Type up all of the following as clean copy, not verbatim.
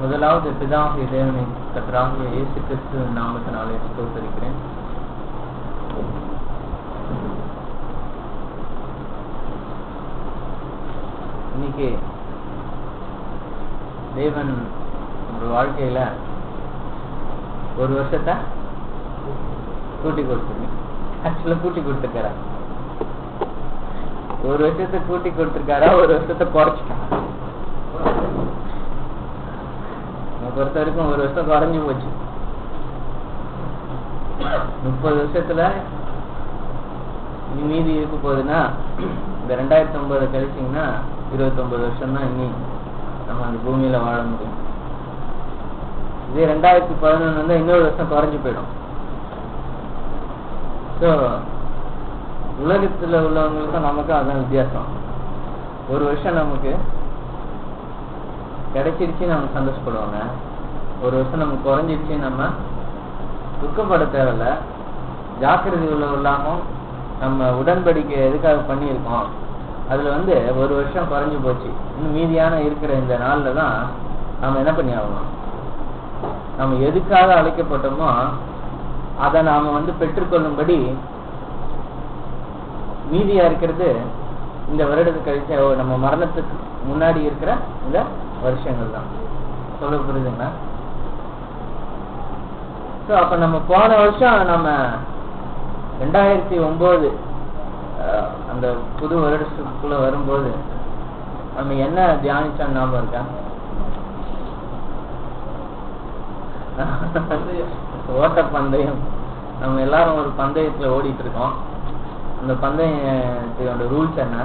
முதலாவது பிதாகிய தேவனை கர்த்தராகிய இயேசு கிறிஸ்துவின் நாமத்தினாலே ஸ்தோத்திரிக்கிறேன். இன்னைக்கு தேவன் உங்க வாழ்க்கையில ஒரு வருஷத்தை கூட்டி கொடுத்துருங்க. ஆக்சுவலா கூட்டி கொடுத்துருக்காரா? ஒரு வருஷத்தை கூட்டி கொடுத்துருக்காரா, ஒரு வருஷத்தை குறைச்சிட்டாரா? பொறுத்த வரைக்கும் ஒரு வருஷம் குறைஞ்சு போச்சு. 30 வருஷத்துல மீதி இருக்க போகுதுன்னா இந்த 2009 கழிச்சிங்கன்னா 29 வருஷம் தான் இனி நம்ம அந்த பூமியில வாழ முடியும். இதே 2011 வந்து இன்னொரு வருஷம் குறைஞ்சு போயிடும். ஸோ உலகத்துல உள்ளவங்களுக்கும் நமக்கும் அதான் வித்தியாசம். ஒரு வருஷம் நமக்கு கிடைச்சிருச்சு நம்ம சந்தோஷப்படுவாங்க, ஒரு வருஷம் நமக்கு குறைஞ்சிருச்சு நம்ம துக்கப்பட தேவையில்ல. ஜாக்கிரதை உள்ளாமல் நம்ம உடன்படிக்கை எதுக்காக பண்ணியிருக்கோம், அதுல வந்து ஒரு வருஷம் குறைஞ்சு போச்சு, இன்னும் மீதியான இருக்கிற இந்த நாள்ல தான் நம்ம என்ன பண்ணி ஆகணும், நம்ம எதுக்காக அழைக்கப்பட்டோமோ அதை நாம வந்து பெற்றுக்கொள்ளும்படி மீதியா இருக்கிறது இந்த வருடத்துக்கு கழிச்ச நம்ம மரணத்துக்கு முன்னாடி இருக்கிற இந்த வருஷங்கள் தான். சொல்ல புரியுதுங்களா? ஸோ அப்ப நம்ம போன வருஷம் நம்ம 2009 அந்த புது வருடத்துக்குள்ள வரும்போது நம்ம என்ன தியானிச்சா ஞாபகம் இருக்கா? ஓட்ட பந்தயம். நம்ம எல்லாரும் ஒரு பந்தயத்துல ஓடிட்டு இருக்கோம். அந்த பந்தயத்தோட ரூல்ஸ் என்ன,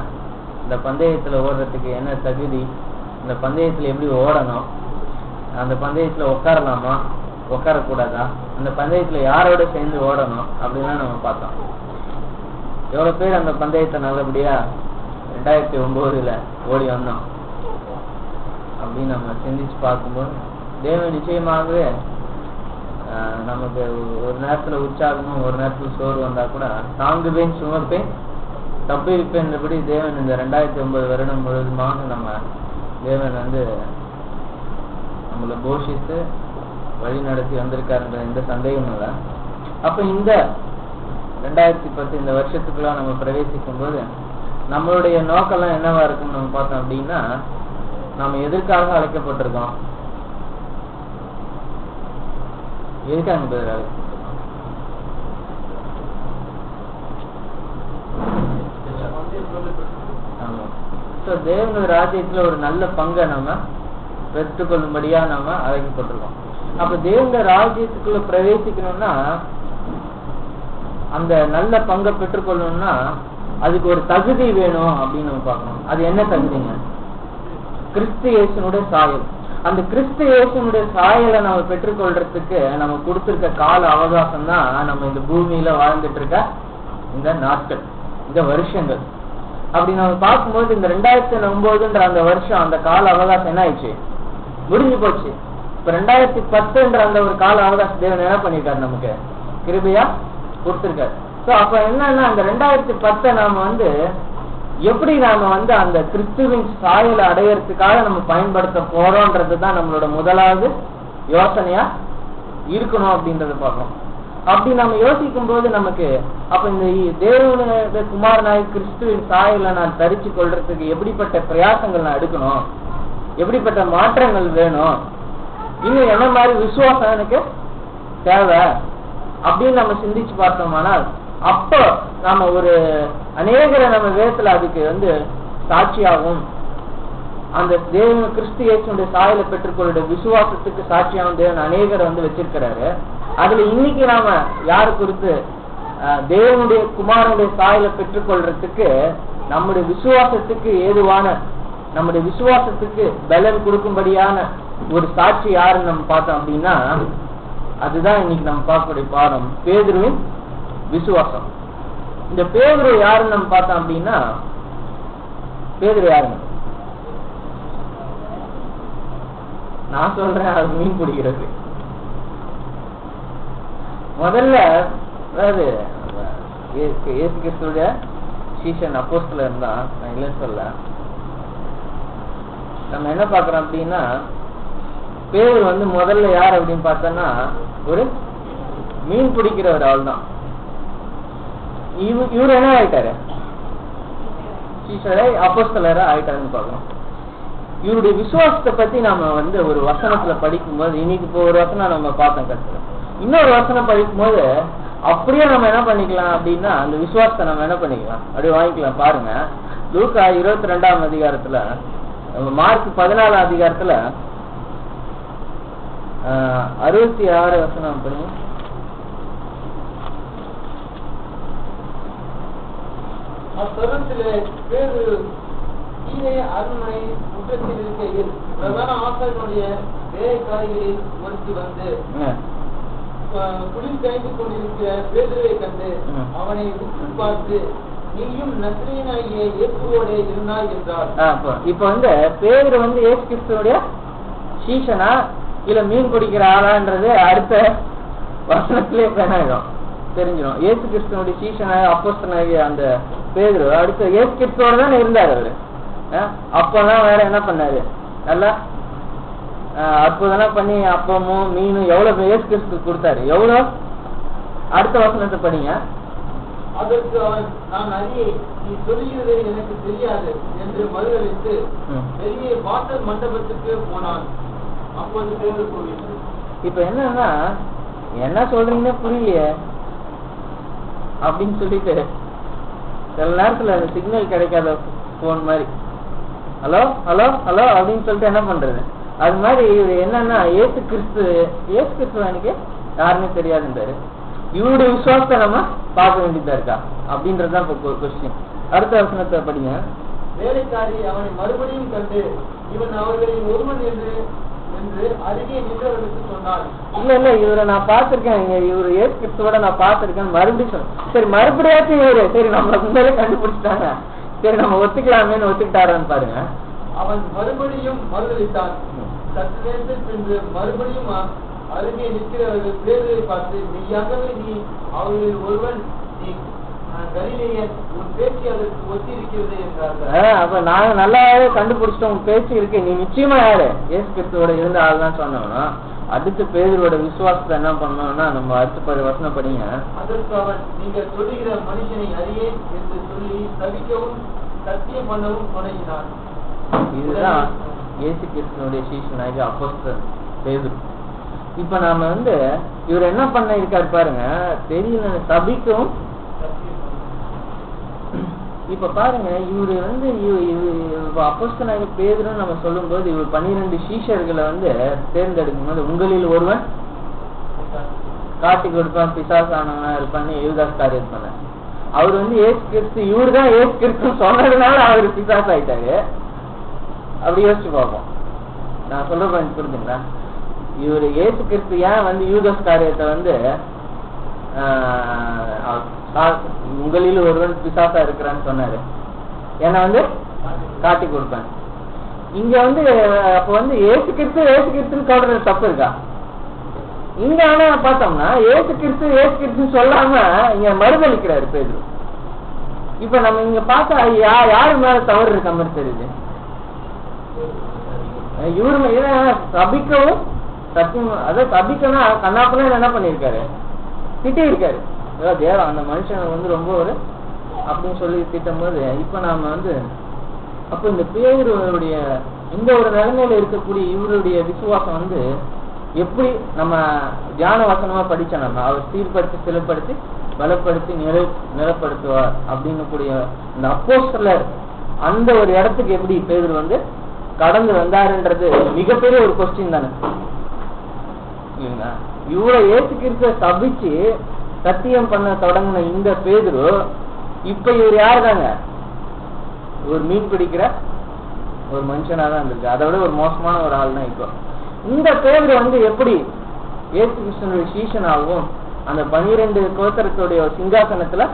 இந்த பந்தயத்துல ஓடுறதுக்கு என்ன தகுதி, இந்த பந்தயத்துல எப்படி ஓடணும், அந்த பந்தயத்துல உட்காரலாமா உட்காரக்கூடாதா, அந்த பந்தயத்துல யாரோட சேர்ந்து ஓடணும் அப்படின்லாம் நம்ம பார்த்தோம். எவ்வளவு பேர் அந்த பந்தயத்தை நல்லபடியா 2009 ஓடி வந்தோம் அப்படின்னு நம்ம சிந்திச்சு பார்க்கும்போது தேவன் நிச்சயமாகவே நமக்கு ஒரு நேரத்துல உற்சாகமும் ஒரு நேரத்துல சோறு வந்தா கூட தாங்குவேன் சுமப்பேன் தப்பிருப்பேன்றபடி தேவன் இந்த 2009 வருடம் முழுவதுமாக நம்ம தேவன் வந்து நம்மளை போஷித்து வழி நடத்தி வந்திருக்காருன்ற எந்த சந்தேகமும் இல்லை. அப்ப இந்த 2010 இந்த வருஷத்துக்குள்ள நம்ம பிரவேசிக்கும் போது நம்மளுடைய நோக்கெல்லாம் என்னவா இருக்குன்னு நம்ம பார்த்தோம் அப்படின்னா, நம்ம எதற்காக அழைக்கப்பட்டிருக்கோம், எதுக்காக பேர் அழைக்கப்பட்டிருக்கோம்? ஆமா. ஸோ தேவனுடைய ராஜ்யத்துல ஒரு நல்ல பங்கை நம்ம பெற்றுக்கொள்ளும்படியா நம்ம அழைக்கப்பட்டிருக்கோம். அப்ப தேவனுடைய ராஜ்யத்துக்குள்ள பிரவேசிக்கணும்னா, அந்த நல்ல பங்கை பெற்றுக்கொள்ளணும்னா அதுக்கு ஒரு தகுதி வேணும் அப்படின்னு நம்ம பார்க்கணும். அது என்ன தகுதிங்க? கிறிஸ்து இயேசுனுடைய சாயல். அந்த கிறிஸ்து இயேசுனுடைய சாயலை நம்ம பெற்றுக்கொள்றதுக்கு நம்ம கொடுத்திருக்க கால அவகாசம் தான் நம்ம இந்த பூமியில வாழ்ந்துட்டு இருக்க இந்த நாட்கள், இந்த வருஷங்கள். அப்படி நம்ம பார்க்கும்போது இந்த 2009 அந்த வருஷம், அந்த கால அவகாசம் என்ன ஆயிடுச்சு, முடிஞ்சு போச்சு. இப்ப 2010 அந்த ஒரு கால அவகாசம் தேவன் என்ன பண்ணிருக்காரு, நமக்கு கிருபையா கொடுத்திருக்காரு. ஸோ அப்ப என்னன்னா அந்த 2010 நாம வந்து எப்படி நாம வந்து அந்த கிறிஸ்துவின் சாயலை அடையறதுக்காக நம்ம பயன்படுத்த போறோம்ன்றதுதான் நம்மளோட முதலாவது யோசனையா இருக்கணும் அப்படின்றத பார்க்கணும். அப்படி நம்ம யோசிக்கும் போது நமக்கு அப்ப இந்த தேவனுடைய குமாரனாய் கிறிஸ்துவின் சாயலை நான் தரிச்சு கொள்றதுக்கு எப்படிப்பட்ட பிரயாசங்கள் நான் எடுக்கணும், எப்படிப்பட்ட மாற்றங்கள் வேணும், இன்னும் என்ன மாதிரி விசுவாசம் எனக்கு தேவை அப்படின்னு நம்ம சிந்திச்சு பார்த்தோம்னால், அப்போ நாம ஒரு அநேகரை நம்ம வேதத்துல அதுக்கு வந்து சாட்சியாகும், அந்த தேவன் கிறிஸ்து இயேசுடைய சாயலை பெற்றுக்கொள்ள விசுவாசத்துக்கு சாட்சியாகும் தேவன் அநேகரை வந்து வச்சிருக்கிறாரு. அதுல இன்னைக்கு நாம யாரு குறித்து தேவனுடைய குமாரனுடைய சாயலை பெற்றுக்கொள்றதுக்கு நம்முடைய விசுவாசத்துக்கு ஏதுவான, நம்முடைய விசுவாசத்துக்கு பலன் கொடுக்கும்படியான ஒரு சாட்சி யாருன்னு நம்ம பார்த்தோம் அப்படின்னா, அதுதான் இன்னைக்கு நம்ம பார்க்கக்கூடிய பாடம், பேதுருவின் விசுவாசம். இந்த பேதுரு யாருன்னு நம்ம பார்த்தோம் அப்படின்னா, பேதுரு யாருங்க? நான் சொல்றேன், அது மீன் பிடிக்கிறது. முதல்ல அதாவது இயேசு கிறிஸ்துடைய சீஷன் அப்போஸ்தலர் இருந்தா, நான் இல்லைன்னு சொல்ல. நம்ம என்ன பாக்குறோம் அப்படின்னா, பேதுரு வந்து முதல்ல யார் அப்படின்னு பார்த்தோன்னா ஒரு மீன் பிடிக்கிற ஒரு ஆள் தான். இவரு என்ன ஆயிட்டாரு? சீஷரை அப்போஸ்தலரா ஆயிட்டாருன்னு பார்க்கணும். இவருடைய விசுவாசத்தை பத்தி நாம வந்து ஒரு வசனத்துல படிக்கும்போது, இன்னைக்கு இப்போ ஒரு வசனம் நம்ம பார்த்தோம் கற்றுல, இன்னொரு வசனம் படிக்கும்போது அப்படியே நம்ம என்ன பண்ணிக்கலாம் அப்படின்னா அந்த விசுவாசத்தை நம்ம என்ன பண்ணிக்கலாம் அப்படியே வாங்கிக்கலாம். பாருங்க, லூக்கா 22ஆம் அதிகாரத்துல, மார்க் 14ஆம் அதிகாரத்துல 66 வசனம் பண்ணி அத்தருணத்திலே பேதுரு அரண்மனை முற்றத்தில் இருக்கையில் பிரதான ஆசாரியனுடைய வேலைக்காரிகளில் ஒருத்தி வந்து குளிர் கைந்து கொண்டிருக்கிற பேதுருவை கண்டு அவனை உற்று பார்த்து, நீயும் நசரேயனாகிய இயேசுவோட இருந்தாய் என்றார். இப்ப வந்து பேதுரு வந்து இயேசு கிறிஸ்துவோட சீஷனா இல்ல மீன் பிடிக்கிற ஆளான்றது அடுத்த வசனத்திலே பேனாயிடும் தெரிஞ்சிடும். இயேசு கிறிஸ்துவனுடைய சீஷனாக அப்போஸ்தலனாகிய அந்த பேதுரு அடுத்த இயேசு கிறிஸ்துவோட தான் இருந்தார் அவரு. அப்பெல்லாம் வேற என்ன பண்ணாரு? நல்லா அற்புதம் பண்ணி அப்பமும் மீனும் எவ்வளவு இயேசு கிறிஸ்து கொடுத்தாரு, எவ்வளவு. அடுத்த வசனத்தை படிங்க. அதற்கு அவன், நான் அறியே, நீ சொல்லுகிறது எனக்கு தெரியாது என்று மறுதலித்து பெரிய வாசல் மண்டபத்துக்கு போனான். அப்போது பேதுரு கூறினார். இப்ப என்னன்னா, என்ன சொல்றீங்கன்னு புரியலையே அப்படின்னு சொல்லிட்டு சில நேரத்துல அந்த சிக்னல் கிடைக்காத போன் மாதிரி ஹலோ ஹலோ ஹலோ அப்படின்னு சொல்லிட்டு என்ன பண்றது, அது மாதிரி இது என்னன்னா இயேசு கிறிஸ்து எனக்கு யாருமே தெரியாதுன்றாரு. இவருடைய விசுவாசத்தை நம்ம பார்க்க வேண்டியதா இருக்கா அப்படின்றதுதான் இப்போ கொஸ்டின். அடுத்த வசனத்தை படிங்க. வேலைக்காரி அவனை மறுபடியும் கண்டு, இவன் அவர்களின் ஒருவன் என்று அருகே நின்றவர்களுக்கு சொன்னார். இல்ல இவரை நான் பார்த்திருக்கேன், இவரு இயேசு கிறிஸ்துவோட நான் பார்த்திருக்கேன் மறுபடியும் சொன்ன. சரி, மறுபடியாச்சும் இவரு சரி நம்மள முன்னாலே கண்டுபிடிச்சிட்டாங்க, சரி நம்ம ஒத்துக்கலாமேன்னு ஒத்துக்கிட்டாரான்னு பாருங்க. அவன் மறுபடியும் மறுதலித்தான். சற்று நேரத்தில் பின்பு மறுபடியும் அருகே நிற்கிறவர்கள் பேதுருவை பார்த்து, மெய்யாகவே நீ அவர்களில் ஒருவன், நீ கலிலேயன், உன் பேச்சு அதற்கு ஒத்தி இருக்கிறது என்றார்கள். அப்ப நாங்க நல்லாவே கண்டுபிடிச்சிட்டோம், உன் பேச்சு இருக்கு, நீ நிச்சயமா யாரு இயேசு கிறிஸ்துவோட இருந்த ஆள் தான் சொன்னோம்னா, அடுத்து பேதுருவோட விசுவாசத்தை என்ன பண்ணோம்னா நம்ம அடுத்த வசனம் படிங்க. அதற்கு அவன், நீங்கள் சொல்லுகிற மனுஷனை அறியேன் என்று சொல்லி தவிக்கவும் சத்தியம் பண்ணவும் தொடங்கினான். இதுதான் இயேசு கிறிஸ்துவோட சீஷனாகிய அப்போஸ்தலன் பேதுரு. இப்ப நாம வந்து இவர் என்ன பண்ண இருக்காரு பாருங்க, தெரியல சபிக்கவும். இப்ப பாருங்க, இவரு வந்து அப்போஸ்தலனாகிய பேதுருன்னு நம்ம சொல்லும் போது இவர் 12 சீஷர்களை வந்து தேர்ந்தெடுக்கும் போது, உங்களில் ஒருவன் காட்டி கொடுப்பான், பிசாசானவனா இருப்பான்னு யூதாஸ் காரியத்தை பண்ண. அவர் வந்து இயேசு கிறிஸ்து, இவரு தான் இயேசு கிறிஸ்து சொன்னதுனால அவர் பிசாஸ் ஆயிட்டாரு. அப்படி யோசிச்சு பார்ப்போம். நான் சொல்ற பாயிண்ட் புரிஞ்சுங்களா? இவரு இயேசு கிறிஸ்து ஏன் வந்து யூதாஸ் காரியத்தை வந்து உங்களில் ஒருவன் பிசாசா இருக்கிறான்னு சொன்னாரு, ஏன்னா வந்து காட்டி கொடுப்பேன். இங்க வந்து அப்ப வந்து ஏசு கிறிஸ்துன்னு சொல்றது தப்பு இருக்கா? இங்க ஆனா பார்த்தோம்னா ஏசு கிறிஸ்து சொல்லாம இங்க மறுதளிக்கிறாரு பேதுரு. இப்ப நம்ம இங்க பார்த்தா யாரு மேல தவறு இருக்க மாதிரி தெரியுது? இவரு சபிக்கவும் சத்தியம், அதாவது சபிக்கனா கண்ணாப்பெல்லாம் என்ன பண்ணிருக்காரு, திட்டி இருக்காரு. தேவன் அந்த மனுஷனை வந்து ரொம்ப ஒரு அப்படின்னு சொல்லி திட்டும் போது, இப்ப நாம வந்து அப்ப இந்த பேதுருடைய இந்த ஒரு நிலைமையில இருக்கக்கூடிய இவருடைய விசுவாசம் வந்து எப்படி நம்ம தியான வசனமா படிச்சோம், நம்ம அவர் சீர்படுத்தி சிலப்படுத்தி பலப்படுத்தி நிலைப்படுத்துவார் அப்படின்னு கூடிய இந்த அப்போஸ்தலர் அந்த ஒரு இடத்துக்கு எப்படி பேதுரு வந்து கடந்து வந்தாருன்றது மிகப்பெரிய ஒரு கொஸ்டின் தானே இல்லைங்களா? இவ்வளவு இயேசு கிறிஸ்துவை சபிச்சு சத்தியம் பண்ண தொடங்கின இந்த பேதுரு இப்ப இவர் யாருதாங்க? ஒரு மீன் பிடிக்கிற ஒரு மனுஷனாதான் இருந்திருக்கு. அதை விட ஒரு மோசமான ஒரு ஆள் தான். இப்போ இந்த பேதுரு வந்து எப்படி இயேசு கிறிஸ்துவினுடைய சீஷனாகவும் அந்த 12 கோத்திரத்துடைய சிங்காசனத்துல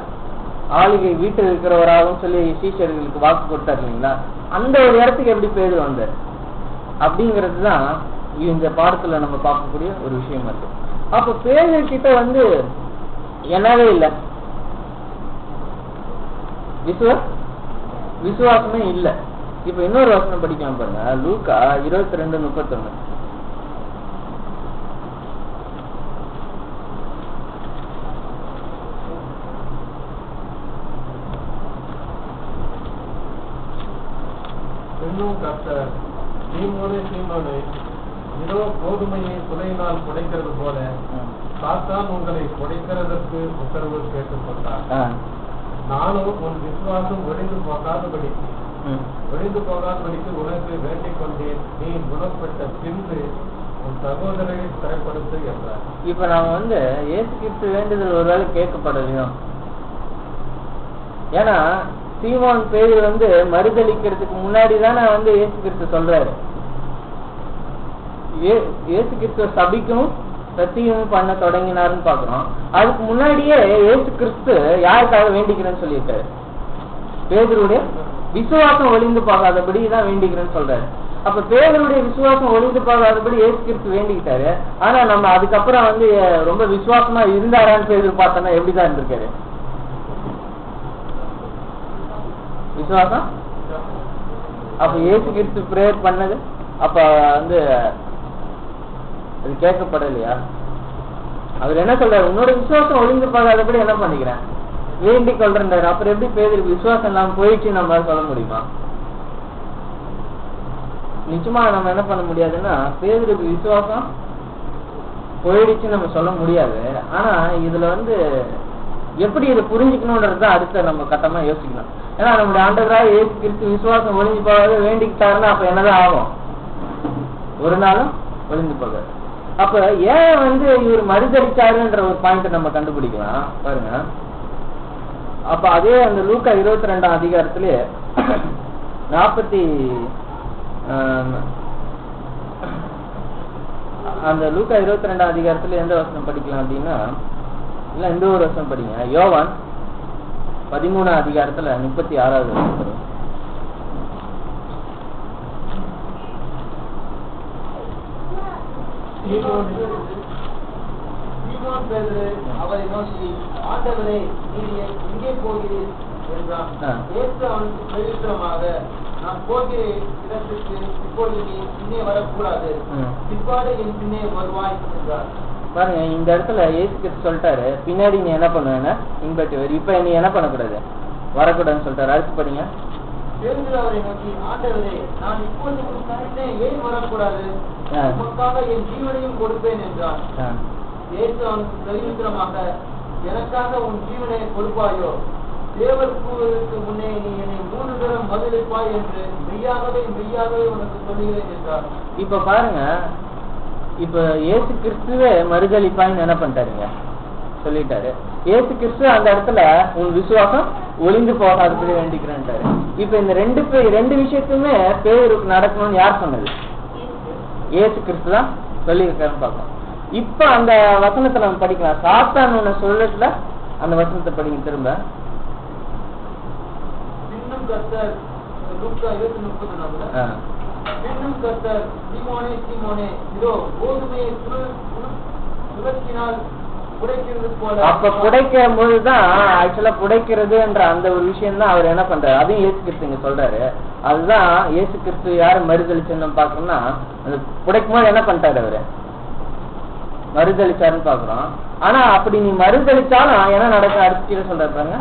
ஆளுகை வீட்டில் இருக்கிறவராகவும் சொல்லி சீஷர்களுக்கு வாக்கு கொடுத்தாரு இல்லைங்களா? அந்த ஒரு இடத்துக்கு எப்படி பேதுரு வந்தார் அப்படிங்கிறது தான் இந்த பாடத்துல நம்ம பார்க்கக்கூடிய ஒரு விஷயம் இருக்கு. அப்ப பேதுரு கிட்ட வந்து என்னவே இல்லை, விசுவாசமே இல்லை. இப்ப இன்னொரு வசனம் படிக்காம பாருங்க, லூக்கா 22:31. பின்னும் கர்த்தர், சீமோனே சீமோனே, இதோ கோதுமையை துளையினால் புடைக்கிறது போல சாத்தான் உங்களை புடைக்கிறதற்கு உத்தரவு கேட்டுக்கொண்டார். நானும் உன் விசுவாசம் ஒழிந்து போகாதபடிக்கு உனக்கு வேண்டிக் கொண்டேன். நீ குணப்பட்ட பின்பு உன் சகோதரரை சிறைப்படுத்து என்றார். இப்ப நாம இயேசு கிறிஸ்து வேண்டுதல் ஒருவேளை கேட்கப்படலையோ? ஏன்னா சீமோன் பேதுரு மறுதளிக்கிறதுக்கு முன்னாடி தானே இயேசு கிறிஸ்து சொல்றாரு. இயேசு கிறிஸ்துவ சபிக்கும் சத்தியமும் பண்ண தொடங்கினாருன்னு பாக்குறோம். அதுக்கு முன்னாடியே இயேசு கிறிஸ்து யாருக்காக வேண்டிக்கிறேன்னு சொல்லியிருக்காரு? பேதுருடைய விசுவாசம் ஒளிந்து போகாதபடி தான் வேண்டிக்கிறேன்னு சொல்றாரு. அப்ப பேதுருடைய விசுவாசம் ஒளிந்து போகாதபடி இயேசு கிறிஸ்து வேண்டிக்கிட்டாரு. ஆனா நம்ம அதுக்கப்புறம் ரொம்ப விசுவாசமா இருந்தாரான்னு பேதுரு பார்த்தோம்னா எப்படிதான் இருந்திருக்காரு? விசுவாசம். அப்ப இயேசு கிறிஸ்து பிரேயர் பண்ணது அப்ப அது கேட்கப்படலையா? அவர் என்ன சொல்றாரு? உன்னோட விசுவாசம் ஒளிந்து போகாதபடி என்ன பண்ணிக்கிறேன், வேண்டிக் கொள்றாரு. அப்புறம் எப்படி பேதுருக்கு விசுவாசம் எல்லாம் போயிடுச்சு நம்ம சொல்ல முடியுமா? நிச்சயமா நம்ம என்ன பண்ண முடியாதுன்னா பேதுருக்கு விசுவாசம் போயிடுச்சு நம்ம சொல்ல முடியாது. ஆனா இதுல எப்படி இதை புரிஞ்சுக்கணும்ன்றதுதான் அடுத்த நம்ம கட்டமா யோசிக்கணும். ஏன்னா நம்முடைய ஆண்டவராக இயேசு கிறிஸ்து விசுவாசம் ஒளிஞ்சு போகாத வேண்டிக்கிட்டாருன்னா அப்ப என்னதான் ஆகும்? ஒரு நாளும் ஒளிஞ்சு போகாது. அப்ப ஏன் இவர் மறுதளிச்சாருன்ற ஒரு பாயிண்ட் நம்ம கண்டுபிடிக்கலாம் பாருங்க. அப்ப அதே அந்த லூக்கா 22 அதிகாரத்திலே 40 அந்த லூக்கா 22 அதிகாரத்துல எந்த வசனம் படிக்கலாம் அப்படின்னா, இல்ல இந்த ஒரு வசனம் படிங்க. யோவான் 13 அதிகாரத்துல 36வது வசனம். சீமோன் பேதுரு அவரை நோக்கி, ஆண்டவரே, நீர் எங்கே போகிறீர் என்றான். இயேசு அவனுக்கு பிரதியுத்தரமாக, நான் போகிற இடத்துக்கு இப்பொழுது நீ பின்னே வரக்கூடாது, பிற்பாடு என் பின்னே வருவாய் என்றார். பாருங்க, இந்த இடத்துல இயேசு கிறிஸ்து சொல்லிட்டாரு, பின்னாடி நீ என்ன பண்ணுவேன்னா இன்பட்டு வரு, இப்ப நீ என்ன பண்ணக்கூடாது, வரக்கூடாதுன்னு சொல்லிட்டாரு. அடுத்து படிங்க. பேதுரு அவரை நோக்கி, ஆண்டவரே, நான் இப்பொழுது உன் பின்னே ஏன் வரக்கூடாது, உமக்காக என் ஜீவனையும் கொடுப்பேன் என்றான். இயேசு அவனுக்கு பிரதியுத்தரமாக, எனக்காக உன் ஜீவனை கொடுப்பாயோ, தேவருக்கு முன்னே நீ என்னை 3 தரம் பதிலளிப்பாய் என்று மெய்யாகவே மெய்யாகவே உனக்கு சொல்லுகிறேன் என்றார். இப்ப பாருங்க, இப்ப இயேசு கிறிஸ்துவே மறுதளிப்பாய்ன்னு என்ன பண்ணிட்டாருங்க சொல்லிட்டாரு. இயேசு கிறிஸ்து அந்த இடத்துல உன் விசுவாசம் ஒளிந்து போகாதபடி வேண்டிக்கிறேன்ட்டாரு. இப்ப இந்த ரெண்டு விஷயத்துமே பேருக்கு நடக்கணும்னு யார் சொன்னது? இயேசு கிறிஸ்து தான் சொல்லியிருக்காருன்னு பார்க்கலாம். இப்ப அந்த வசனத்தை நம்ம படிக்கலாம். சாத்தான் ஒண்ணு சொல்லல, அந்த வசனத்தை படிங்க திரும்ப. இன்னும் கர்த்தர், லூக்கா 20:34, இன்னும் கர்த்தர், சீமோனே சீமோனே, இதோ கோதுமையை சுழற்றினால் புடைக்கிறது போல. அப்ப புடைக்கும் போதுதான் ஆக்சுவலா புடைக்கிறதுன்ற அந்த ஒரு விஷயம் தான் அவர் என்ன பண்றாரு, அதையும் இயேசு கிறிஸ்து இங்க சொல்றாரு. அதுதான் இயேசு கிறிஸ்து யாரு மறுதளிச்சுன்னு பாக்கணும்னா, அந்த புடைக்கும் போது என்ன பண்ணிட்டாரு, அவரு மறுதளிச்சாருன்னு பாக்குறோம். ஆனா அப்படி நீ மறுதளிச்சாலும் என்ன நடக்க அடுத்து சொல்றாரு பாருங்க.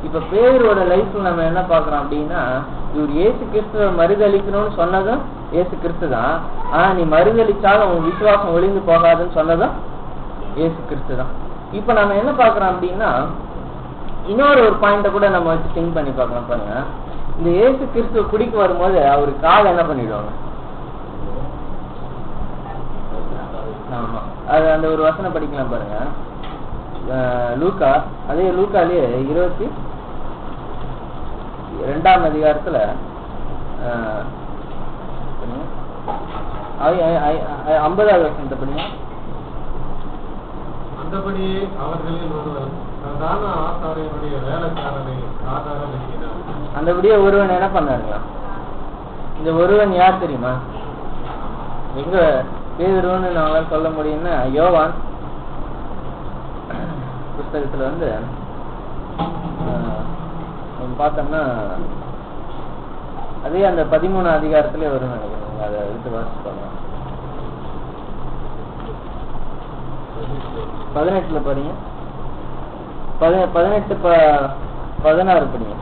இப்ப பேரோட லைஃப்ல நம்ம என்ன பாக்குறோம் அப்படின்னா, இவர் இயேசு கிறிஸ்துவ மறுதளிக்கணும்னு சொன்னதும் இயேசு கிறிஸ்து தான். ஆனா நீ மறுதளிச்சாலும் உன் விசுவாசம் ஒளிந்து போகாதுன்னு சொன்னதும் இயேசு கிறிஸ்து தான். இப்ப நம்ம என்ன பாக்குறோம் அப்படின்னா, இன்னொரு பாயிண்ட கூட நம்ம வச்சு திங்க் பண்ணி பாக்கலாம் பாருங்க. இந்த இயேசு கிறிஸ்துவ குடிக்க வரும்போது அவரு கால் என்ன பண்ணிடுவாங்க? ஆமா, அது அந்த ஒரு வசனம் படிக்கலாம் பாருங்க. லூக்கா, அதே லூக்காலே 22 அதிகாரத்துல 50வது வசனத்தை படிங்க. அந்தபடியே அவர்களில் ஒருவன் பிரதான ஆசாரியனுடைய வேலைக்காரனை ஆதாரம் வைக்கிறார். அந்தபடியே ஒருவன் என்ன பண்ணாருங்களா? இந்த ஒருவன் யார் தெரியுமா? எங்க பேதுருன்னு நம்மளால சொல்ல முடியும்னா, யோவான் புஸ்தகத்துல பார்த்தோம்னா அதே அந்த 13 அதிகாரத்திலே வரும் நினைக்கிறேன். அதை எடுத்து வாசிப்பாங்க. 18 படிங்க. 18-16 படிங்க.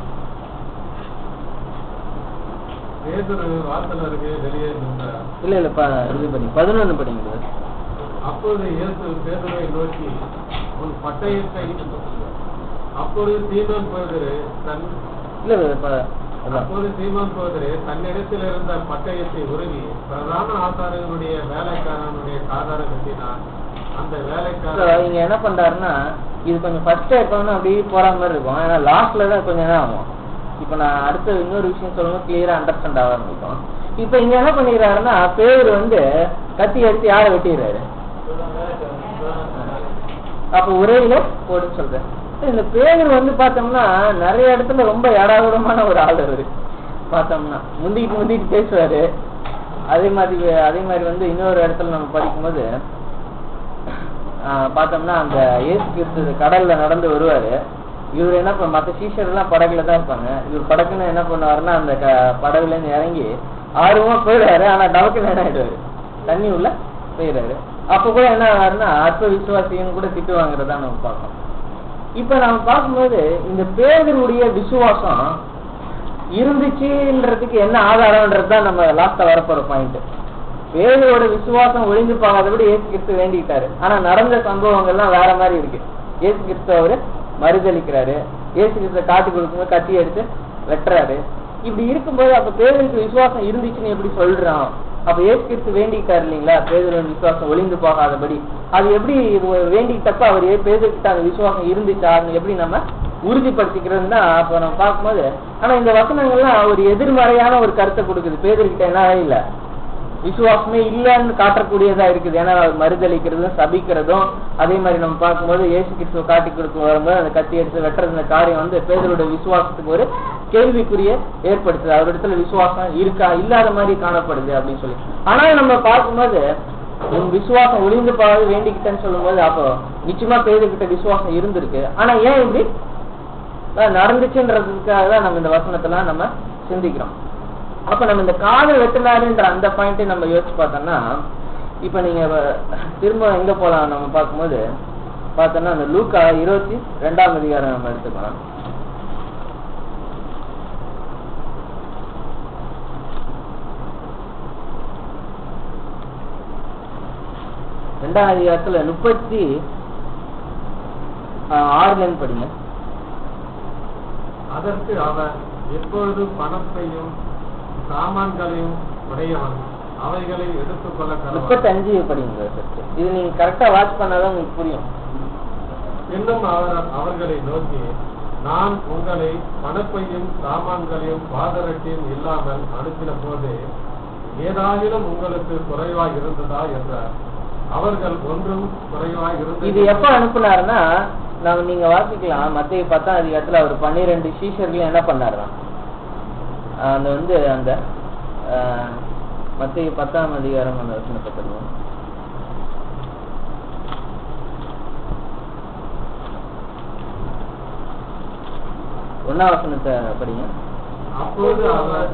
பேதுரு வாசல் அருகே வெளியே நின்றார். இல்ல இது படிங்க, 11 படிங்க. அப்போது இயேசு பேதுருவை நோக்கி, உன் பட்டயத்தை. அப்போது சீமோன் பேதுரு தன்னிடத்தில் இருந்த பட்டயத்தை உருவி பிரதான ஆசாரியனுடைய வேலைக்காரனுடைய காதார கட்டினார். அந்த வேலைக்காரன் இங்க என்ன பண்றாருன்னா, இது கொஞ்சம் ஃபர்ஸ்ட் இருக்கணும்னு அப்படியே போற மாதிரி இருக்கும். ஏன்னா லாஸ்ட்ல தான் கொஞ்சம் என்ன ஆகும். இப்ப நான் அடுத்த இன்னொரு விஷயம் சொல்லும்போது கிளியரா அண்டர்ஸ்டாண்ட் ஆக ஆரம்பிக்கும். இப்ப இங்க என்ன பண்ணிடுறாருன்னா, பேர் கத்தி எடுத்து யாரை வெட்டிடுறாரு? அப்ப உரையில போட்டு சொல்றேன். இந்த பேர் பார்த்தோம்னா நிறைய இடத்துல ரொம்ப ஏடாகூடமான ஒரு ஆள் அவரு. பார்த்தோம்னா முந்திட்டு பேசுவாரு. அதே மாதிரி இன்னொரு இடத்துல நம்ம படிக்கும்போது பார்த்தோம்னா அந்த இயேசு கிறிஸ்து கடல்ல நடந்து வருவாரு. இவர் என்ன பண்ண, மற்ற சீஷர் எல்லாம் படகுல தான் இருப்பாங்க. இவர் படகுன்னு என்ன பண்ணுவாருன்னா, அந்த படகுல இருந்து இறங்கி ஆர்வமா போயிடுறாரு. ஆனா டவுக்கு என்ன ஆயிடுவாரு, தண்ணி உள்ள போயிடுறாரு. அப்ப கூட என்ன ஆகுறாருன்னா, அற்ப விசுவாசின்னு கூட திட்டு வாங்குறதா நம்ம பார்க்கணும். இப்ப நம்ம பார்க்கும்போது இந்த பேதருடைய விசுவாசம் இருந்துச்சுன்றதுக்கு என்ன ஆதாரம்ன்றதுதான் நம்ம லாஸ்டா வரப்போற பாயிண்ட். பேதரோட விசுவாசம் ஒழிஞ்சு போகாதபடி இயேசு கிறிஸ்து வேண்டிக்கிட்டாரு. ஆனா நடந்த சம்பவங்கள்லாம் வேற மாதிரி இருக்கு. இயேசு கிறிஸ்து அவரு மறுதளிக்கிறாரு. இயேசு கிறிஸ்து காட்டி கொடுக்கும்போது கத்தி எடுத்து வெட்டுறாரு. இப்படி இருக்கும்போது அப்ப பேதருக்கு விசுவாசம் இருந்துச்சுன்னு எப்படி சொல்றான்? அப்ப இயேசு கிறிஸ்து வேண்டிக்கிட்டாரு இல்லைங்களா, பேதரோட விசுவாசம் ஒழிந்து போகாதபடி. அது எப்படி வேண்டிக்கிட்டப்ப அவர் பேதர்கிட்ட அந்த விசுவாசம் இருந்துச்சா எப்படி நம்ம உறுதிப்படுத்திக்கிறதுன்னு தான் அப்ப நம்ம பார்க்கும்போது. ஆனா இந்த வசனங்கள்லாம் ஒரு எதிர்மறையான ஒரு கருத்தை கொடுக்குது. பேதர்கிட்ட என்ன இல்ல, விசுவாசமே இல்லைன்னு காட்டக்கூடியதா இருக்குது. ஏன்னா அவர் மறுதளிக்கிறதும் சபிக்கிறதும். அதே மாதிரி நம்ம பார்க்கும்போது இயேசு கிறிஸ்துவ காட்டி கொடுக்க வரும்போது அந்த கத்தி எடுத்து வெட்டுறது காரியம் பேதருடைய விசுவாசத்துக்கு ஒரு கேள்விக்குரிய ஏற்படுத்துது. அவரிடத்துல விசுவாசம் இருக்கா இல்லாத மாதிரி காணப்படுது அப்படின்னு சொல்லி. ஆனா நம்ம பார்க்கும்போது உன் விசுவாசம் ஒளிந்து போகாது வேண்டிக்கிட்டேன்னு சொல்லும் போது அப்போ நிச்சயமா பேதர்கிட்ட விசுவாசம் இருந்திருக்கு. ஆனா ஏன் இப்படி நடந்துச்சுன்றதுக்காக தான் நம்ம இந்த வசனத்தெல்லாம் நம்ம சிந்திக்கிறோம். அப்ப நம்ம இந்த காதை வெட்டினாருன்ற அந்த பாயிண்டை நம்ம யோசிச்சு பார்த்தோம்னா, இப்ப நீங்க திரும்ப எங்க போலாம் நம்ம பார்க்கும்போது பார்த்தோம்னா அந்த லூக்கா 22ஆம் அதிகாரம் நம்ம எடுத்துக்கலாம். ரெண்டாம் அதிகாரத்துல 36 படிங்க. அதற்கு அவர், எப்பொழுதும் பணத்தையும் சாமான்களையும் உடையவன், அவைகளை எடுத்துக்கொள்ள 35 படிங்க. இது நீங்க கரெக்டா வாட்ச் பண்ணாதான் உங்களுக்கு புரியும். இன்னும் அவர்களை நோக்கி, நான் உங்களை பணப்பையும் சாமான்களையும் பாதரட்டையும் இல்லாமல் அனுப்பின போது ஏதாயிலும் உங்களுக்கு குறைவாக இருந்ததா என்றார். அவர்கள் ஒன்றும் குறைவாக இருந்தது. இது எப்ப அனுப்புனாருன்னா, நீங்க வாசிக்கலாம் மத்தேயு 10ஆம் அதிகாரத்துல அவர் 12 சீஷர்கள் என்ன பண்ணாருன்னா, அந்த மத்தேயு 10ஆம் அதிகாரம் அந்த வசனத்தை சொல்லுவோம். ஒன்னாம் வசனத்தை படிங்க. அப்போது அவர்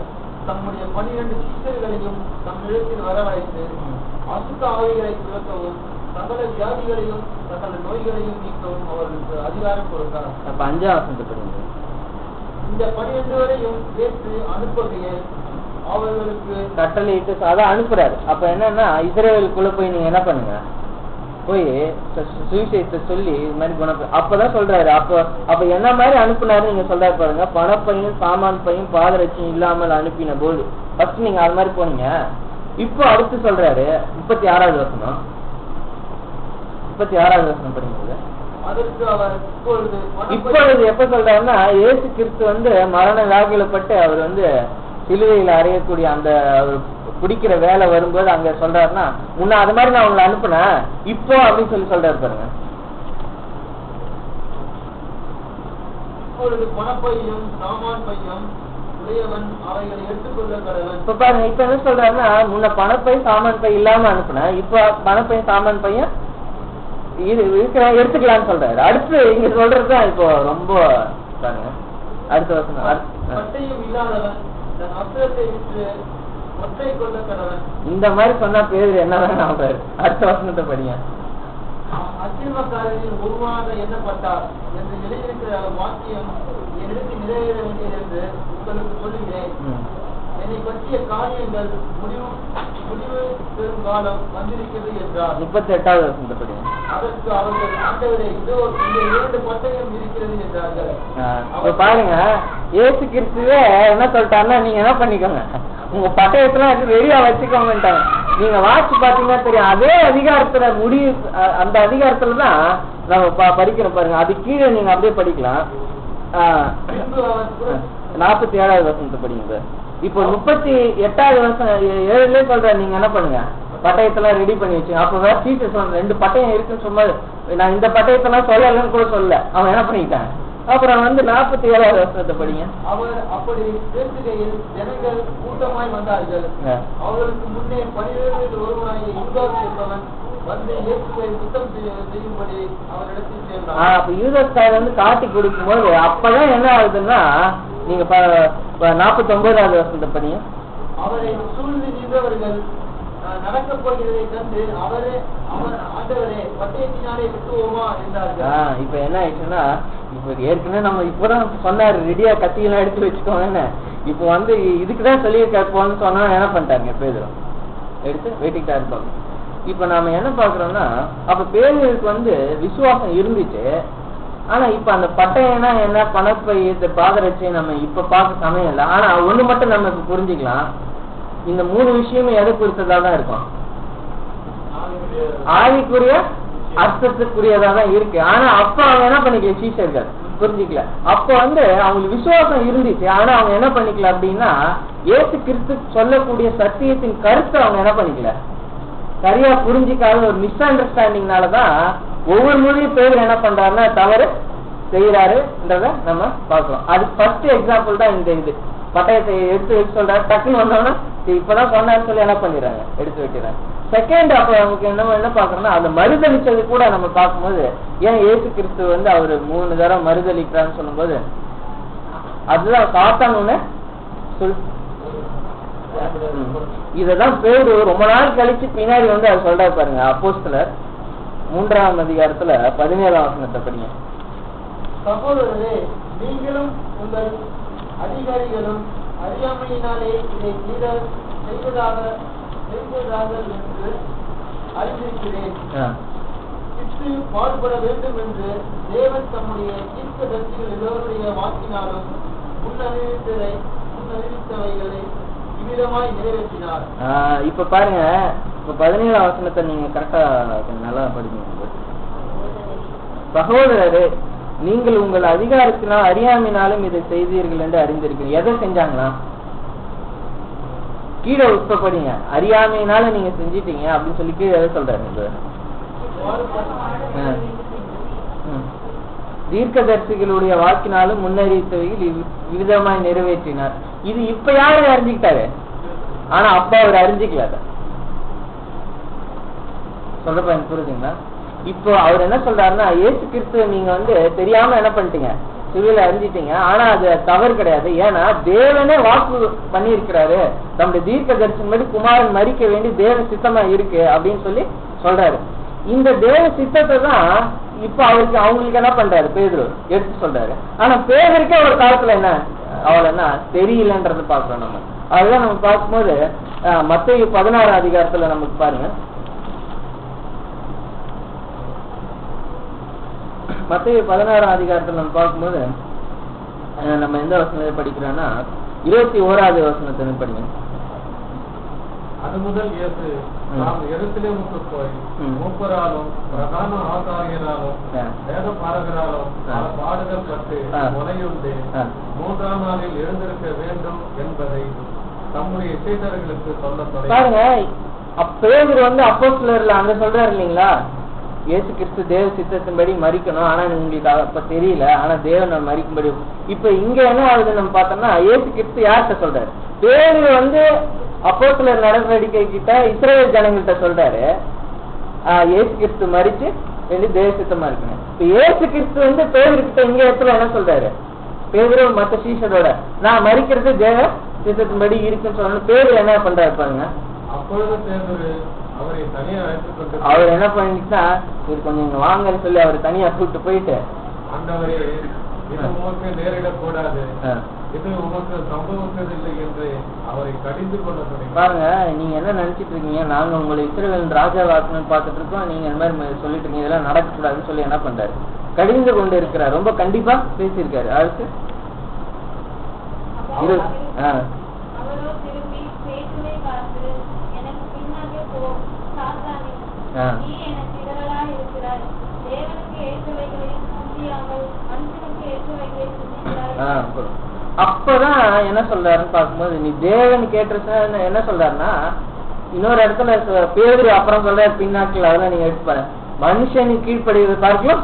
தம்முடைய 12 சீஷர்களையும் தம்மிடத்தில் வரவழைத்து அசுத்த ஆவிகளை துரத்தவும் சகல வியாதிகளையும் சகல நோய்களையும் நீக்கவும் அவர்களுக்கு அதிகாரம் கொடுத்தார். அப்ப 5ஆம் வசனத்தை படிங்க. இந்த 12 வரையும் சேர்த்து அனுப்புகையில் அவர்களுக்கு கட்டளையிட்டு அதான் அனுப்புறாரு. அப்ப என்னன்னா, இஸ்ரவேலுக்குள்ள போய் நீங்க என்ன பண்ணுங்க, போய் சுவிசேஷத்தை சொல்லி இது மாதிரி குணம் அப்பதான் சொல்றாரு. அப்ப என்ன மாதிரி அனுப்புனாரு நீங்க சொல்றாரு பாருங்க. பணப்பையும் சாமான் பையும் பாதரட்சியும் இல்லாமல் அனுப்பின போது ஃபர்ஸ்ட் நீங்க அது மாதிரி போனீங்க. இப்போ அடுத்து சொல்றாரு 36வது வசனம். 36வது வசனம் படிங்க. அதற்கு அவர் இப்பொழுது எப்ப சொல்றாருன்னா, இயேசு கிறிஸ்து மரண வியாகுலப்பட்டு அவர் சிலுவையில அறையக்கூடிய அந்த பிடிக்கிற வேலை வரும்போது அங்க சொல்றாருன்னா, முன்ன அது மாதிரி நான் உங்களை அனுப்புனேன் இப்போ அப்படின்னு சொல்றாரு பாருங்க. பணப்பையும் சாமான் பையும் உடையவன் அவைகளை எடுத்துக்கொள்ள கடவன். இப்ப பாருங்க, இப்ப என்ன சொல்றாருன்னா, முன்ன பணப்பை சாமான் பை இல்லாம அனுப்புனேன், இப்ப பணப்பை சாமான் பையன் இது எடுத்துக்கலாம்னு சொல்றாரு. அடுத்து இங்க சொல்றதுதான் இப்போ ரொம்ப பாருங்க. அடுத்த வசனம், இந்த மாதிரி சொன்னா பேரு என்னதான் ஆகுறாரு. அடுத்த வசனத்தை படிங்க. அக்கிரமக்காரரின் உருவாக எண்ணப்பட்டார் என்று எழுதியிருக்கிற வாக்கியம் என்னிடத்தில் நிறைவேற வேண்டியது என்று உங்களுக்கு சொல்லுகிறேன். என்னை பற்றிய காரியங்கள் முடிவு பெறும் காலம் வந்திருக்கிறது என்றார். 38வது வசனப்படி அதற்கு அவர்கள், ஆண்டவரே, இதோ இந்த 2 பட்டயம் இருக்கிறது என்றார்கள். பாருங்க, இயேசு கிறிஸ்துவே என்ன சொல்லிட்டாருன்னா, நீங்க என்ன பண்ணிக்கோங்க, உங்க பட்டயத்தெல்லாம் ரெடியா வச்சுக்கோங்கட்டாங்க. நீங்க வாட்சி பாத்தீங்கன்னா தெரியும், அதே அதிகாரத்துல அந்த அதிகாரத்துலதான் நம்ம படிக்கிறோம் பாருங்க. அது கீழே நீங்க அப்படியே படிக்கலாம். 47வது வசனத்தை படிங்க. இப்போ 38வது வருஷம் 7 சொல்ற, நீங்க என்ன பண்ணுங்க, பட்டயத்தெல்லாம் ரெடி பண்ணி வச்சுங்க. அப்ப வேற டீச்சர் சொல்ற 2 பட்டயம் இருக்குன்னு சும்மா நான் இந்த பட்டயத்தெல்லாம் சொல்லலன்னு கூட சொல்ல, அவன் என்ன பண்ணிட்டான். அப்புறம் 47வது வருஷத்தை படிங்க. அவர் அப்படி பேசுகையில் ஜனங்கள் கூட்டமாய் வந்தார்கள். அவர்களுக்கு முன்னே 12 ஒருவனாகிய யூதாஸ் என்பவன் வந்து இயேசுவை சுத்தம் செய்யும்படி அவரிடத்தில் சேர்ந்தான். அப்ப யூதாஸ் காட்டி கொடுக்கும்போது அப்பதான் என்ன ஆகுதுன்னா, நீங்க 49வது வருஷத்தை படிங்க. அவரை சூழ்ந்து நின்றவர்கள் நடக்க போகிறதை கண்டு ஆண்டவரே பட்டயத்தினாலே விட்டுவோமா என்றார்கள். இப்ப என்ன ஆயிடுச்சுன்னா, இப்ப ஏற்கனவே நம்ம இப்பதான் சொன்னாரு ரெடியா கத்தியெல்லாம் எடுத்து வச்சுக்கோங்கன்னு. இப்ப இதுக்குதான் சொல்லியிருக்காருப்போன்னு சொன்னா என்ன பண்ணிட்டாங்க, பேதுரு எடுத்து வெட்டிக்கிட்டா இருப்பாங்க. இப்ப நாம என்ன பாக்குறோம்னா, அப்ப பேதுருக்கு விசுவாசம் இருந்துச்சு. ஆனா இப்ப அந்த பட்டயம்னா என்ன, பணப்பை பாதரட்சை நம்ம இப்ப பார்க்க சமயம் இல்லை. ஆனா ஒண்ணு மட்டும் நம்ம இப்ப புரிஞ்சுக்கலாம், இந்த 3 விஷயமே எதை குறித்ததா தான் இருக்கும், ஆவிக்குரிய அர்த்தத்துக்குரியதா தான் இருக்கு. ஆனா அப்ப அவங்க என்ன பண்ணிக்கல, சீஷர்கள் புரிஞ்சுக்கல. அப்ப அவங்களுக்கு விசுவாசம் இருந்துச்சு. ஆனா அவங்க என்ன பண்ணிக்கல அப்படின்னா, இயேசு கிறிஸ்து சொல்லக்கூடிய சத்தியத்தின் கருத்தை அவங்க என்ன பண்ணிக்கல, சரியா புரிஞ்சிக்காத ஒரு மிஸ் அண்டர்ஸ்டாண்டிங்னாலதான் ஒவ்வொரு மொழியும் பேர் என்ன பண்றாருன்னா தவறு செய்யறாருன்றத நம்ம பாக்குறோம். அது ஃபர்ஸ்ட் எக்ஸாம்பிள் தான் இது. பட்டயத்தை எடுத்து வச்சு சொல்றாரு, டக்குன்னு வந்தோம்னா இப்பதான் சொன்னாருன்னு சொல்லி என்ன பண்ணிடுறாங்க, எடுத்து வைக்கிறாங்க. செகண்ட் அப்ப நமக்கு என்ன பாக்குறோம்னா, அந்த மறுதளிச்சது கூட நம்ம பார்க்கும்போது, ஏன் இயேசு கிறிஸ்து அவரு 3 தடவை மறுதளிக்கிறான்னு சொல்லும் போது, அதுதான் சாத்தான்னு இததான் பேரு ரொம்ப நாள் கழிச்சு பின்னாடி அவர் சொல்றாரு பாருங்க. அப்போஸ்தலர் 3ஆம் அதிகாரத்துல 17ஆம் வசனத்தை படிங்க. சகோதரரே, நீங்களும் உங்கள் அதிகாரிகளும் அறியாமையினாலே இதை செய்வதாக என்று அறிந்திருக்கிறேன். கிறிஸ்து பாடுபட வேண்டும் என்று தேவன் தம்முடைய தீர்க்கதரிசிகள் எல்லோருடைய வாக்கினாலும் முன்னறிவித்தவைகளை இவ்விதமாய் நிறைவேற்றினார். இப்ப பாருங்க, இப்ப 17ஆம் வசனத்தை நீங்க கரெக்டா நல்லா படிக்கணும். சகோதரரே, நீங்கள் உங்கள் அதிகாரத்தினால் அறியாமையினாலும் இதை செய்தீர்கள் என்று அறிந்திருக்கிறீர்கள். எதை செஞ்சாங்களா, கீழே உட்படிங்க, அறியாமையினால நீங்க செஞ்சிட்டீங்க அப்படின்னு சொல்லி கீழே எதை சொல்றாரு, தீர்க்கதரிசிகளுடைய வாக்கினாலும் முன்னறிவித்தவைகள் விதமாய் நிறைவேற்றினார். இது இப்ப யாரு அறிஞ்சுக்கிட்டாரு, ஆனா அப்ப அவர் அறிஞ்சிக்கல. சொல்றப்ப எனக்கு புரியுதுங்களா? இப்போ அவர் என்ன சொல்றாருன்னா, இயேசு கிறிஸ்துவ நீங்க தெரியாம என்ன பண்ணிட்டீங்க, சிலுவையில அறிஞ்சிட்டீங்க. ஆனா அது தவறு கிடையாது. ஏன்னா தேவனே வாக்கு பண்ணி இருக்கிறாரு, நம்முடைய தீர்க்க தரிசனப்படி குமாரன் மரிக்க வேண்டி தேவ சித்தமா இருக்கு அப்படின்னு சொல்லி சொல்றாரு. இந்த தேவ சித்தத்தை தான் இப்ப அவங்களுக்கு என்ன பண்றாரு, பேதுரு எடுத்து சொல்றாரு. ஆனா பேதருக்கே ஒரு காலத்துல என்ன தெரியலன்றது பாக்குறோம் நம்ம. அதுதான் நம்ம பார்க்கும்போது மத்தேயு 16ஆம் அதிகாரத்துல நமக்கு பாருங்க. மத்தேயு 16ஆம் அதிகாரத்துல நம்ம பார்க்கும்போது நம்ம எந்த வசனத்தை படிக்கிறோம்னா 21வது வசனத்தை படிங்க. அது முதல் இயேசு நாம் எருசலேமுக்கு போய் மூப்பராலும் பிரதான ஆசாரியராலும் வேத பாரகராலும் பாடுகள் பட்டு முனையுண்டு 3ஆம் நாளில் எழுந்திருக்க வேண்டும் என்பதை தம்முடைய சீடர்களுக்கு சொல்ல பாருங்க. பேதுரு அப்போஸ்தலர்ல அங்க சொல்றாரு இல்லீங்களா, இயேசு கிறிஸ்து தேவ சித்தத்தின்படி மரிக்கணும், ஆனா உங்களுக்கு அப்ப தெரியல, ஆனா தேவன் மரிக்கும்படி. இப்ப இங்க என்ன ஆகுதுன்னு நம்ம பார்த்தோம்னா, இயேசு கிறிஸ்து யார்கிட்ட சொல்றாரு, பேதுரு அப்போஸ்தலர் நடவடிக்கை கிட்ட இஸ்ரவேல் ஜனங்கள்கிட்ட சொல்றாரு, இயேசு கிறிஸ்து மரிச்சு தேவ சித்தமா இருக்கணும். இப்ப இயேசு கிறிஸ்து பேதுரு கிட்ட இங்க இடத்துல என்ன சொல்றாரு, பேதுரு மத்த சீஷரோட நான் மரிக்கிறது தேவ சித்தத்தின்படி இருக்குன்னு சொல்லணும். பேதுரு என்ன பண்றாரு பாருங்க. அப்பொழுது பேதுரு அவரை தனியா அழைத்துக் கொண்டு அவர் என்ன பண்ணிட்டா இவர் கொஞ்சம் இங்க வாங்கன்னு சொல்லி அவர் தனியா கூப்பிட்டு போயிட்டு, ஆண்டவரே இது உமக்கு நேரிடக்கூடாது, இது உமக்கு சம்பவித்ததில்லை என்று அவரை கடிந்து கொள்ள தொடங்கி. பாருங்க, நீங்க என்ன நினைச்சிட்டு இருக்கீங்க, நாங்க உங்களை இஸ்ரவேலின் ராஜாவாக்கணும்னு பார்த்துட்டு இருக்கோம், நீங்க இந்த மாதிரி சொல்லிட்டு இருக்கீங்க, இதெல்லாம் நடக்கக்கூடாதுன்னு சொல்லி என்ன பண்றாரு, கடிந்து கொண்டு இருக்கிறார். ரொம்ப கண்டிப்பா பேசியிருக்காரு. அடுத்து அவரோ திரும்பி பேதுருவை பார்த்து, எனக்கு பின்னாக போ சாத்தானே, நீ எனக்கு இடரலாய் இருக்கிறாய், தேவனுக்கு ஏற்றவைகளையும் சிந்தியாமல் மனுஷனுக்கு ஏற்றவைகளை சிந்திக்கிறாய். அப்பதான் என்ன சொல்றாருன்னு பார்க்கும்போது, நீ தேவன் கேட்ட என்ன சொல்றாருன்னா, இன்னொரு இடத்துல பேரு அப்புறம் சொல்ற பின்னாட்கள் அதெல்லாம் நீங்க எடுத்து மனுஷனுக்கு கீழ்படுவதை பார்க்கலாம்.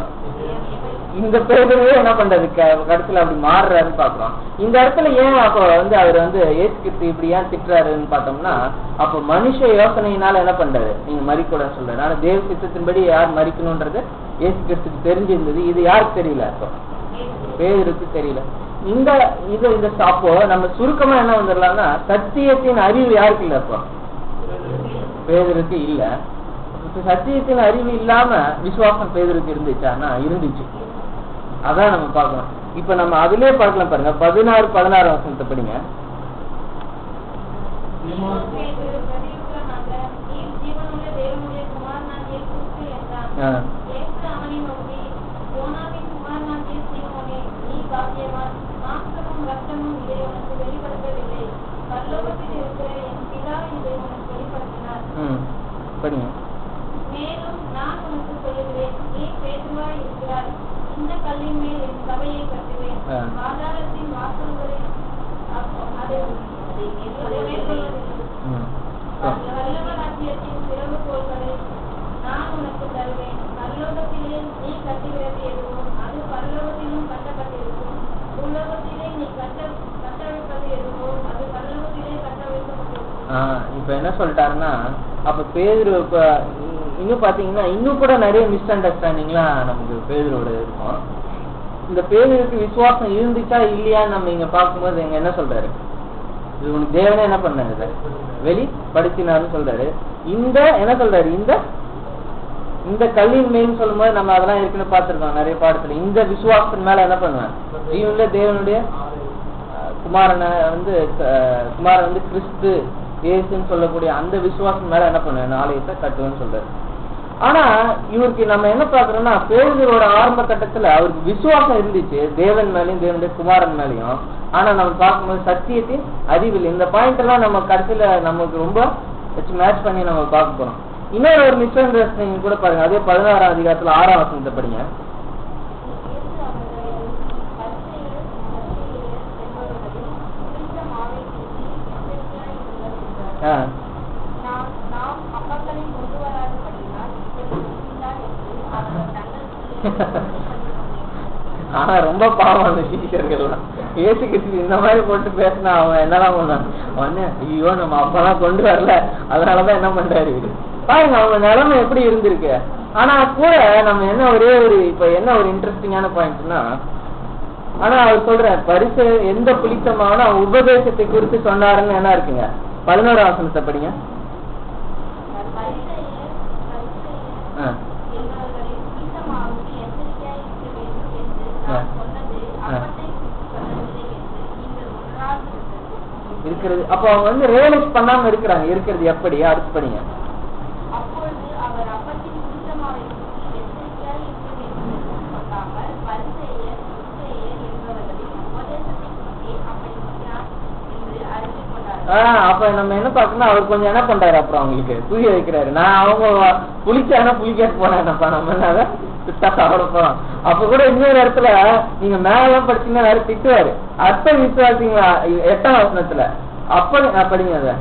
இந்த பேருவே என்ன பண்றது கடைசியில அப்படி மாறுறாருன்னு பாக்குறோம். இந்த இடத்துல ஏன் அப்ப அவர் ஏசு கிறிஸ்து இப்படி ஏன் திட்டுறாருன்னு பார்த்தோம்னா, அப்ப மனுஷ யோசனையினால என்ன பண்றாரு, நீங்க மறிக்கூடாதுன்னு சொல்றாரு. ஆனா தேவ சித்தத்தின்படி யார் மறிக்கணும்ன்றது ஏசு கிறிஸ்துக்கு தெரிஞ்சிருந்தது. இது யாருக்கு தெரியல, அப்போ பேருக்கு தெரியல. இந்த அப்போ நம்ம சுருக்கமா என்ன வந்துடலாம்னா, சத்தியத்தின் அறிவு யாருக்கு இல்ல, அப்போ பேருக்கு இல்ல. சத்தியத்தின் அறிவு இல்லாம விசுவாசம் பேருக்கு இருந்துச்சான்னா இருந்துச்சு. அதான் நம்ம பார்க்கலாம். இப்ப நம்ம அதுலயே பார்க்கலாம் பாருங்க, 16 வசனத்தை படிங்க. படிங்க. மேலும் நான் உனக்கு சொல்லுகிறேன், நீ பேதுருவாய் இருக்கிறாய், இந்த கல்லின் மேல் என் சபையை கட்டுவேன், பாதாளத்தின் வாசல்களை வல்லவர் ராஜ்யத்தின் திறவுகோல்களை நான் உனக்கு தருவேன். பரலோகத்திலே நீ கட்டுகிறது எதுவும் அது பரலோகத்திலும் கட்டப்பட்டிருக்கும், பூலோகத்திலே நீ கட்டவிழ்ப்பது எதுவோ அது பரலோகத்திலே கட்டவிழ்க்கப்பட்டிருக்கும். இப்ப என்ன சொல்லிட்டாருன்னா, அப்ப பேதுரு இன்னும் பாத்தீங்கன்னா இன்னும் கூட நிறைய மிஸ் அண்டர்ஸ்டாண்டிங்லாம் நமக்கு பேதுரோட இருக்கும். இந்த பேதுருக்கு விசுவாசம் இருந்துச்சா இல்லையான்னு நம்ம இங்க பார்க்கும்போது எங்க என்ன சொல்றாரு, இது உனக்கு தேவனே என்ன பண்ணாரு, வெளிப்படுத்தினாருன்னு சொல்றாரு. இந்த என்ன சொல்றாரு, இந்த கல்லின் மேல் சொல்லும் போது நம்ம அதெல்லாம் ஏற்கனவே பார்த்திருக்கோம் நிறைய பாடத்துல. இந்த விசுவாசத்தின் மேல என்ன பண்ணுவேன், ஜீவன்ல தேவனுடைய குமாரன் கிறிஸ்து ஏசுன்னு சொல்லக்கூடிய அந்த விசுவாசம் மேல என்ன பண்ணுவேன், ஆலயத்தை கட்டுவேன்னு சொல்றாரு. ஆனா இவருக்கு நம்ம என்ன பாக்குறோம்னா, பேதுருவோட ஆரம்ப கட்டத்துல அவருக்கு விசுவாசம் இருந்துச்சு தேவன் மேலையும் தேவனுடைய குமாரன் மேலையும். ஆனா நம்ம பார்க்கும்போது சத்தியத்தின் அறிவில் இந்த பாயிண்ட் எல்லாம் நம்ம கடைசியில நமக்கு ரொம்ப வச்சு மேட்ச் பண்ணி நம்ம பார்க்க போறோம். இன்னொரு மிஸ் அண்டர்ஸ்டாண்டிங் கூட பாருங்க, அதே 16ஆம் அதிகாரத்துல 6ஆம் வசனத்தை படிங்க. ஆனா ரொம்ப பாவம் அந்த டீச்சர்கள்லாம். ஏசு கிறிஸ்து இந்த மாதிரி போட்டு பேசினா அவன் என்னதான் பண்ணான், ஐயோ நம்ம அப்பெல்லாம் கொண்டு வரல அதனாலதான் என்ன பண்றாரு பாருங்க அவங்க நிலைமை எப்படி இருந்திருக்கு. ஆனா கூட நம்ம என்ன இப்ப என்ன ஒரு இன்ட்ரெஸ்டிங்கான பாயிண்ட்னா, ஆனா அவர் சொல்ற பரிசு எந்த புளித்தமான உபதேசத்தை குறித்து சொன்னாருன்னு என்ன இருக்குங்க, 11ஆம் வசனத்தை படிங்க. இருக்கிறது அப்ப அவங்க ரியலைஸ் பண்ணாம இருக்கிறாங்க இருக்கிறது எப்படி, அடுத்து படிங்க. அப்ப நம்ம என்ன பாக்கணும், அவர் கொஞ்சம் என்ன பண்றாரு, அப்புறம் அவங்களுக்கு புரிய வைக்கிறாரு. நான் அவங்க புளிச்சானா புளிக்காட்டு போனா என்னப்பா நம்ம என்ன சாப்பிட போறோம். அப்ப கூட இன்னொரு இடத்துல நீங்க மேலாம் படிச்சீங்கன்னா வேற திட்டுவாரு. அர்த்தம் விசுவாசிங்களா 8ஆம் வசனத்துல அப்ப படிங்க அத.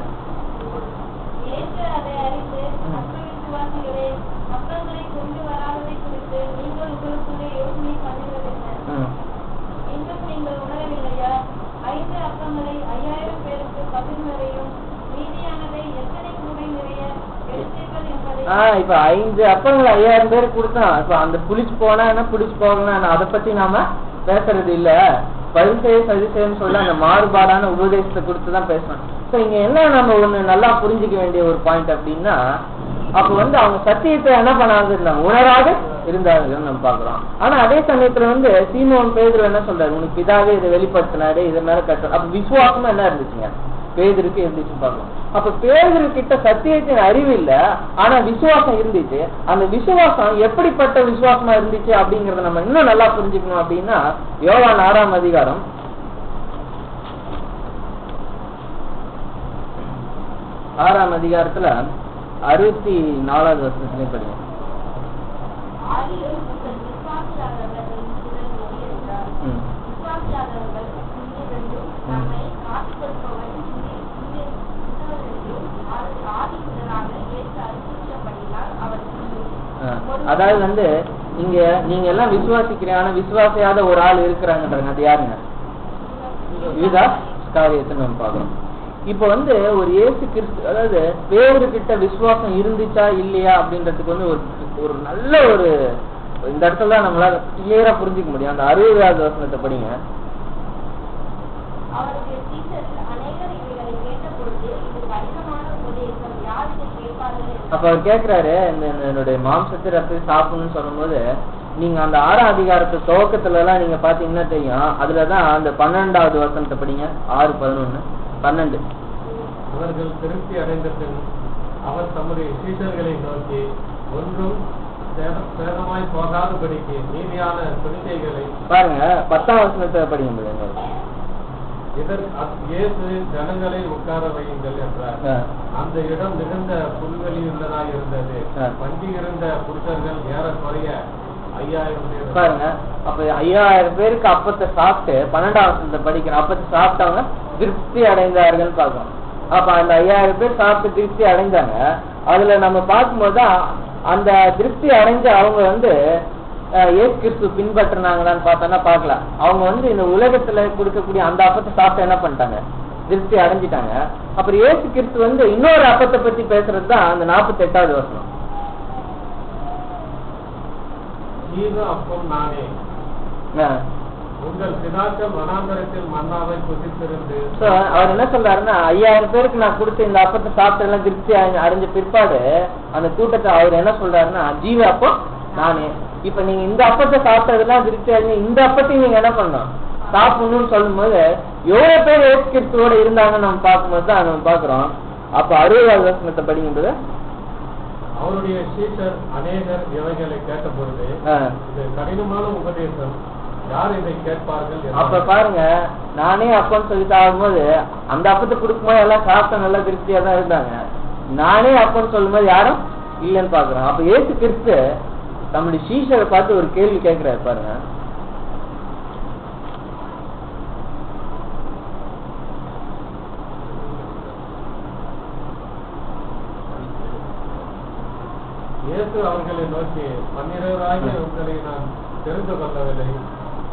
இப்ப 5 அப்பங்களை 5000 பேர் கொடுத்தான். இப்ப அந்த புளிச்சு போனா என்ன புளிச்சு போகலாம், அதை பத்தி நாம பேசுறது இல்ல. பரிசேய சதுசேயன்னு சொல்ல அந்த மாறுபாடான உபதேசத்தை கொடுத்துதான் பேசணும். சோ இங்க என்ன நம்ம ஒண்ணு நல்லா புரிஞ்சுக்க வேண்டிய ஒரு பாயிண்ட் அப்படின்னா, அப்ப வந்து அவங்க சத்தியத்தை என்ன பண்ணாங்க இருந்தாங்க, உணராக இருந்தார்கள் நம்ம பாக்குறோம். ஆனா அதே சமயத்துல வந்து சீமோன் பேதுரு என்ன சொல்றாரு, உனக்கு பிதாவே இதை வெளிப்படுத்தினாரு, இது மேல கட்ட. அப்ப விசுவாசமா என்ன இருந்துச்சுங்க, பேதுருக்கு இருந்துச்சு பார்க்கணும். அப்ப பேதுரு கிட்ட சத்தியத்தின் அறிவு இல்ல, ஆனா விசுவாசம் இருந்துச்சு. அந்த விசுவாசம் எப்படிப்பட்ட விசுவாசமா இருந்துச்சு அப்படிங்கறத நம்ம இன்னும் நல்லா புரிஞ்சுக்கணும். அப்படின்னா யோவான் 6ஆம் அதிகாரம் 6ஆம் அதிகாரத்துல 64வது வசனத்திலே படிங்க. ஆதியில் உங்கள் விசுவாசியாதவர்கள் சிலர் நோயிருந்தார். விசுவாசியாதவர்கள் இன்றிரண்டும் நம்மை காத்துக் கொடுப்பவன் ஆதி முதலாக ஏற்று அறிவிக்கப்படினால் அவருக்கு. அதாவது வந்து இங்க நீங்க எல்லாம் விசுவாசிக்கிறீங்க, ஆனா விசுவாசியாத ஒரு ஆள் இருக்கிறாங்கன்றாங்க. அது யாருங்க? யூதாஸ் காரியத்தை நம்ம பார்க்கணும். இப்ப வந்து ஒரு இயேசு கிறிஸ்து, அதாவது பேரு கிட்ட விசுவாசம் இருந்துச்சா இல்லையா அப்படின்றதுக்கு வந்து ஒரு நல்ல ஒரு இந்த இடத்துல தான் நம்மளால கிளியரா புரிஞ்சுக்க முடியும். அந்த 60வது வசனத்தை படிங்க. அவருடைய சீஷரில் அநேகர் இவைகளை கேட்டபொழுது இது கடினமான உபதேசம், யார் இதை கேட்பார்கள் என்று. அப்ப அவர் கேட்கிறாரு, என்னுடைய மாம்சத்தை ரசத்தை சாப்பிடணும்னு சொல்லும்போது, நீங்க அந்த 6ஆம் அதிகாரத்து துவக்கத்துல எல்லாம் நீங்க பாத்தீங்கன்னா தெரியும். அதுலதான் அந்த 12வது வசனத்தை படிங்க. 6, 11, 12. அவர்கள் திருப்தி அடைந்த பின் அவர் தம்முடைய சீஷர்களை நோக்கி, ஒன்றும் சேதமாய் போகாதபடிக்கு நீதியான துணிக்கைகளை பாருங்க. 10ஆம் வசனத்தை படிங்க. இயேசு ஜனங்களை உட்கார வையுங்கள் என்றார். அந்த இடம் மிகுந்த புல்வெளியுள்ளதாக இருந்தது. பந்தி இருந்த புருஷர்கள் ஏறக்குறைய 5000 பேர். பாருங்க, அப்ப 5000 பேருக்கு அப்பத்தை சாப்பிட்டு 12ஆம் வசனத்தை படிக்கிற அப்பத்தை சாப்பிட்டவங்க திருப்தி அடைந்தார்கள் பார்க்கணும். அப்ப அந்த 5000 பேர் சாப்பிட்டு திருப்தி அடைந்தாங்க. அதுல நம்ம பார்க்கும்போதுதான் அந்த திருப்தி அடைஞ்ச அவங்க வந்து இயேசு கிறிஸ்து பின்பற்றினாங்களான்னு பார்த்தோன்னா பார்க்கலாம். அவங்க வந்து இந்த உலகத்துல கொடுக்கக்கூடிய அந்த அப்பத்தை சாப்பிட்டு என்ன பண்ணிட்டாங்க, திருப்தி அடைஞ்சிட்டாங்க. அப்புறம் இயேசு கிறிஸ்து வந்து இன்னொரு அப்பத்தை பத்தி பேசுறது தான் அந்த 48வது வசனம். அப்பம் நானே, உங்கள் பிதாக்கள் வனாந்தரத்தில் மன்னாவை புசித்திருந்து. அவர் என்ன சொல்றாருன்னா, 5000 பேருக்கு நான் கொடுத்த இந்த அப்பத்தை சாப்பிட்டு எல்லாம் திருப்தி அடைஞ்ச பிற்பாடு அந்த கூட்டத்தை அவர் என்ன சொல்றாருன்னா, ஜீவ அப்பம் நானே. இப்ப நீங்க இந்த அப்பத்தை சாப்பிட்டதுலாம் திருப்தி அடைஞ்சு இந்த அப்பத்தையும் நீங்க என்ன பண்ணணும், சாப்பிடணும்னு சொல்லும் போது எவ்வளவு பேர் இயேசு கிறிஸ்துவோட இருந்தாங்கன்னு நம்ம பார்க்கும்போது தான் நம்ம பாக்குறோம். அப்ப 60வது வசனத்தை படிக்கும்போது, அவருடைய சீஷர் அநேகர் இவைகளை கேட்ட பொழுது, இது கடினமான உபதேசம், யார் இதை கேட்பார்கள். அப்ப பாருங்க, நானே அப்பன்னு சொல்லிட்டு ஆகும்போது அந்த அப்பத்தை கொடுக்கும்போது எல்லாம் சாப்பிட்ட நல்லா திருப்தியா தான் இருந்தாங்க. நானே அப்பன்னு சொல்லும் போது யாரும் இல்லைன்னு பாக்குறோம். அப்ப இயேசு கிறிஸ்து நம்முடைய சீஷரை பார்த்து ஒரு கேள்வி கேட்கிறாரு பாருங்க. இயேசு அவர்களை நோக்கி, 12 உங்களை நான் தெரிந்து கொள்ளவில்லை,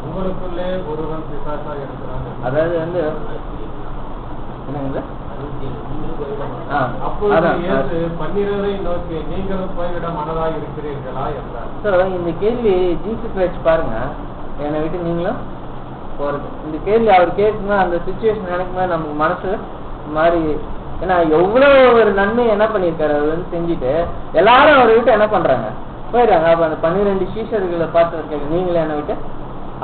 உங்களுக்குள்ளே ஒருவன் பிசாசா இருக்கிறான். அதாவது வந்து அப்பொழுது இயேசு 12 நோக்கி, நீங்களும் போய்விட மனதாய் இருக்கிறீர்களா என்றார். இந்த கேள்வி ஜீசஸ் வச்சு பாருங்க, என்னை விட்டு நீங்களும் போறது. இந்த கேள்வி அவர் கேட்கும்போது அந்த சிச்சுவேஷன் நினைக்கும்போது நமக்கு மனசு மாதிரி, ஏன்னா எவ்வளவு ஒரு நன்மை என்ன பண்ணிருக்காரு அவர் வந்து செஞ்சுட்டு எல்லாரும் அவரை விட்டு என்ன பண்றாங்க, போயிடுறாங்க. அப்ப அந்த 12 சீஷர்களை பார்த்து நீங்களே என்ன விட்டு,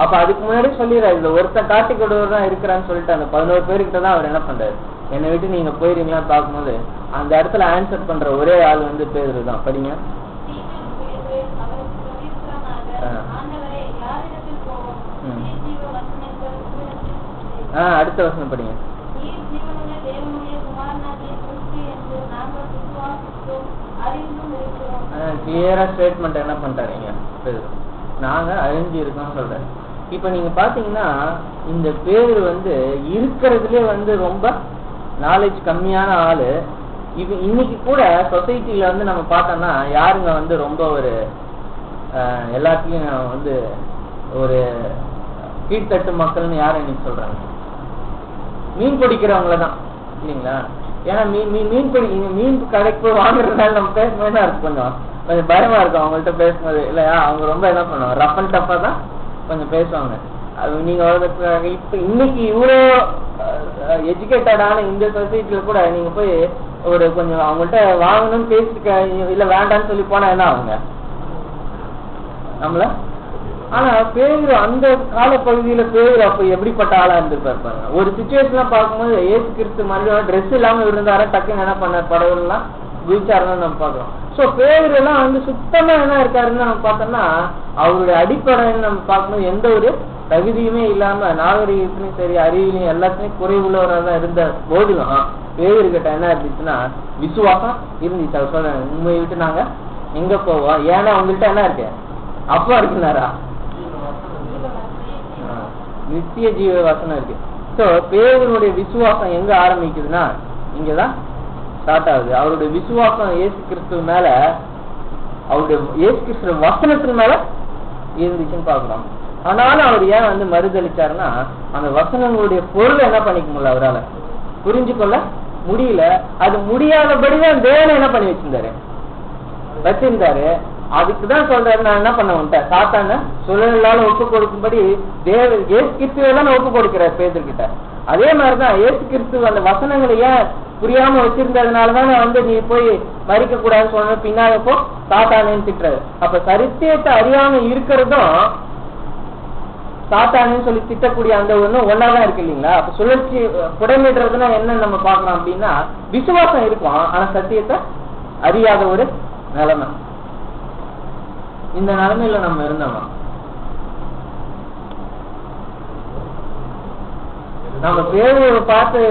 அப்ப அதுக்கு முன்னாடி சொல்லிடுறாரு, இதுல ஒருத்தன் காட்டி கொடுவதான் இருக்கிறான்னு சொல்லிட்டு அந்த 11 பேருக்கிட்ட தான் அவர் என்ன பண்றாரு, என்னை விட்டு நீங்க போயிருங்களான்னு பார்க்கும்போது அந்த இடத்துல ஆன்சர் பண்ற ஒரே ஆள் வந்து பேதுரு தான். படிங்க. அடுத்த வசனம் படிங்க. கிளியரா ஸ்டேட்மெண்ட் என்ன பண்றாங்க, நாங்க அறிஞ்சு இருக்கோம் சொல்றேன். இப்ப நீங்க பாத்தீங்கன்னா இந்த பேரு வந்து இருக்கிறதுலே வந்து ரொம்ப நாலேஜ் கம்மியான ஆளு. இன்னைக்கு கூட சொசைட்டில வந்து நம்ம பார்த்தோம்னா யாருங்க வந்து ரொம்ப ஒரு எல்லாத்தையும் வந்து ஒரு கீழ்த்தட்டு மக்கள்னு யாரும் இன்னைக்கு சொல்றாங்க, மீன் பிடிக்கிறவங்களதான் இல்லைங்களா. ஏன்னா மீன் கடைக்கு போய் வாங்குறதுனால நம்ம பேசும்போது இருக்கு கொஞ்சம் பயமா இருக்கும் அவங்கள்ட்ட பேசும்போது இல்லையா. அவங்க ரொம்ப என்ன பண்ணுவாங்க, ரஃப் அண்ட் டஃப்பா தான் கொஞ்சம் பேசுவாங்க. அது நீங்க இப்ப இன்னைக்கு இவ்வளோ எஜுகேட்டடான இந்த சொசைட்டில கூட நீங்க போய் ஒரு கொஞ்சம் அவங்கள்ட்ட வாங்கணும்னு பேசிக்க இல்ல வேண்டாம்னு சொல்லி போனா என்ன ஆகுங்க நம்மள. ஆனா பேரு அந்த காலப்பகுதியில பேரு அப்ப எப்படிப்பட்ட ஆளா இருந்திருப்பாரு. ஒரு சுச்சுவேஷன்லாம் பார்க்கும்போது ஏசு கிறிஸ்து மறுபடியும் ட்ரெஸ் இல்லாம இருந்தாரா, டக்குன்னு என்ன பண்ண படகுலாம் குதிச்சாருன்னு நம்ம பாக்குறோம். சோ பேரு எல்லாம் வந்து சுத்தமா என்ன இருக்காருன்னு நம்ம பார்த்தோம்னா அவருடைய அடிப்படைன்னு நம்ம பார்க்கும்போது எந்த ஒரு தகுதியுமே இல்லாம நாகரிகத்திலையும் சரி அறிவிலையும் எல்லாத்துலயும் குறைவுள்ளவராக தான் இருந்த போதிலும் பேருக்கிட்ட என்ன இருந்துச்சுன்னா விசுவாசம் இருந்துச்சு. அவர் சொல்ற உண்மையை விட்டு நாங்க எங்க போவோம், ஏன்னா உங்கள்கிட்ட என்ன இருக்கு அப்பா இருக்குனாரா, நித்திய ஜீவ வசனம் இருக்கு. சோ பேருடைய விசுவாசம் எங்க ஆரம்பிக்குதுன்னா இங்கதான் ஸ்டார்ட் ஆகுது. அவருடைய விசுவாசம் இயேசு கிறிஸ்துவ மேல, அவருடைய இயேசு கிறிஸ்துவ வசனத்தின் மேல இருந்துச்சுன்னு பாக்குறோம். ஆனாலும் அவர் ஏன் வந்து மறுதளிச்சாருன்னா அந்த வசனங்களுடைய பொருள் என்ன பண்ணிக்க முடியல, அவரால் புரிஞ்சு கொள்ள முடியல. அது முடியாதபடிதான் தேவனை என்ன பண்ணி வச்சிருந்தாரு. அதுக்குதான் சொல்றாரு, நான் என்ன பண்ண விட்டேன் சாத்தான சுழலால ஒப்பு கொடுக்கும்படி இயேசு கிறிஸ்துவை தான் ஒப்பு கொடுக்கிறார் பேதுருக்கிட்ட. அதே மாதிரிதான் இயேசு கிறிஸ்து அந்த வசனங்களை ஏன் புரியாம வச்சிருந்ததுனாலதான் வந்து நீ போய் மறிக்க கூடாதுன்னு சொன்ன பின்னால போ சாத்தானேன்னு திட்டுறாரு. அப்ப சரித்தியத்தை அறியாம இருக்கிறதும் சாத்தானேன்னு சொல்லி திட்டக்கூடிய அந்த ஒன்னாதான் இருக்கு இல்லைங்களா. அப்ப சுழற்சி புடமிடுறதுன்னா என்ன நம்ம பாக்குறோம் அப்படின்னா விசுவாசம் இருக்கும், ஆனா சத்தியத்தை அறியாத ஒரு நிலைமை. இந்த நிலைமையில நம்ம இருந்தோமா, நம்ம பேரோட பார்த்து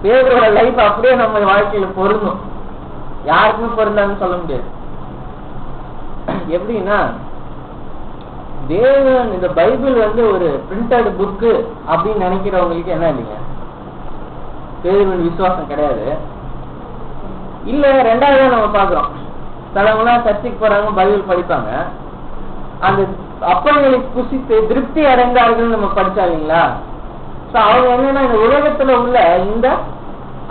பேரோட லைஃப் அப்படியே நம்ம வாழ்க்கையில பொருந்தும், யாருக்குமே பொருந்தான்னு சொல்ல முடியாது. எப்படின்னா தேவன் இந்த பைபிள் வந்து ஒரு பிரிண்டட் புக்கு அப்படின்னு நினைக்கிறவங்களுக்கு என்ன இல்லைங்க, பேரின் விசுவாசம் கிடையாது. இல்ல ரெண்டாவது நம்ம பாக்குறோம், சிலவங்களாம் சர்ச்சைக்கு போறாங்க, பைபிள் படிப்பாங்க, அந்த அப்பங்களை புசித்து திருப்தி அடைந்தார்கள் நம்ம படிச்சா இல்லைங்களா. அவங்க என்னன்னா இந்த உலகத்துல உள்ள இந்த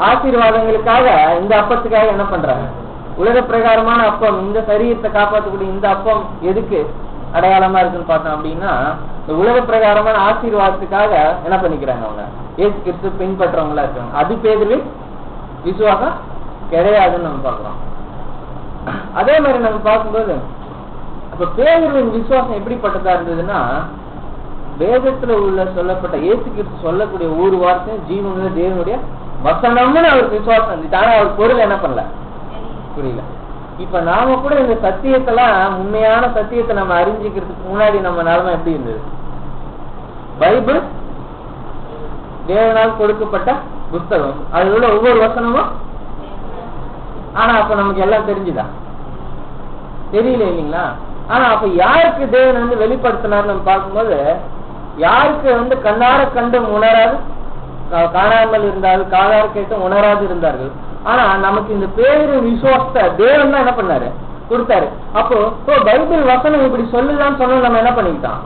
ஆசீர்வாதங்களுக்காக இந்த அப்பத்துக்காக என்ன பண்றாங்க, உலக பிரகாரமான அப்பம், இந்த சரீரத்தை காப்பாற்றக்கூடிய இந்த அப்பம் எதுக்கு அடையாளமா இருக்குன்னு பார்த்தோம் அப்படின்னா இந்த உலக பிரகாரமான ஆசீர்வாதத்துக்காக என்ன பண்ணிக்கிறாங்க, அவங்க இயேசு கிறிஸ்து பின்பற்றவங்களா இருக்காங்க. அது பேரில் விசுவாசம் கிடையாதுன்னு நம்ம பாக்குறோம். அதே மாதிரி நம்ம பார்க்கும்போது அப்ப பேரின் விசுவாசம் எப்படிப்பட்டதா இருந்ததுன்னா வேதத்துல உள்ள சொல்லப்பட்ட இயேசு கிறிஸ்து சொல்லக்கூடிய ஒரு வார்த்தையும் ஜீவனுடைய தேவனுடைய வசனம்னு அவருக்கு விசுவாசம் இருந்துச்சு. ஆனா அவர் பொருள் என்ன பண்ணல, புரியல. இப்ப நாம கூட இந்த சத்தியத்தெல்லாம் உண்மையான சத்தியத்தை நம்ம அறிஞ்சிக்கிறதுக்கு முன்னாடி நம்ம நிலைமை எப்படி இருந்தது, பைபிள் தேவனால் கொடுக்கப்பட்ட புத்தகம், அதுல உள்ள ஒவ்வொரு வசனமும். ஆனா அப்ப நமக்கு எல்லாம் தெரிஞ்சுதா, தெரியல இல்லைங்களா. ஆனா அப்ப யாருக்கு தேவன் வந்து வெளிப்படுத்தினார் நம்ம பார்க்கும்போது யாருக்கு வந்து கண்ணார கண்டும் உணராது, காணாமல் இருந்தார்கள், காதார கேட்டும் உணராது இருந்தார்கள். ஆனா நமக்கு இந்த பேரின் விசுவாசத்தை தேவன் தான் என்ன பண்ணாரு, கொடுத்தாரு. அப்போ பைபிள் வசனம் இப்படி சொல்லலாம்னு சொன்ன நம்ம என்ன பண்ணிக்கிட்டோம்,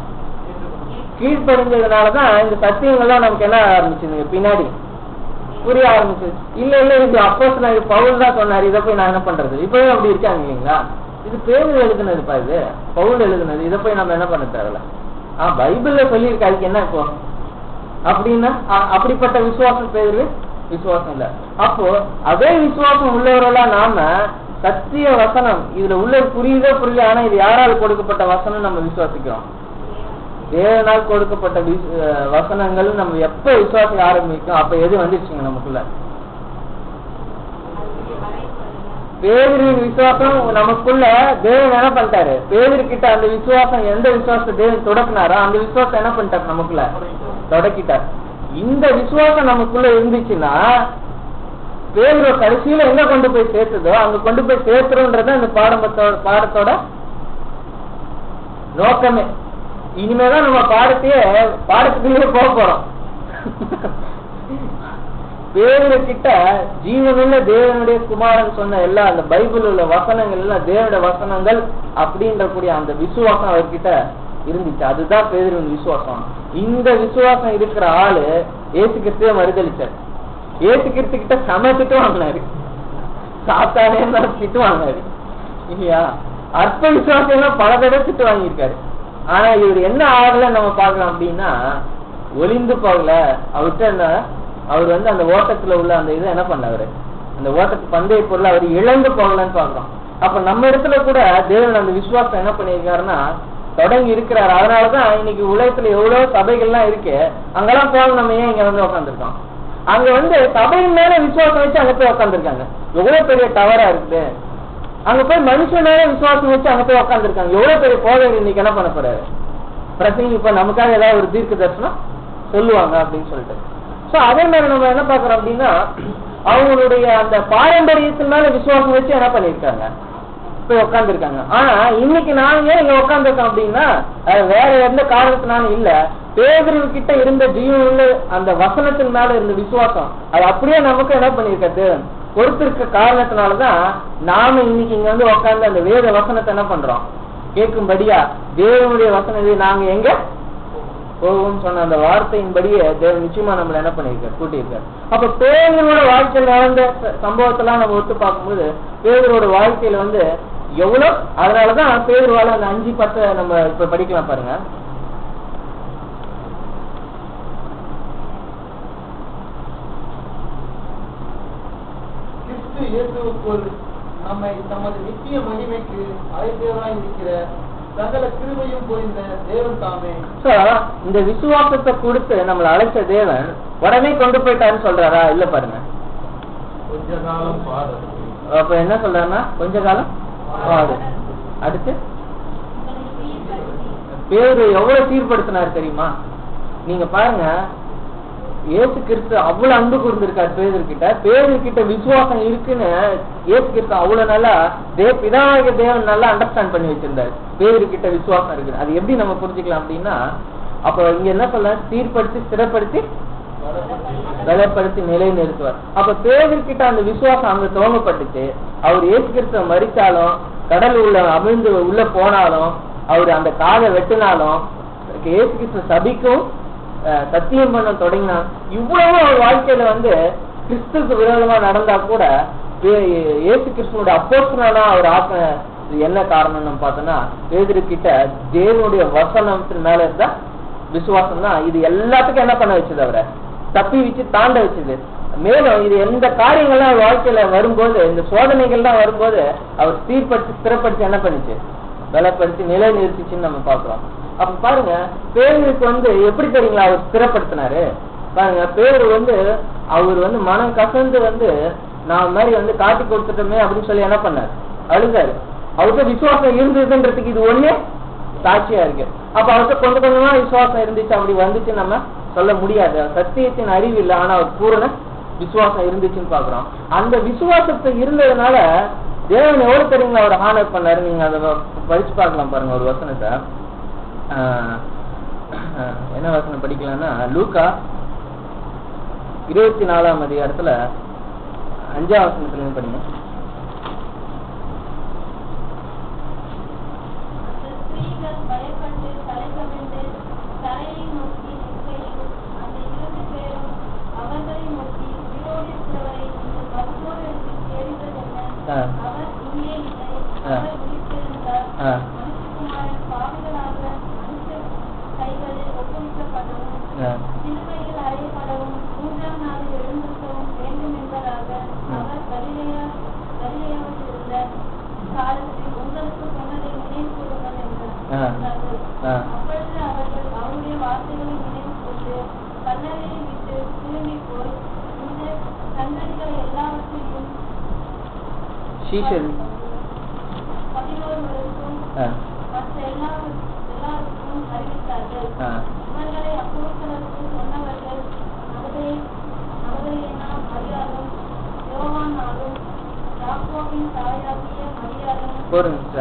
கீழ்ப்படிஞ்சதுனாலதான் இந்த சத்தியங்கள்லாம் நமக்கு என்ன ஆரம்பிச்சுங்க பின்னாடி புரிய ஆரம்பிச்சு. இல்ல இல்ல இது அப்போஸ்தலன் பவுல் தான் சொன்னாரு, இதை போய் நான் என்ன பண்றது, இப்பவே அப்படி இருக்காங்க இல்லைங்களா. இது பேரு எழுதுனதுப்பா, இது பவுல் எழுதுனது, இதை போய் நம்ம என்ன பண்ண தேவையில்ல. பைபிள்ல சொல்லியிருக்க, அதுக்கு என்ன இப்போ அப்படின்னா அப்படிப்பட்ட விசுவாசம் பேரு விசுவாசம் இல்ல. அப்போ அதே விசுவாசம் உள்ளவர்களா நாம சத்திய வசனம் இதுல உள்ள புரியுதோ புரியல, ஆனா இது யாரால் கொடுக்கப்பட்ட வசனம் நம்ம விசுவாசிக்கிறோம், தேவனால் கொடுக்கப்பட்ட வசனங்கள் நம்ம எப்ப விசுவாசிக்க ஆரம்பிக்கும் அப்ப எது வந்துருச்சுங்க நமக்குள்ள, பேரின் விசுவாசம் நமக்குள்ள. தேவன் என்ன பண்ணிட்டாரு, பேரிக்கிட்ட அந்த விசுவாசம் எந்த விசுவாசத்தை தேவன் தொடக்கினாரோ அந்த விசுவாசம் என்ன பண்ணிட்டாரு நமக்குள்ள தொடக்கிட்டார். இந்த விசுவாசம் நமக்குள்ள இருந்துச்சுன்னா பேரு கடைசியில எங்க கொண்டு போய் சேர்த்ததோ அங்க கொண்டு போய் சேர்த்துறோன்றத இந்த பாடத்தோட நோக்கமே. இனிமேதான் நம்ம பாடத்துக்குள்ளே போக போறோம். பேருக்கிட்ட ஜீவனுள்ள தேவனுடைய குமாரன் சொன்ன எல்லா அந்த பைபிள் உள்ள வசனங்கள் எல்லாம் தேவனுடைய வசனங்கள் அப்படின்ற கூடிய அந்த விசுவாசம் அவர்கிட்ட இருந்துச்சு. அதுதான் பேரின் விசுவாசம். இந்த விசுவாசம் இருக்கிற ஆளு ஏசு கிறிஸ்துவை மறுதளிச்சார். ஏசு கிறிஸ்து கிட்ட திட்டு வாங்கினாரு, சாத்தானே திட்டு வாங்கினாரு இல்லையா. அற்ப விசுவாசம் பல தடவை திட்டு வாங்கியிருக்காரு. ஆனா இவர் என்ன ஆகல நம்ம பாக்கலாம் அப்படின்னா ஒளிந்து போகல, அவர்கிட்ட என்ன அவர் வந்து அந்த ஓட்டத்துல உள்ள அந்த இதை என்ன பண்ணாரு, அந்த ஓட்டத்து பந்தய பொருள் அவர் இழந்து போகலன்னு பாக்குறோம். அப்ப நம்ம இடத்துல கூட தேவன் அந்த விசுவாசம் என்ன பண்ணியிருக்காருன்னா தொடங்கி இருக்கிறாரு. அதனாலதான் இன்னைக்கு உலகத்துல எவ்வளவு சபைகள்லாம் இருக்கு, அங்கெல்லாம் போக நம்ம ஏன் இங்க வந்து உட்காந்துருக்கோம். அங்க வந்து சபையின் மேல விசுவாசம் வச்சு அங்க போய் உட்காந்துருக்காங்க. எவ்வளவு பெரிய டவரா இருக்குது, அங்க போய் மனுஷன் மேல விசுவாசம் வச்சு அங்க போய் உட்காந்துருக்காங்க. எவ்வளவு பெரிய போதகர் இன்னைக்கு என்ன பண்ண போறாரு, பிரசங்க இப்ப நமக்காக ஏதாவது ஒரு தீர்க்க தரிசனம் சொல்லுவாங்க அப்படின்னு சொல்லிட்டு. சோ அதே மாதிரி நம்ம என்ன பாக்குறோம் அப்படின்னா அவங்களுடைய அந்த பாரம்பரியத்தின் மேல விசுவாசம் வச்சு என்ன பண்ணிருக்காங்க, போய் உட்காந்துருக்காங்க. ஆனா இன்னைக்கு நாங்க ஏன் இங்க உட்காந்துருக்கோம் அப்படின்னா வேற எந்த காரணத்தினாலும் இல்ல, பேதுரு கிட்ட இருந்த ஜீவனுள்ள அந்த வசனத்தின் மேல இருந்த விசுவாசம் அது அப்படியே நமக்கு என்ன பண்ணிருக்காது பொறுத்திருக்க காரணத்தினாலதான் நாம இன்னைக்கு இங்க வந்து உட்காந்து அந்த வேத வசனத்தை என்ன பண்றோம் கேட்கும்படியா தேவனுடைய வசனம் நாங்க எங்க போகும் சொன்ன அந்த வார்த்தையின்படியே தேவன் நிச்சயமா நம்மள என்ன பண்ணிருக்காரு கூட்டியிருக்காரு. அப்ப பேதரோட வாழ்க்கையில் நடந்த சம்பவத்தெல்லாம் நம்ம ஒத்து பார்க்கும்போது பேதரோட வாழ்க்கையில வந்து எவ்வளவு, அதனாலதான் பேதுருவால அந்த 5:10 நம்ம இப்ப படிக்கலாம் பாருங்க. கிறிஸ்து இயேசுவுக்குள் நம்மை தமது நித்திய மகிமைக்கு அழைத்தவராய் இருக்கிற சகல கிருபையும் புரிந்த தேவன் தாமே. இந்த விசுவாசத்தை கொடுத்து நம்மளை அழைச்ச தேவன் உடனே கொண்டு போயிட்டாருன்னு சொல்றாரா? இல்ல பாருங்க, கொஞ்ச காலம் பாடு. அப்ப என்ன சொல்றாருன்னா கொஞ்ச காலம் பாடு. அடுத்து பேரு எவ்வளவு சீர்படுத்தினார் தெரியுமா? நீங்க பாருங்க, இயேசு கிறிஸ்து அவ்வளவு அன்பு கூர்ந்திருக்காரு பேதுருக்கிட்ட விசுவாசம் இருக்குன்னு இயேசு கிறிஸ்து அவ்வளவு நல்லா பிதாவாகிய தேவன் நல்லா அண்டர்ஸ்டாண்ட் பண்ணி வச்சிருந்தாரு. பேதுருக்கிட்ட விசுவாசம் இருக்கு. அது எப்படி நம்ம புரிஞ்சுக்கலாம் அப்படின்னா, அப்ப இங்க என்ன சொல்ல, சீர்படுத்தி ஸ்திரப்படுத்தி பலப்படுத்தி நிலை நிறுத்துவார். அப்ப பேதுருக்கிட்ட அந்த விசுவாசம் அங்க துவங்கப்பட்டுச்சு. அவர் இயேசு கிறிஸ்துவ மரிச்சாலும் கடல் உள்ள அமிழ்ந்து உள்ள போனாலும் அவர் அந்த காதை வெட்டினாலும் இயேசு கிறிஸ்து சபிக்கும் சத்தியம் பண்ண தொடங்கினா இவ்வளவு அவர் வாழ்க்கையில வந்து கிறிஸ்துக்கு விரோதமா நடந்தா கூட இயேசு கிறிஸ்துவோட அப்போஸ்தலனா அவர் ஆக்க என்ன காரணம் நம்ம பார்த்தோம்னா பேதுருக்கிட்ட தேவனுடைய வசனத்தின் மேல இருந்த விசுவாசம் தான் இது எல்லாத்துக்கும் என்ன பண்ண வச்சது, அவரை தப்பி வச்சு தாண்ட வச்சது. மேலும் இது எந்த காரியங்கள்லாம் அவர் வாழ்க்கையில வரும்போது, இந்த சோதனைகள்லாம் வரும்போது அவர் சீர்படுத்தி ஸ்திரப்படுத்தி என்ன பண்ணிச்சு, பலப்படுத்தி நிலை நிறுத்திச்சுன்னு நம்ம பாக்குறோம். அப்ப பாருங்க பேருக்கு வந்து எப்படி தெரியுங்களா அவர் ஸ்திரப்படுத்தினாரு பாருங்க. பேரு வந்து அவர் வந்து மனம் கசந்து வந்து நான் மாதிரி வந்து காட்டி கொடுத்துட்டோமே அப்படின்னு சொல்லி என்ன பண்ணாரு, அழுதாரு. அவருக்கு விசுவாசம் இருந்ததுன்றதுக்கு இது ஒண்ணே சாட்சியா இருக்கு. அப்ப அவருக்கு கொஞ்சம் கொஞ்சமா விசுவாசம் இருந்துச்சு, அப்படி வந்துச்சு நம்ம சொல்ல முடியாது. சத்தியத்தின் அறிவு இல்லை, ஆனா அவர் பூரண விசுவாசம் இருந்துச்சுன்னு பாக்குறோம். அந்த விசுவாசத்தை இருந்ததுனால தேவன் எவ்வளவு தெரியுங்களா அவர் ஹானர் பண்ணாரு. நீங்க அதை படிச்சு பார்க்கலாம் பாருங்க ஒரு வசனத்தை. என்ன வசனம் படிக்கலாம்னா லூக்கா 24ஆம் அதிகாரத்துல 5ஆம் வசனத்துல படிங்க.